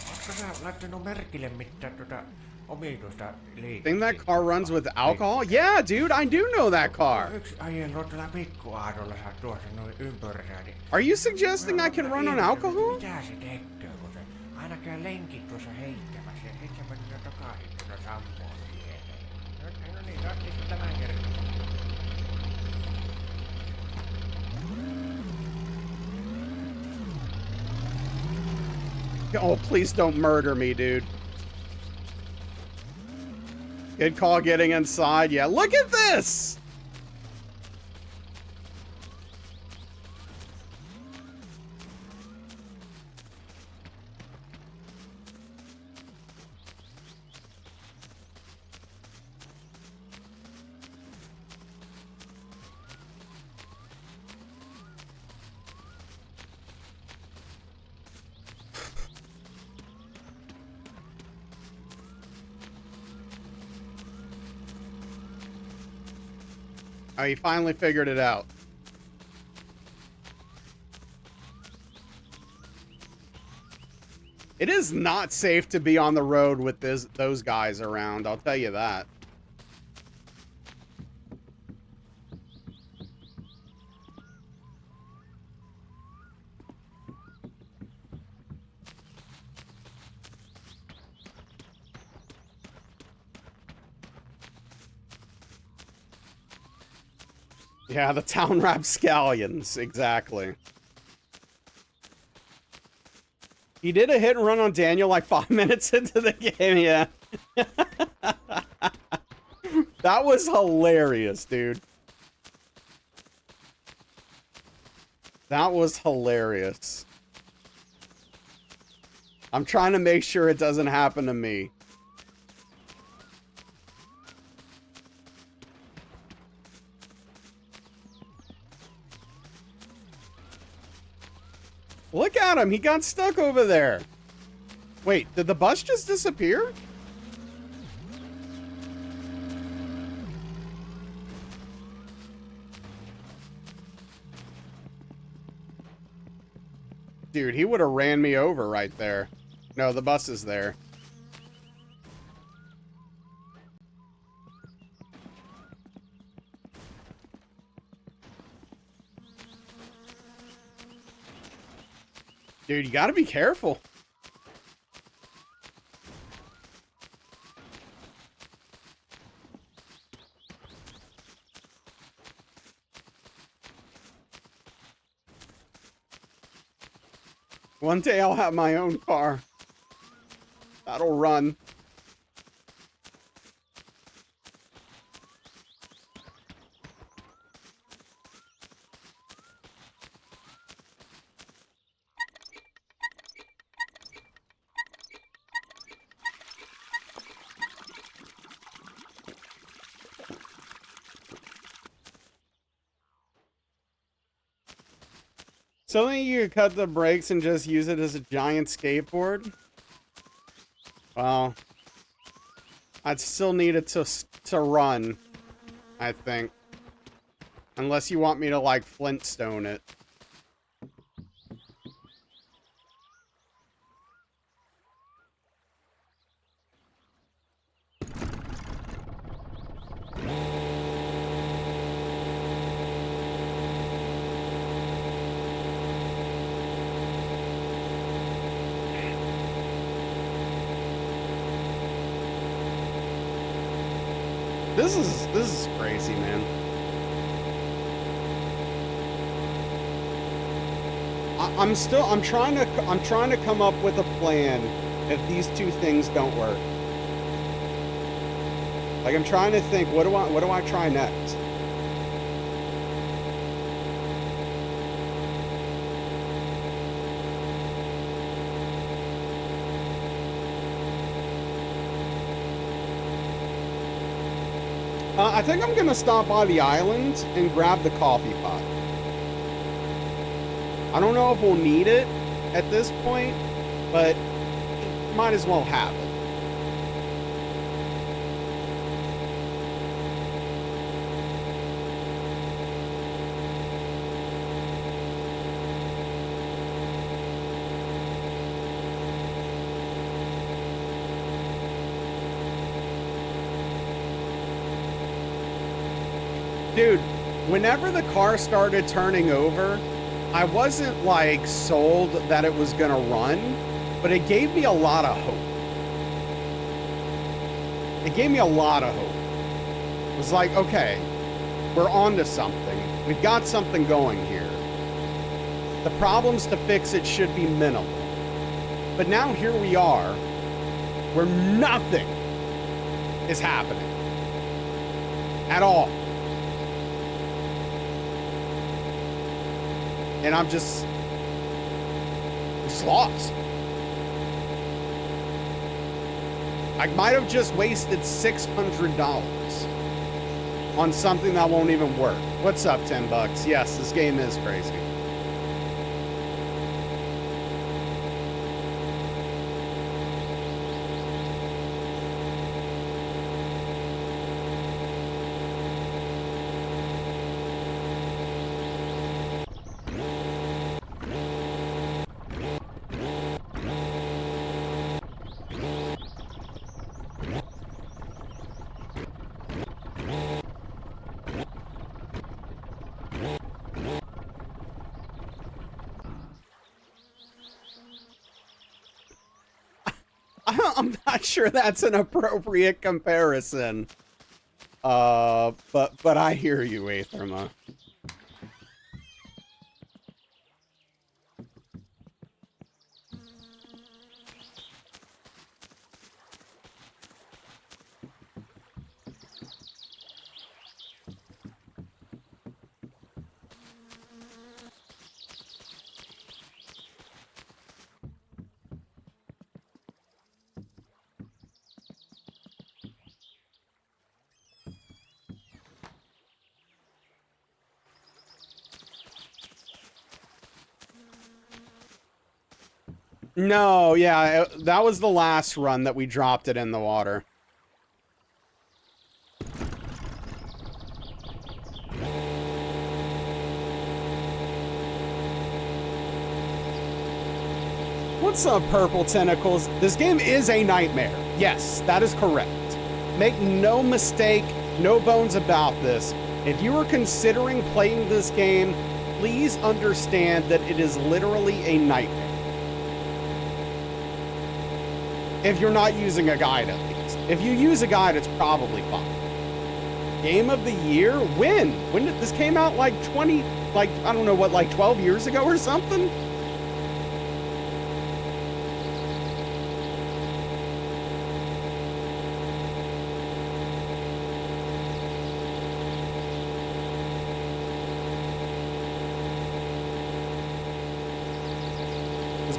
Ootko sä laittanut merkille mitään omituista liikkeelle? Think that car runs with alcohol? Yeah, dude, I do know that car. Yksi ajellut tällä pikkuaadolla tuossa noin ympyrää, niin... Are you suggesting I can run on alcohol? Mitä se tekee, kun se aina käy lenkit tuossa heittämässä ja sit se menee takaisin tuossa sammoon siihen. No niin, otti sitten tämän kerran. Oh, please don't murder me, dude. Good call getting inside. Yeah, look at this! Oh, you finally figured it out. It is not safe to be on the road with those guys around, I'll tell you that. Yeah, the town rapscallions, exactly. He did a hit and run on Daniel like 5 minutes into the game, yeah. That was hilarious, dude. That was hilarious. I'm trying to make sure it doesn't happen to me. Look at him. He got stuck over there. Wait, did the bus just disappear? Dude, he would have ran me over right there. No, the bus is there. Dude, you gotta be careful. One day I'll have my own car. That'll run. So then you could cut the brakes and just use it as a giant skateboard? Well, I'd still need it to run, I think. Unless you want me to, like, Flintstone it. This is crazy, man. I'm trying to come up with a plan if these two things don't work. Like, I'm trying to think, what do I try next? I think I'm gonna stop by the island and grab the coffee pot. I don't know if we'll need it at this point, but might as well have it. Dude, whenever the car started turning over, I wasn't, like, sold that it was gonna run, but it gave me a lot of hope. It gave me a lot of hope. It was like, okay, we're onto something. We've got something going here. The problems to fix it should be minimal. But now here we are, where nothing is happening. At all. And I'm just lost. I might have just wasted $600 on something that won't even work. What's up, $10? Yes, this game is crazy. I'm not sure that's an appropriate comparison. But I hear you, Aetherma. No, yeah, that was the last run that we dropped it in the water. What's up, Purple Tentacles? This game is a nightmare. Yes, that is correct. Make no mistake, no bones about this. If you are considering playing this game, please understand that it is literally a nightmare. If you're not using a guide, at least. If you use a guide, it's probably fine. Game of the year? When? When did this came out? Like I don't know what, like 12 years ago or something?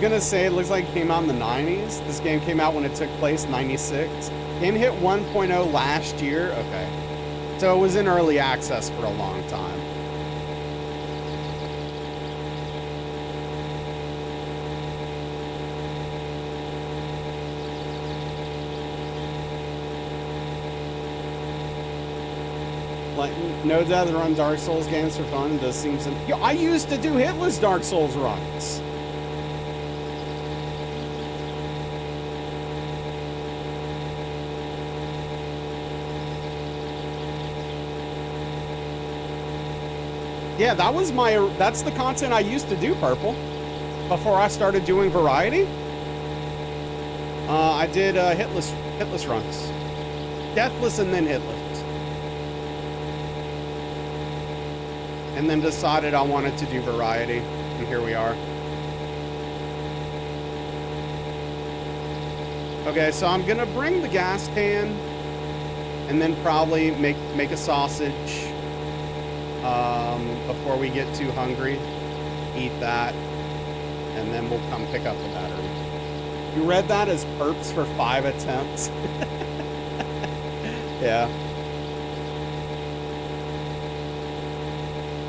Gonna say it looks like it came out in the 90s. This game came out when it took place, 96. Game hit 1.0 last year. Okay. So it was in early access for a long time. Like, no doubt to run Dark Souls games for fun does seem some. Yo, I used to do hitless Dark Souls runs. Yeah, that's the content I used to do, Purple. Before I started doing variety. I did hitless runs. Deathless and then hitless. And then decided I wanted to do variety, and here we are. Okay, so I'm gonna bring the gas can, and then probably make a sausage before we get too hungry. Eat that, and then we'll come pick up the battery. You read that as perps for 5 attempts? Yeah.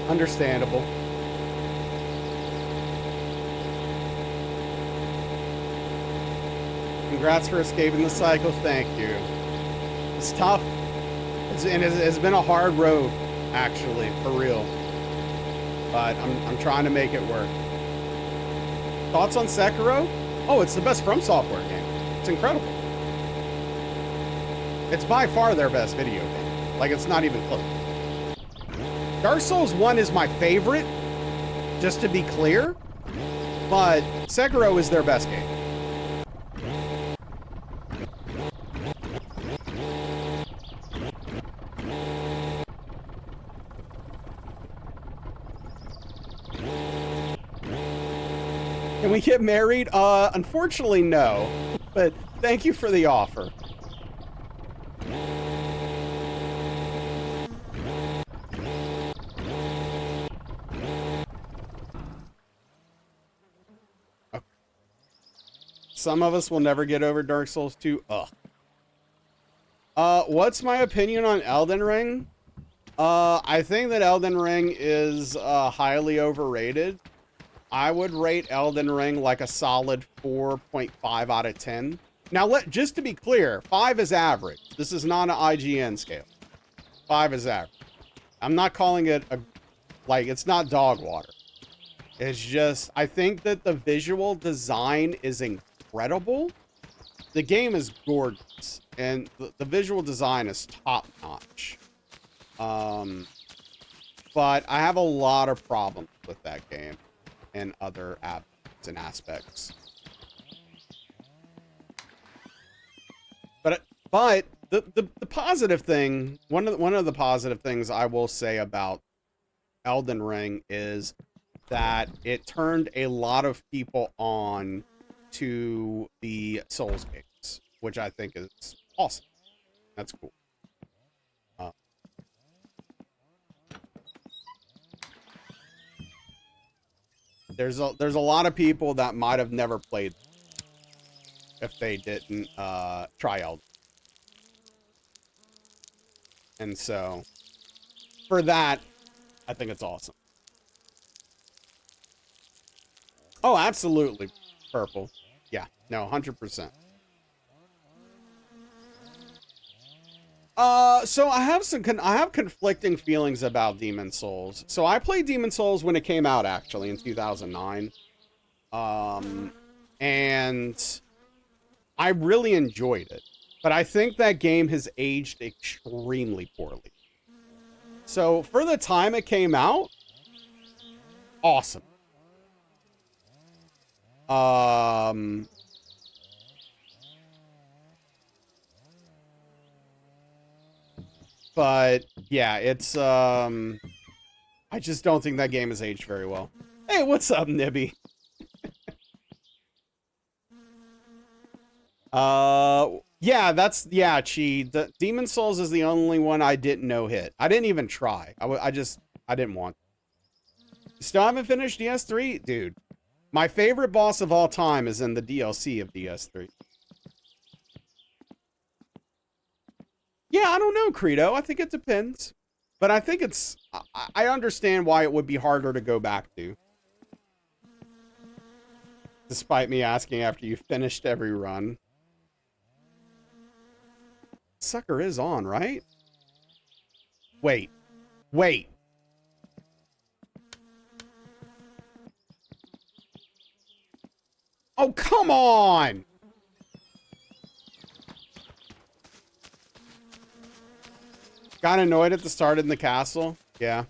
Understandable. Congrats for escaping the cycle. Thank you. It's tough. It's been a hard road, actually, for real. But I'm trying to make it work. Thoughts on Sekiro? Oh, it's the best From Software game. It's incredible. It's by far their best video game. Like, it's not even close. Dark Souls 1 is my favorite, just to be clear, but Sekiro is their best game. Can we get married? Unfortunately, no, but thank you for the offer. Some of us will never get over Dark Souls 2. Ugh. What's my opinion on Elden Ring? I think that Elden Ring is highly overrated. I would rate Elden Ring like a solid 4.5 out of 10. Now, just to be clear, 5 is average. This is not an IGN scale. 5 is average. I'm not calling it it's not dog water. It's just, I think that the visual design is incredible. The game is gorgeous, and the visual design is top-notch. But I have a lot of problems with that game and other aspects. But the positive thing, one of the positive things I will say about Elden Ring is that it turned a lot of people on to the Souls games, which I think is awesome. That's cool. There's a lot of people that might have never played if they didn't try Elden. And so for that, I think it's awesome. Oh, absolutely. Purple. Yeah, no, 100%. So I have conflicting feelings about Demon Souls. So I played Demon Souls when it came out, actually, in 2009. And I really enjoyed it. But I think that game has aged extremely poorly. So for the time it came out, awesome. But yeah, it's I just don't think that game has aged very well. Hey, what's up, Nibby? Yeah, Chi. The Demon Souls is the only one I didn't know hit. I didn't even try. I didn't want. Still haven't finished DS3, dude. My favorite boss of all time is in the DLC of DS3. Yeah, I don't know, Credo. I think it depends. But I think I understand why it would be harder to go back to. Despite me asking after you finished every run. Sucker is on, right? Wait, Wait. Oh, come on! Got annoyed at the start in the castle? Yeah.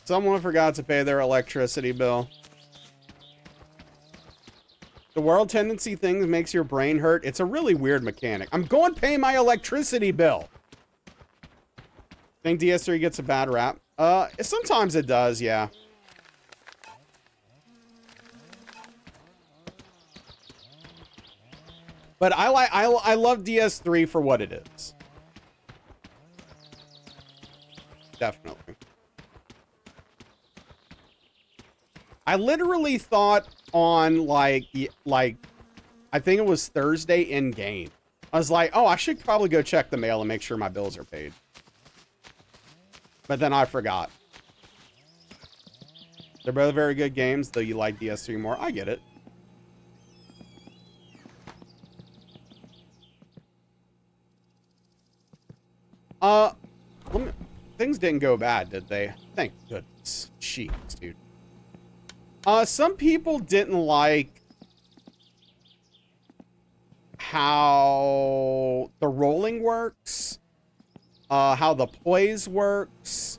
Someone forgot to pay their electricity bill. The world tendency thing makes your brain hurt. It's a really weird mechanic. I'm going to pay my electricity bill. Think DS3 gets a bad rap? Sometimes it does, yeah. But I love DS3 for what it is. Definitely. I literally thought on like I think it was Thursday in game. I was like, oh, I should probably go check the mail and make sure my bills are paid. But then I forgot. They're both very good games, though you like DS3 more. I get it. Things didn't go bad, did they? Thank goodness. Jeez, dude. Some people didn't like how the rolling works, how the poise works,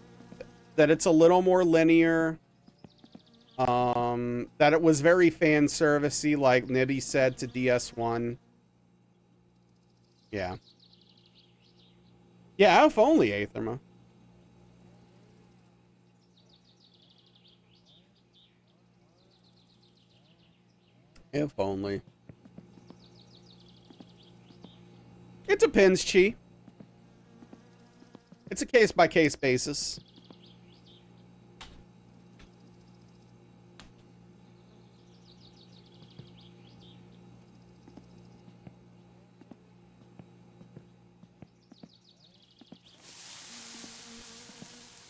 that it's a little more linear, that it was very fan servicey, like Nibby said to DS1. Yeah. Yeah, if only, Aetherma. If only. It depends, Chi. It's a case-by-case basis.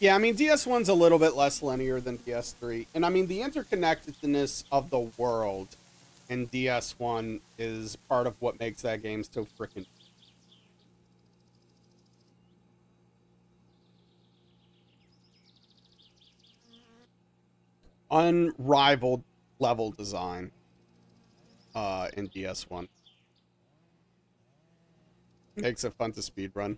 Yeah, I mean, DS1's a little bit less linear than DS3. And I mean, the interconnectedness of the world in DS1 is part of what makes that game so freaking... unrivaled level design in DS1. Makes it fun to speedrun.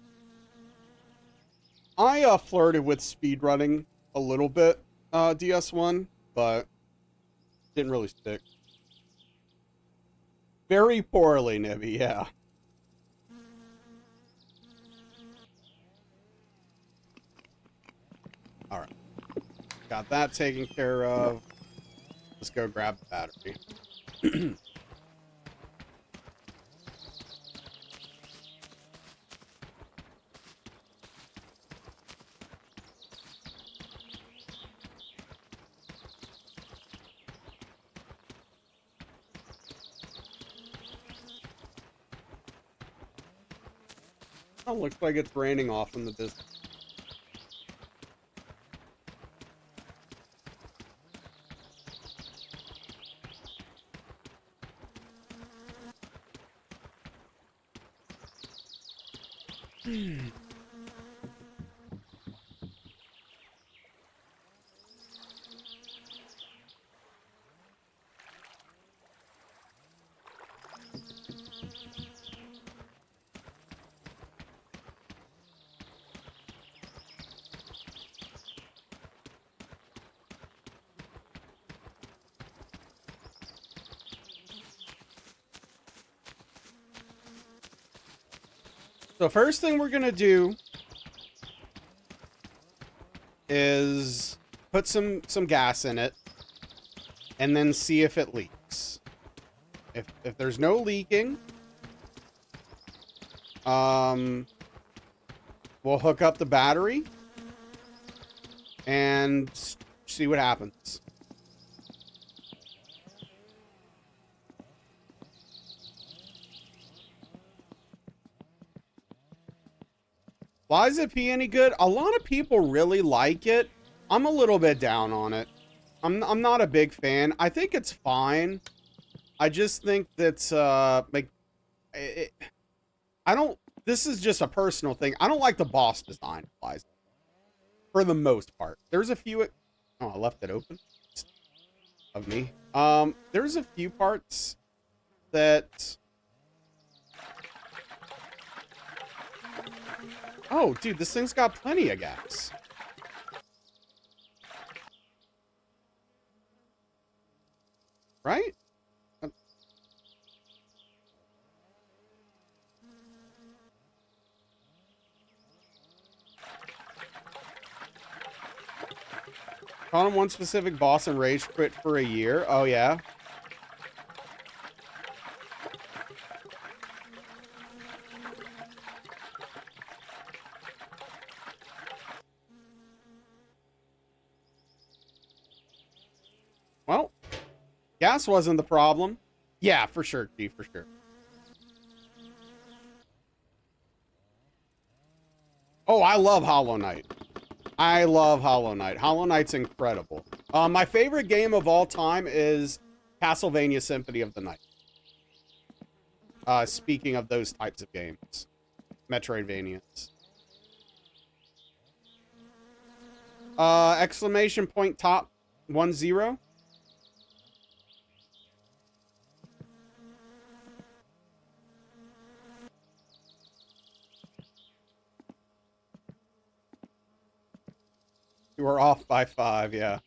I flirted with speedrunning a little bit DS1, but didn't really stick. Very poorly, Nibby, yeah. Alright. Got that taken care of. Let's go grab the battery. Oh, looks like it's raining off in the distance. So first thing we're gonna do is put some gas in it and then see if it leaks. If there's no leaking, we'll hook up the battery and see what happens. Why is it any good? A lot of people really like it. I'm a little bit down on it. I'm not a big fan. I think it's fine. I just think that like I don't, this is just a personal thing. I don't like the boss design, Liza, for the most part. There's a few, oh, I left it open. Of me. There's a few parts that, oh, dude, this thing's got plenty of gaps. Right? Caught on one specific boss and rage quit for a year. Oh, yeah. Well, gas wasn't the problem. Yeah, for sure, G, for sure. Oh, I love Hollow Knight. I love Hollow Knight. Hollow Knight's incredible. My favorite game of all time is Castlevania Symphony of the Night. Speaking of those types of games. Metroidvanias. Exclamation point top 10. You were off by 5, yeah.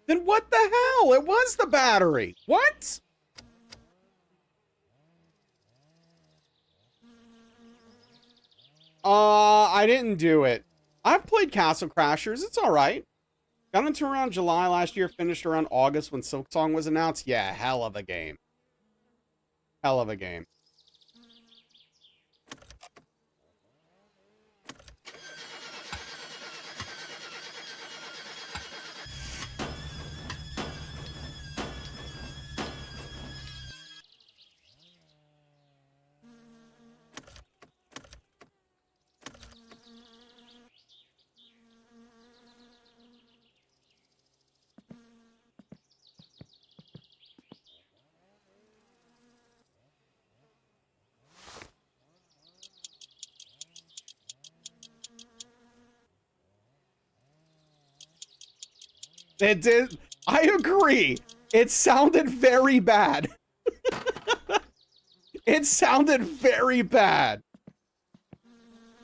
Then what the hell? It was the battery. What? I didn't do it. I've played Castle Crashers. It's all right. Got into around July last year, finished around August when Silksong was announced. Yeah, hell of a game. Hell of a game. It did. I agree. It sounded very bad. It sounded very bad.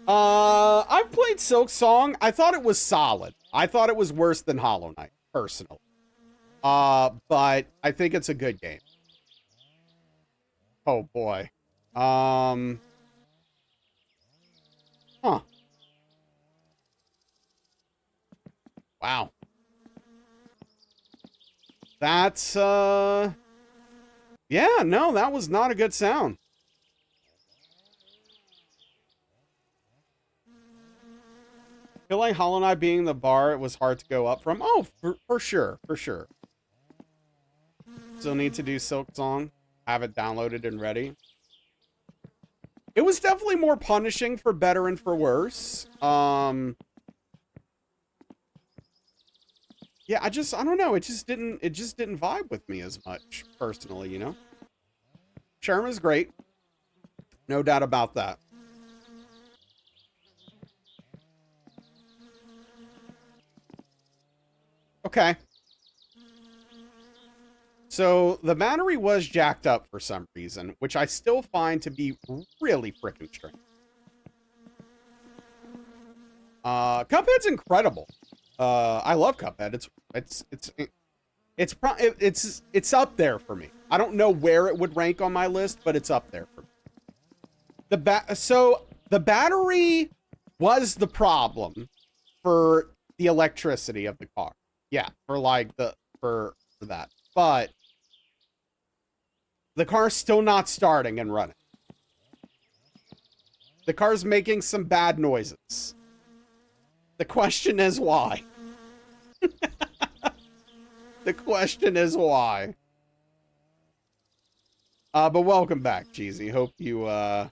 I've played Silksong. I thought it was solid. I thought it was worse than Hollow Knight, personally. But I think it's a good game. Oh boy. Huh. Wow. That's, yeah, no, that was not a good sound. I feel like Hollow Knight being the bar, it was hard to go up from. Oh, for sure, for sure. Still need to do Silksong. Have it downloaded and ready. It was definitely more punishing for better and for worse. Yeah, I don't know. It just didn't vibe with me as much, personally, you know? Sherman's great. No doubt about that. Okay. So the battery was jacked up for some reason, which I still find to be really freaking strange. Cuphead's incredible. I love Cuphead. It's up there for me. I don't know where it would rank on my list, but it's up there for me. So the battery was the problem for the electricity of the car. Yeah, for that. But the car's still not starting and running. The car's making some bad noises. The question is why. The question is why. But welcome back, Cheesy. Hope your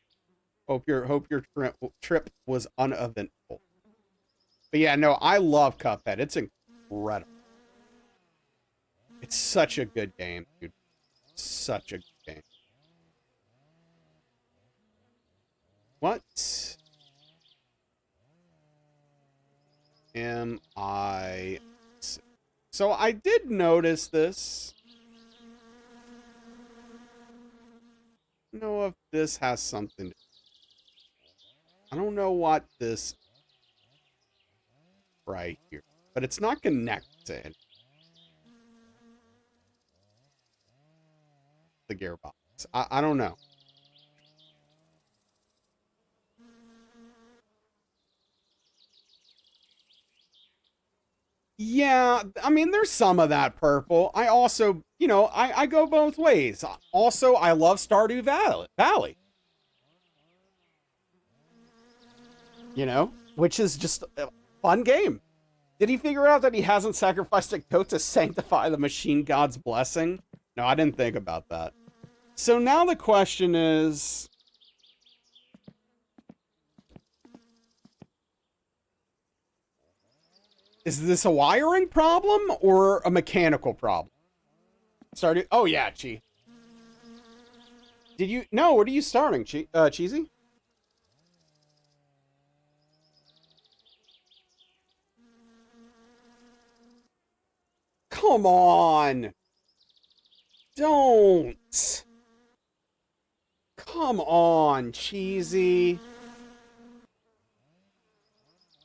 trip was uneventful. But yeah, no, I love Cuphead. It's incredible. It's such a good game, dude. Such a good game. What am I... So I did notice this. I don't know if this has something to... I don't know what this right here, but it's not connected. The gearbox. I don't know. Yeah, I mean, there's some of that purple. I also, you know, I go both ways. Also, I love Stardew Valley. You know, which is just a fun game. Did he figure out that he hasn't sacrificed a goat to sanctify the machine god's blessing? No, I didn't think about that. So now the question is... Is this a wiring problem or a mechanical problem? Started. Oh yeah, Chi. Did you? No. What are you starting, Cheesy? Come on. Don't. Come on, Cheesy.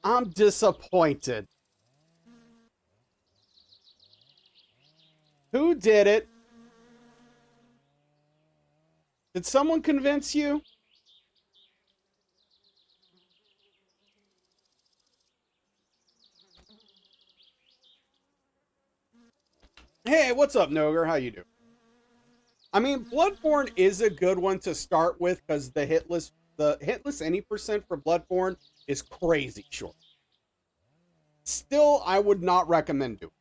I'm disappointed. Who did it? Did someone convince you? Hey, what's up, Noger? How you doing? I mean, Bloodborne is a good one to start with because the hitless any percent for Bloodborne is crazy short. Still, I would not recommend doing it.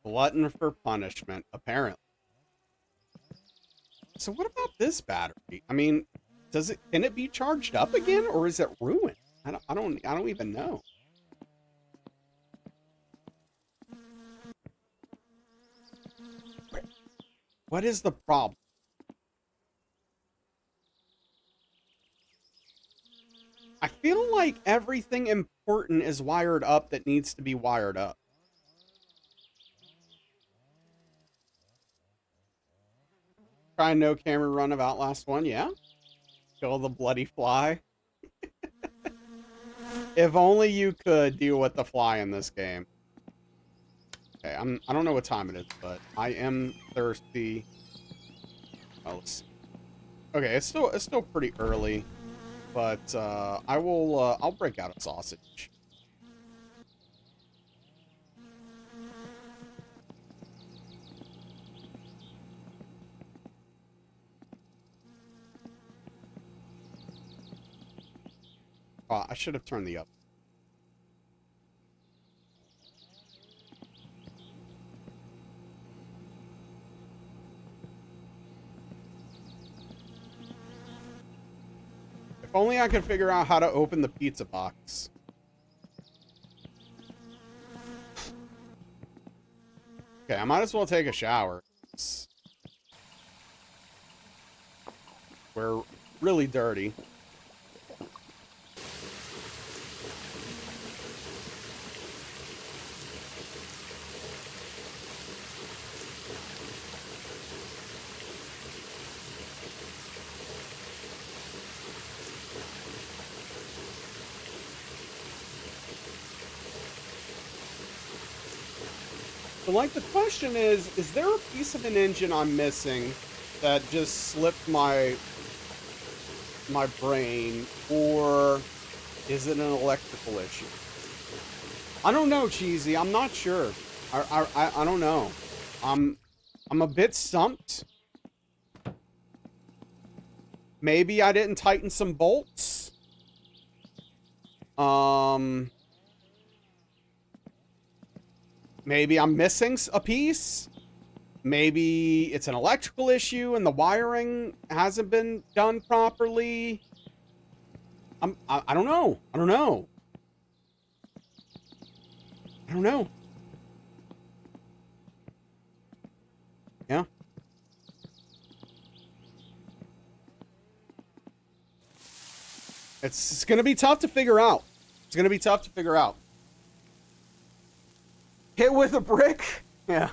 Glutton for punishment, apparently. So what about this battery? I mean, can it be charged up again or is it ruined? I don't even know. What is the problem? I feel like everything important is wired up that needs to be wired up. Try a no camera run of Outlast 1, yeah? Kill the bloody fly. If only you could deal with the fly in this game. Okay, I don't know what time it is, but I am thirsty. Oh, let's see. Okay, it's still pretty early, but I'll break out a sausage. Oh, I should have turned the up. If only I could figure out how to open the pizza box. Okay, I might as well take a shower. We're really dirty. So, like, the question is there a piece of an engine I'm missing that just slipped my brain, or is it an electrical issue? I don't know, Cheesy. I'm not sure. I don't know. I'm a bit stumped. Maybe I didn't tighten some bolts. Maybe I'm missing a piece. Maybe it's an electrical issue and the wiring hasn't been done properly. I don't know. I don't know. I don't know. Yeah. It's going to be tough to figure out. It's going to be tough to figure out. Hit with a brick? Yeah.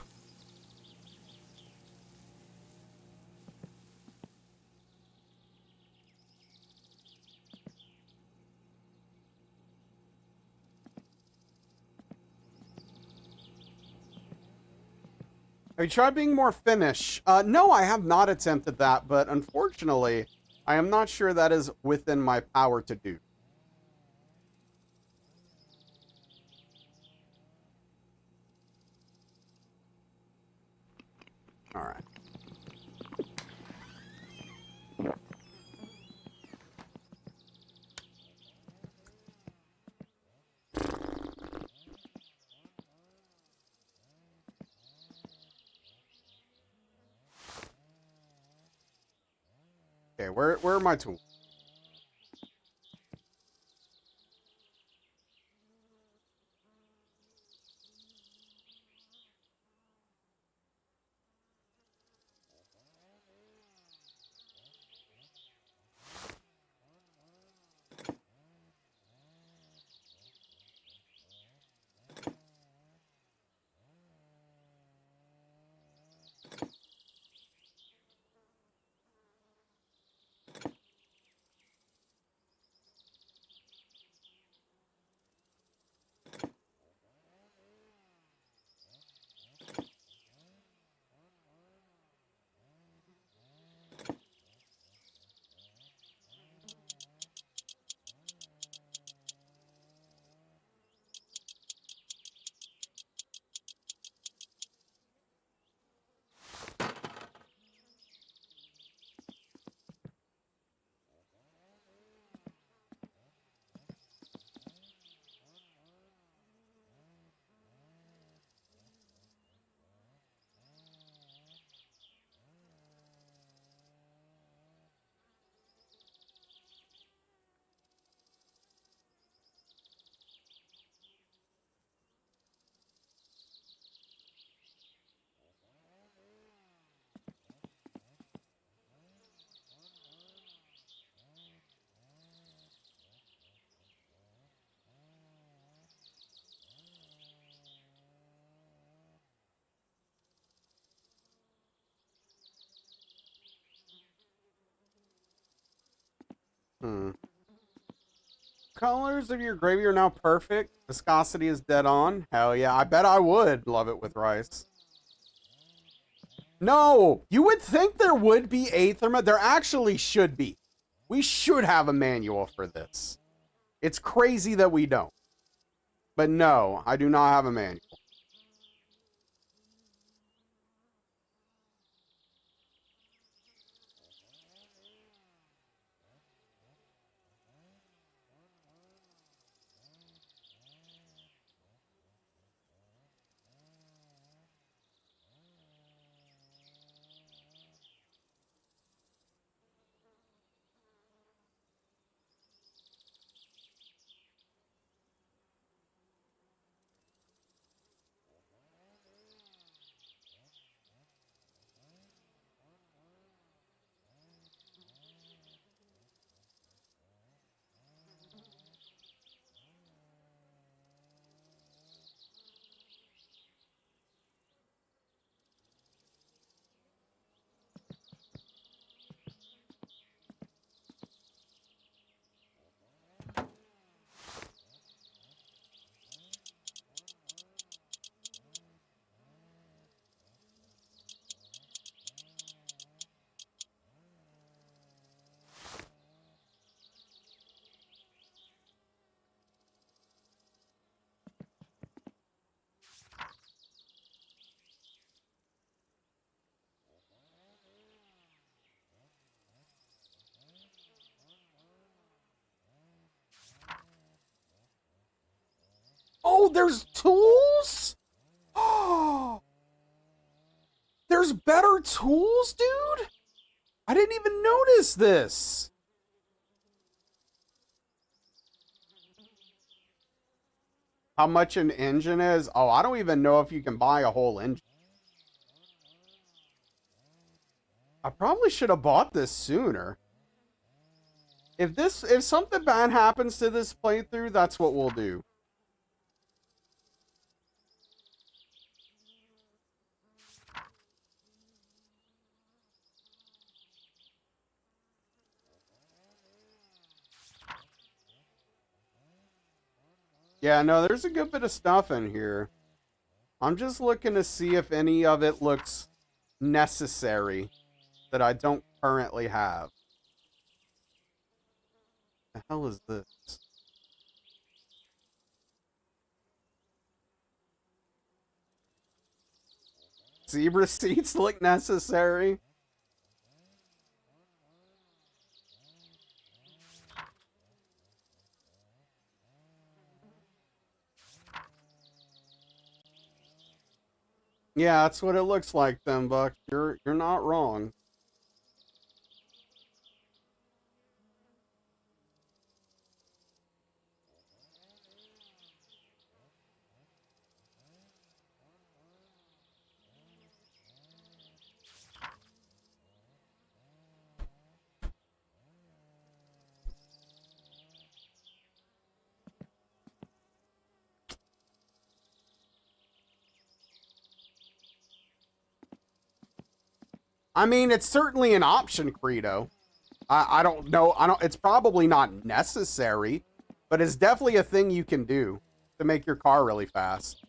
Have you tried being more Finnish? No, I have not attempted that, but unfortunately, I am not sure that is within my power to do. All right. Okay, where are my tools? Colors of your gravy are now perfect. Viscosity is dead on. Hell yeah, I bet I would love it with rice. No, you would think there would be a thermo. There actually should be. We should have a manual for this. It's crazy that we don't. But no, I do not have a manual. there's tools? Oh, there's better tools, dude? I didn't even notice this. How much an engine is? Oh, I don't even know if you can buy a whole engine. I probably should have bought this sooner. If something bad happens to this playthrough, that's what we'll do. Yeah, no, there's a good bit of stuff in here. I'm just looking to see if any of it looks necessary that I don't currently have. The hell is this? Zebra seats look necessary. Yeah, that's what it looks like then, Buck. You're not wrong. I mean, it's certainly an option, Credo. I don't know. It's probably not necessary, but it's definitely a thing you can do to make your car really fast.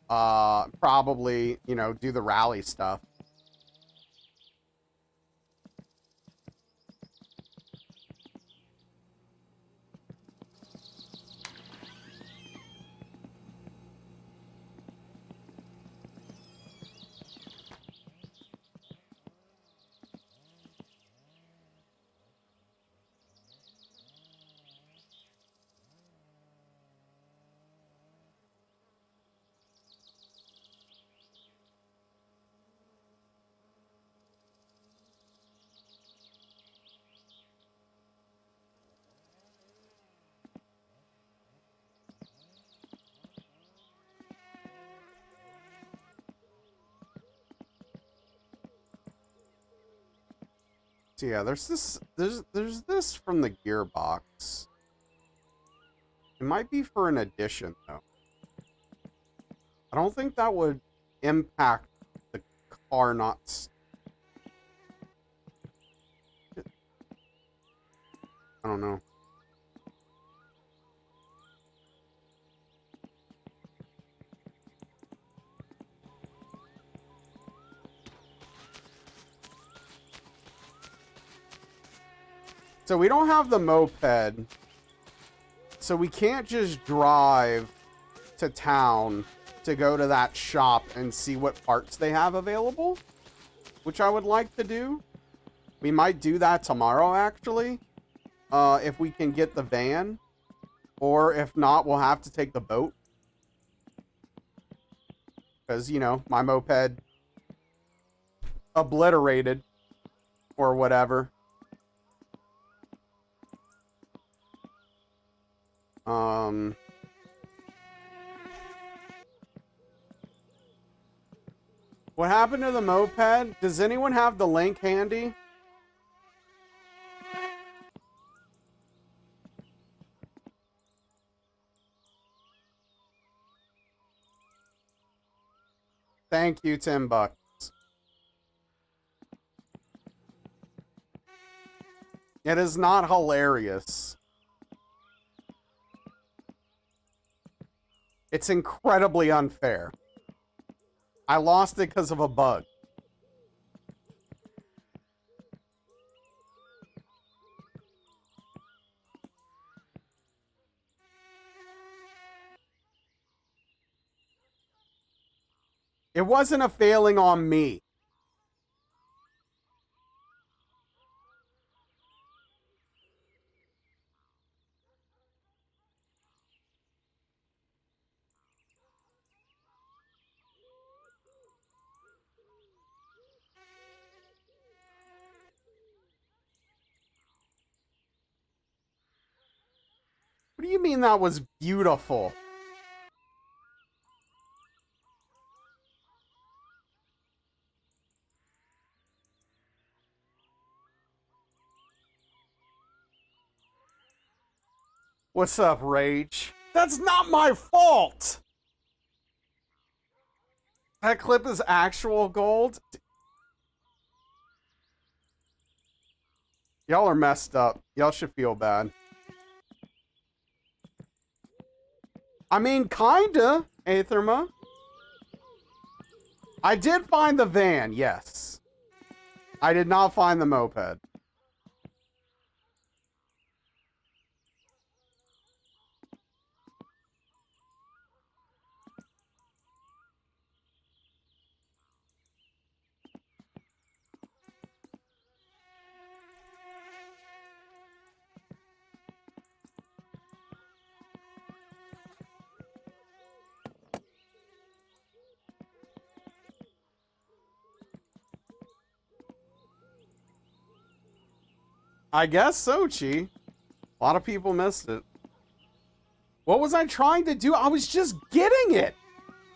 Probably, you know, do the rally stuff. So yeah, there's this from the gearbox. It might be for an addition though. I don't think that would impact the car not. I don't know. So we don't have the moped, so we can't just drive to town to go to that shop and see what parts they have available, which I would like to do. We might do that tomorrow, actually, if we can get the van, or if not, we'll have to take the boat. Because, you know, my moped obliterated or whatever. What happened to the moped? Does anyone have the link handy? Thank you, Tim Bucks. It is not hilarious. It's incredibly unfair. I lost it because of a bug. It wasn't a failing on me. do you mean that was beautiful? What's up, Rage? That's not my fault! That clip is actual gold? Y'all are messed up. Y'all should feel bad. I mean, kinda, Aetherma. I did find the van, yes. I did not find the moped. I guess so, Chi. A lot of people missed it. What was I trying to do? I was just getting it.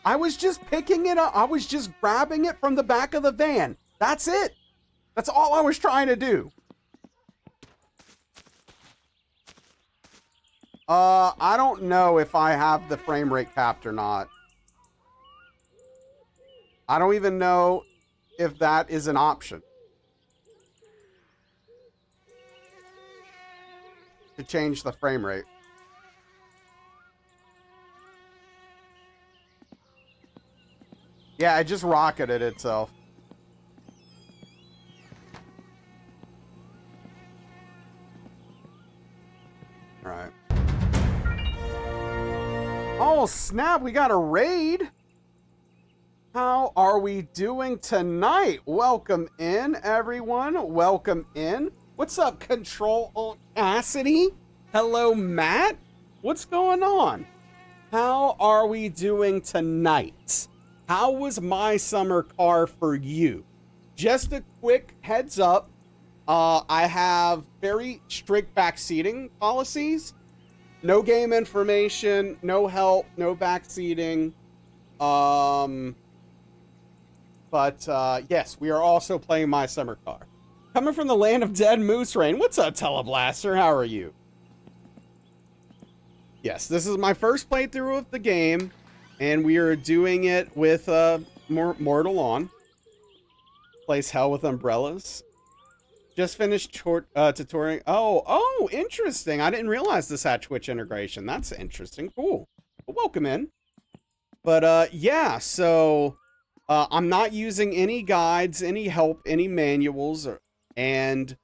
I was just picking it up. I was just grabbing it from the back of the van. That's it. That's all I was trying to do. I don't know if I have the frame rate capped or not. I don't even know if that is an option. To change the frame rate. Yeah, it just rocketed itself. All right. Oh, snap, we got a raid. How are we doing tonight? Welcome in, everyone. Welcome in. What's up, Control Alt Cassidy? Hello, Matt. What's going on? How are we doing tonight? How was my summer car for you? Just a quick heads up. I have very strict backseating policies. No game information, no help, no backseating. Yes, we are also playing my summer car. Coming from the land of dead moose rain. What's up, Teleblaster? How are you? Yes, this is my first playthrough of the game, and we are doing it with Mortal on. Plays hell with umbrellas. Just finished tutorial. Oh, interesting. I didn't realize this had Twitch integration. That's interesting. Cool. Well, welcome in. But yeah, so I'm not using any guides, any help, any manuals, and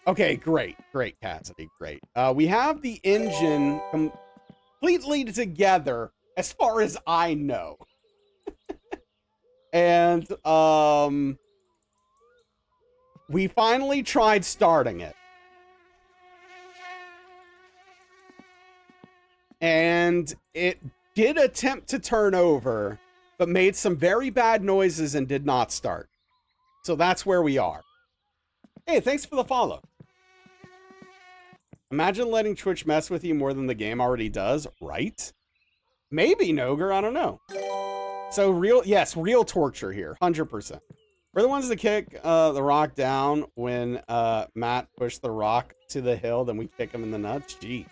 okay, great, Cassidy, great. We have the engine completely together, as far as I know, and we finally tried starting it, and it did attempt to turn over, but made some very bad noises and did not start. So that's where we are. Hey, thanks for the follow. Imagine letting Twitch mess with you more than the game already does, right? Maybe, Noger, I don't know. So real torture here, 100%. We're the ones that kick the rock down when Matt pushed the rock to the hill, then we kick him in the nuts. Gee.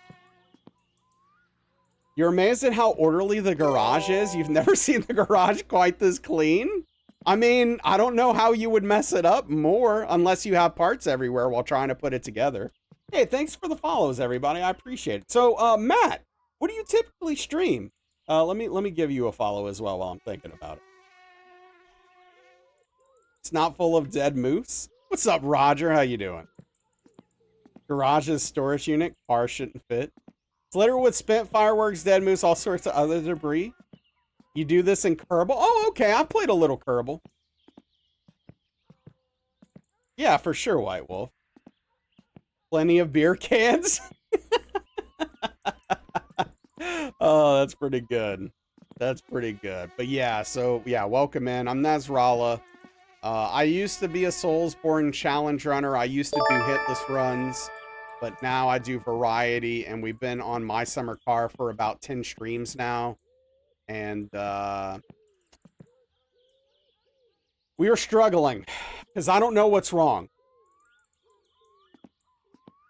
You're amazed at how orderly the garage is? You've never seen the garage quite this clean? I mean, I don't know how you would mess it up more unless you have parts everywhere while trying to put it together. Hey, thanks for the follows, everybody. I appreciate it. So, Matt, what do you typically stream? Let me give you a follow as well while I'm thinking about it. It's not full of dead moose. What's up, Roger? How you doing? Garage's storage unit. Car shouldn't fit. It's littered with spent fireworks, dead moose, all sorts of other debris. You do this in Kerbal? Oh, okay. I played a little Kerbal. Yeah, for sure, White Wolf. Plenty of beer cans. Oh, that's pretty good. That's pretty good. But yeah, so yeah, welcome in. I'm Nasrallah. I used to be a Soulsborne challenge runner. I used to do hitless runs. but now I do variety, and we've been on My Summer Car for about 10 streams now. And we are struggling because I don't know what's wrong.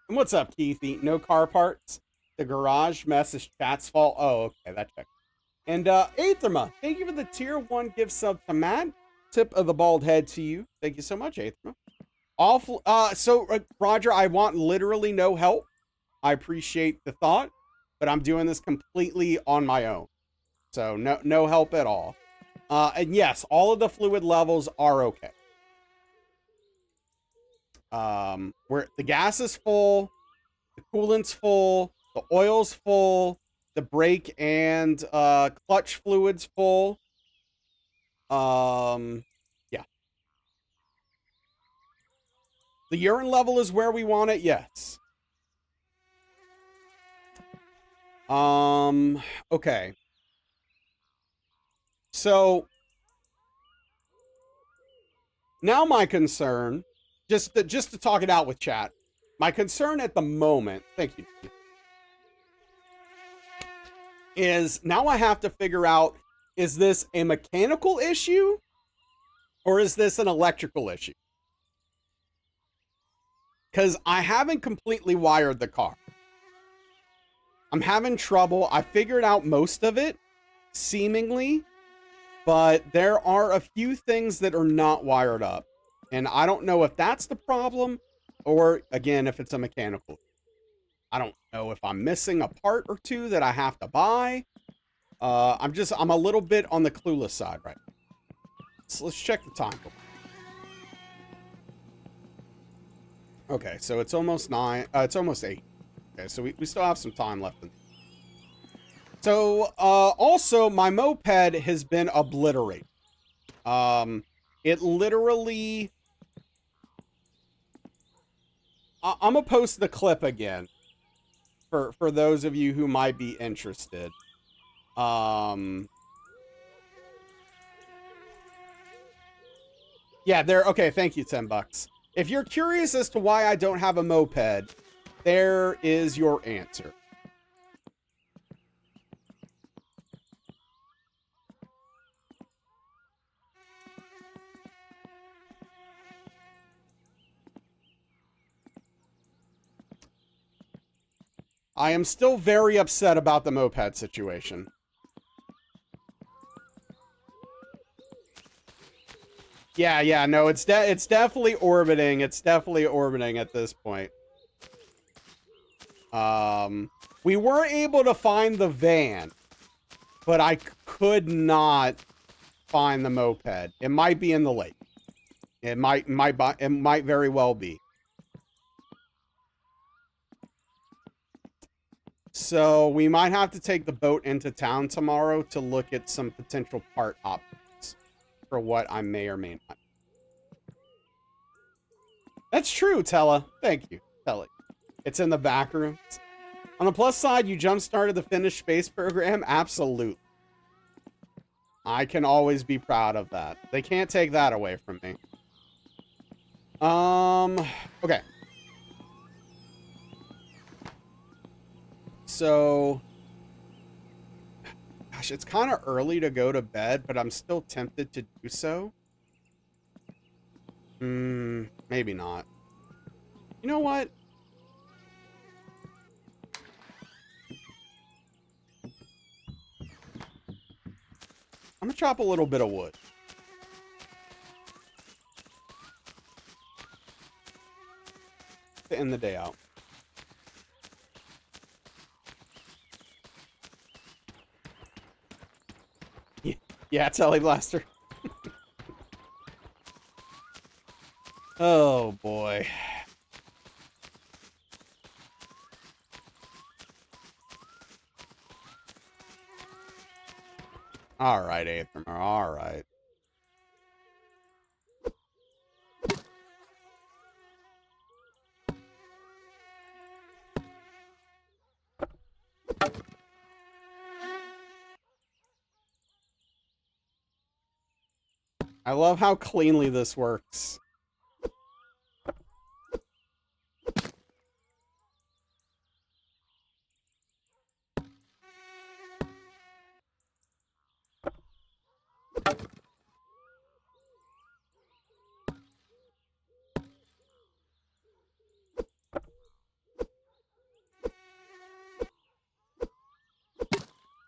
And what's up, Keithy? No car parts? The garage mess is chat's fault? Oh, okay, that checked. And Aetherma, thank you for the tier 1 gift sub to Matt. Tip of the bald head to you. Thank you so much, Aetherma. Awful. Roger, I want literally no help. I appreciate the thought, but I'm doing this completely on my own. So no help at all. And yes, all of the fluid levels are okay. Where the gas is full, the coolant's full, the oil's full, the brake and clutch fluid's full. Yeah. The urine level is where we want it, yes. Okay. So now my concern, just to talk it out with chat, my concern at the moment, thank you, is now I have to figure out, is this a mechanical issue or is this an electrical issue? Because I haven't completely wired the car. I'm having trouble. I figured out most of it, seemingly, but there are a few things that are not wired up. And I don't know if that's the problem or, again, if it's a mechanical. I don't know if I'm missing a part or two that I have to buy. I'm a little bit on the clueless side right now. So let's check the time. Okay, so it's almost 9. It's almost 8. Okay, so we still have some time left. So, also, my moped has been obliterated. It literally... I'm gonna post the clip again for those of you who might be interested. Yeah, there. Okay, thank you, $10. If you're curious as to why I don't have a moped, there is your answer. I am still very upset about the moped situation. Yeah, no, it's definitely orbiting. It's definitely orbiting at this point. We were able to find the van, but I could not find the moped. It might be in the lake. It might very well be. So we might have to take the boat into town tomorrow to look at some potential part options for what I may or may not. That's true, Tella. Thank you, Tella. It's in the back rooms. On the plus side, you jump-started the Finnish space program? Absolutely. I can always be proud of that. They can't take that away from me. Okay. So, gosh, it's kind of early to go to bed, but I'm still tempted to do so. Maybe not. You know what? I'm gonna chop a little bit of wood. To end the day out. Yeah, Telly Blaster. Oh, boy. All right, Aethermer. All right. I love how cleanly this works.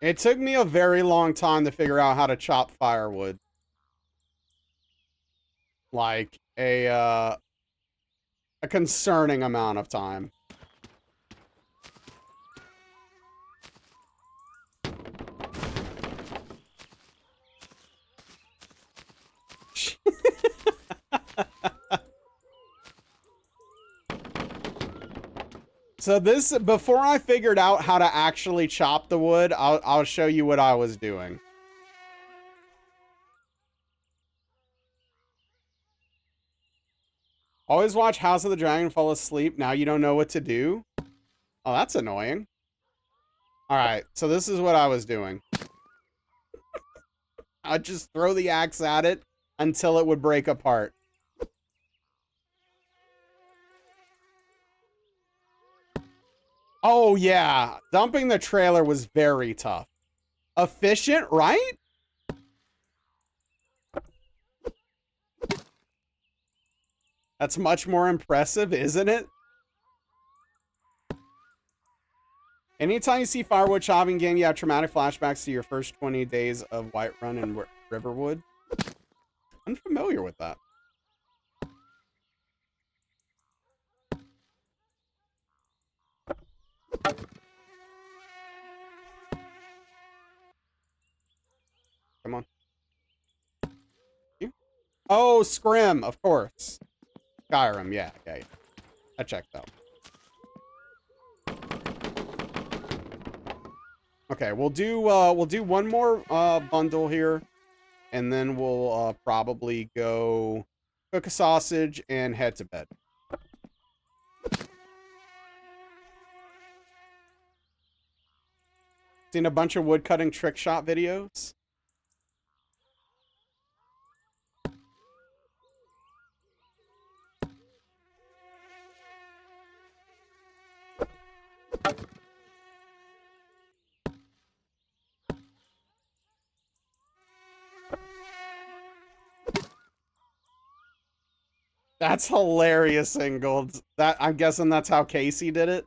It took me a very long time to figure out how to chop firewood. Like a concerning amount of time. So this, before I figured out how to actually chop the wood, I'll show you what I was doing. Always watch House of the Dragon and fall asleep. Now you don't know what to do. Oh, that's annoying. All right, so this is what I was doing. I'd just throw the axe at it until it would break apart. Oh, yeah. Dumping the trailer was very tough. Efficient, right? That's much more impressive, isn't it? Anytime you see firewood chopping game, you have traumatic flashbacks to your first 20 days of Whiterun and Riverwood. I'm familiar with that. Come on. You? Oh, Scrim, of course. Skyrim, yeah. I checked out. Okay, we'll do one more bundle here, and then we'll probably go cook a sausage and head to bed. Seen a bunch of woodcutting trick shot videos. That's hilarious, Ingold. That, I'm guessing that's how Casey did it.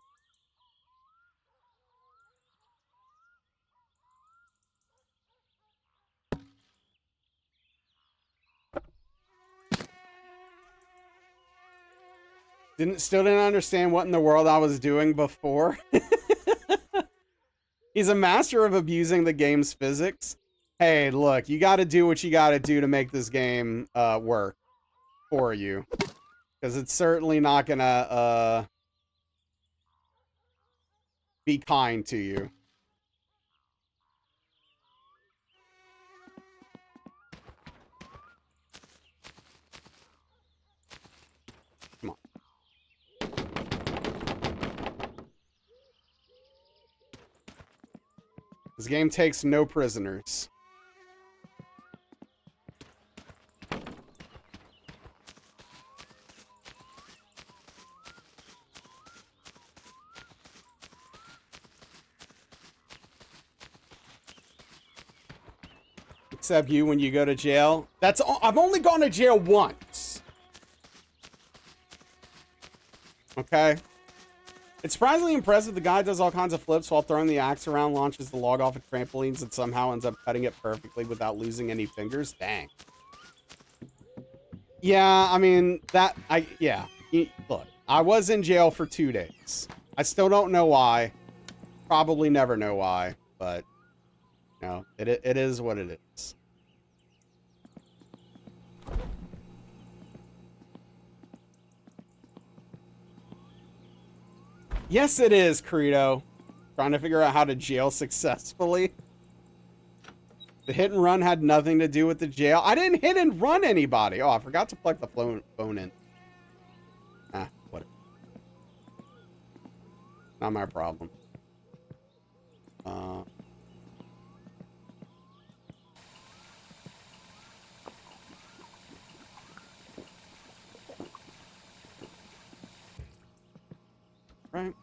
Still didn't understand what in the world I was doing before. He's a master of abusing the game's physics. Hey, look, you got to do what you got to do to make this game work for you. Because it's certainly not going to be kind to you. Come on. This game takes no prisoners. Except you when you go to jail. That's all. I've only gone to jail once. Okay. It's surprisingly impressive. The guy does all kinds of flips while throwing the axe around, launches the log off of trampolines, and somehow ends up cutting it perfectly without losing any fingers. Dang. Yeah, I mean, yeah. Look, I was in jail for 2 days. I still don't know why. Probably never know why, but, you know, it is what it is. Yes, it is, Credo. Trying to figure out how to jail successfully. The hit and run had nothing to do with the jail. I didn't hit and run anybody. Oh, I forgot to plug the phone in. Ah, whatever. Not my problem. Right.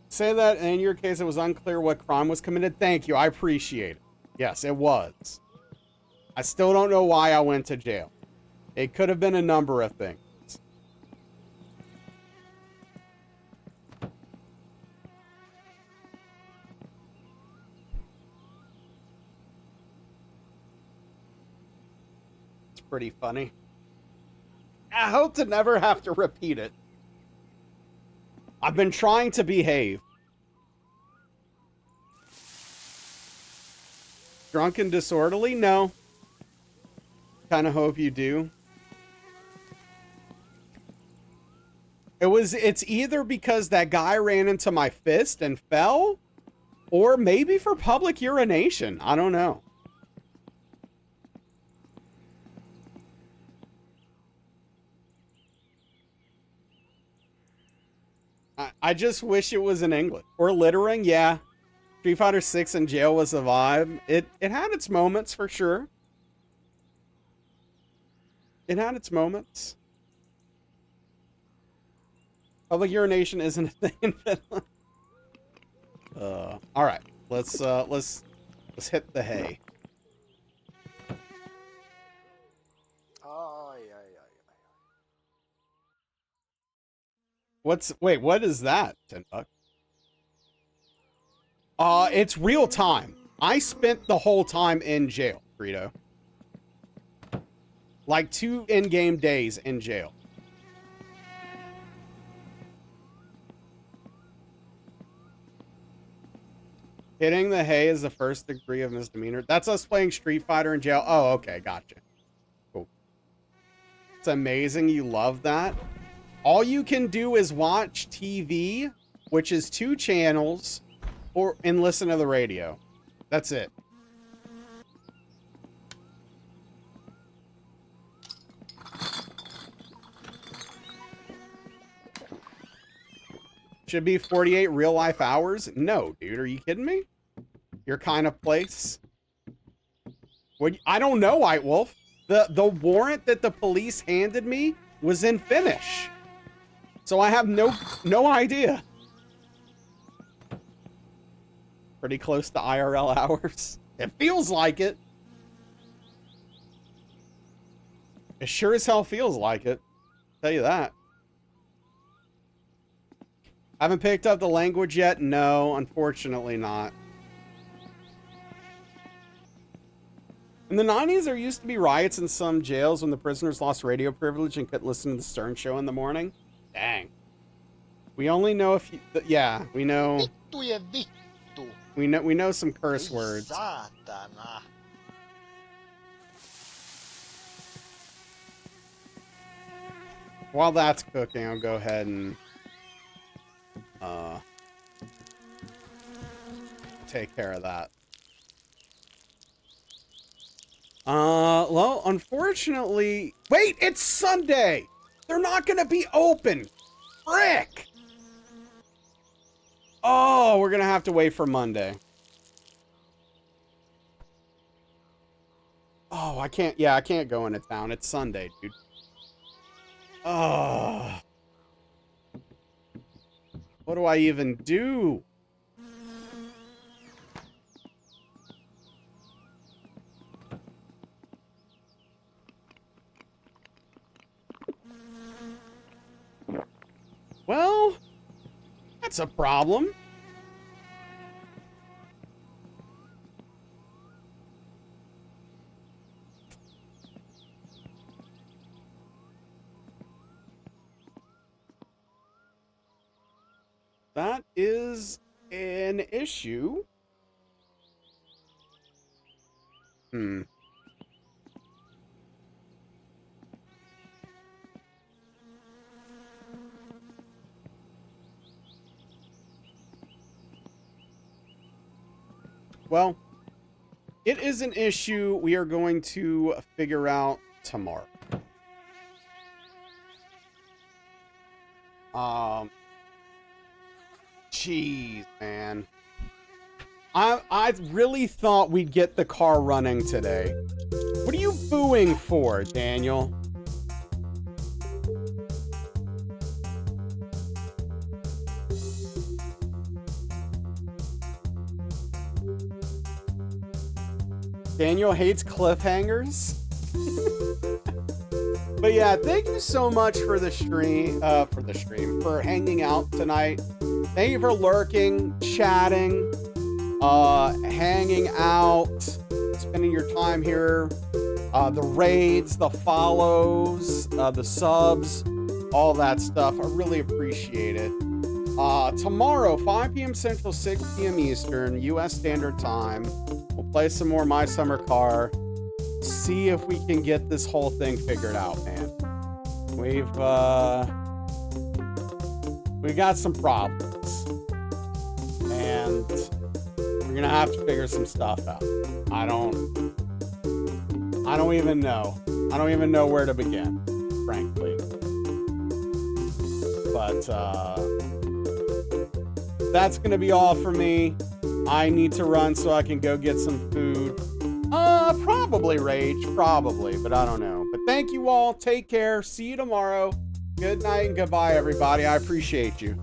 Say that in your case, it was unclear what crime was committed. Thank you. I appreciate it. Yes, it was. I still don't know why I went to jail. It could have been a number of things. It's pretty funny. I hope to never have to repeat it. I've been trying to behave. Drunk and disorderly? No. Kind of hope you do. It's either because that guy ran into my fist and fell, or maybe for public urination. I don't know. I just wish it was in English. Or littering, yeah. Street Fighter 6 in jail was a vibe. It had its moments for sure. It had its moments. Public urination isn't a thing in Finland. All right, let's hit the hay. Wait, what is that, $10? It's real time. I spent the whole time in jail, Frito. Like 2 in-game days in jail. Hitting the hay is the first degree of misdemeanor. That's us playing Street Fighter in jail. Oh, okay, gotcha. Cool. It's amazing you love that. All you can do is watch TV, which is 2 channels, and listen to the radio. That's it. Should be 48 real life hours? No, dude, are you kidding me? Your kind of place? What? I don't know, White Wolf. The warrant that the police handed me was in Finnish. So I have no idea. Pretty close to IRL hours. It feels like it. It sure as hell feels like it. Tell you that. Haven't picked up the language yet? No, unfortunately not. In the 90s, there used to be riots in some jails when the prisoners lost radio privilege and couldn't listen to the Stern Show in the morning. Dang. We only know if you... Yeah, we know... We know some curse words. While that's cooking, I'll go ahead and... take care of that. Well, unfortunately... Wait, it's Sunday! They're not gonna be open! Frick! Oh, we're gonna have to wait for Monday. Oh, I can't... Yeah, I can't go into town. It's Sunday, dude. Oh... What do I even do? Well, that's a problem. That is an issue. Well, it is an issue we are going to figure out tomorrow. Jeez, man. I really thought we'd get the car running today. What are you booing for, Daniel? Daniel hates cliffhangers? But yeah, thank you so much for the stream, for hanging out tonight. Thank you for lurking, chatting, hanging out, spending your time here. The raids, the follows, the subs, all that stuff. I really appreciate it. Tomorrow, 5 p.m. Central, 6 p.m. Eastern, U.S. Standard Time. We'll play some more My Summer Car. See if we can get this whole thing figured out, man. We've got some problems. And we're gonna have to figure some stuff out. I don't even know. I don't even know where to begin, frankly. But that's gonna be all for me. I need to run so I can go get some food. Probably Rage, probably, but I don't know. But thank you all. Take care. See you tomorrow. Good night and goodbye, everybody. I appreciate you.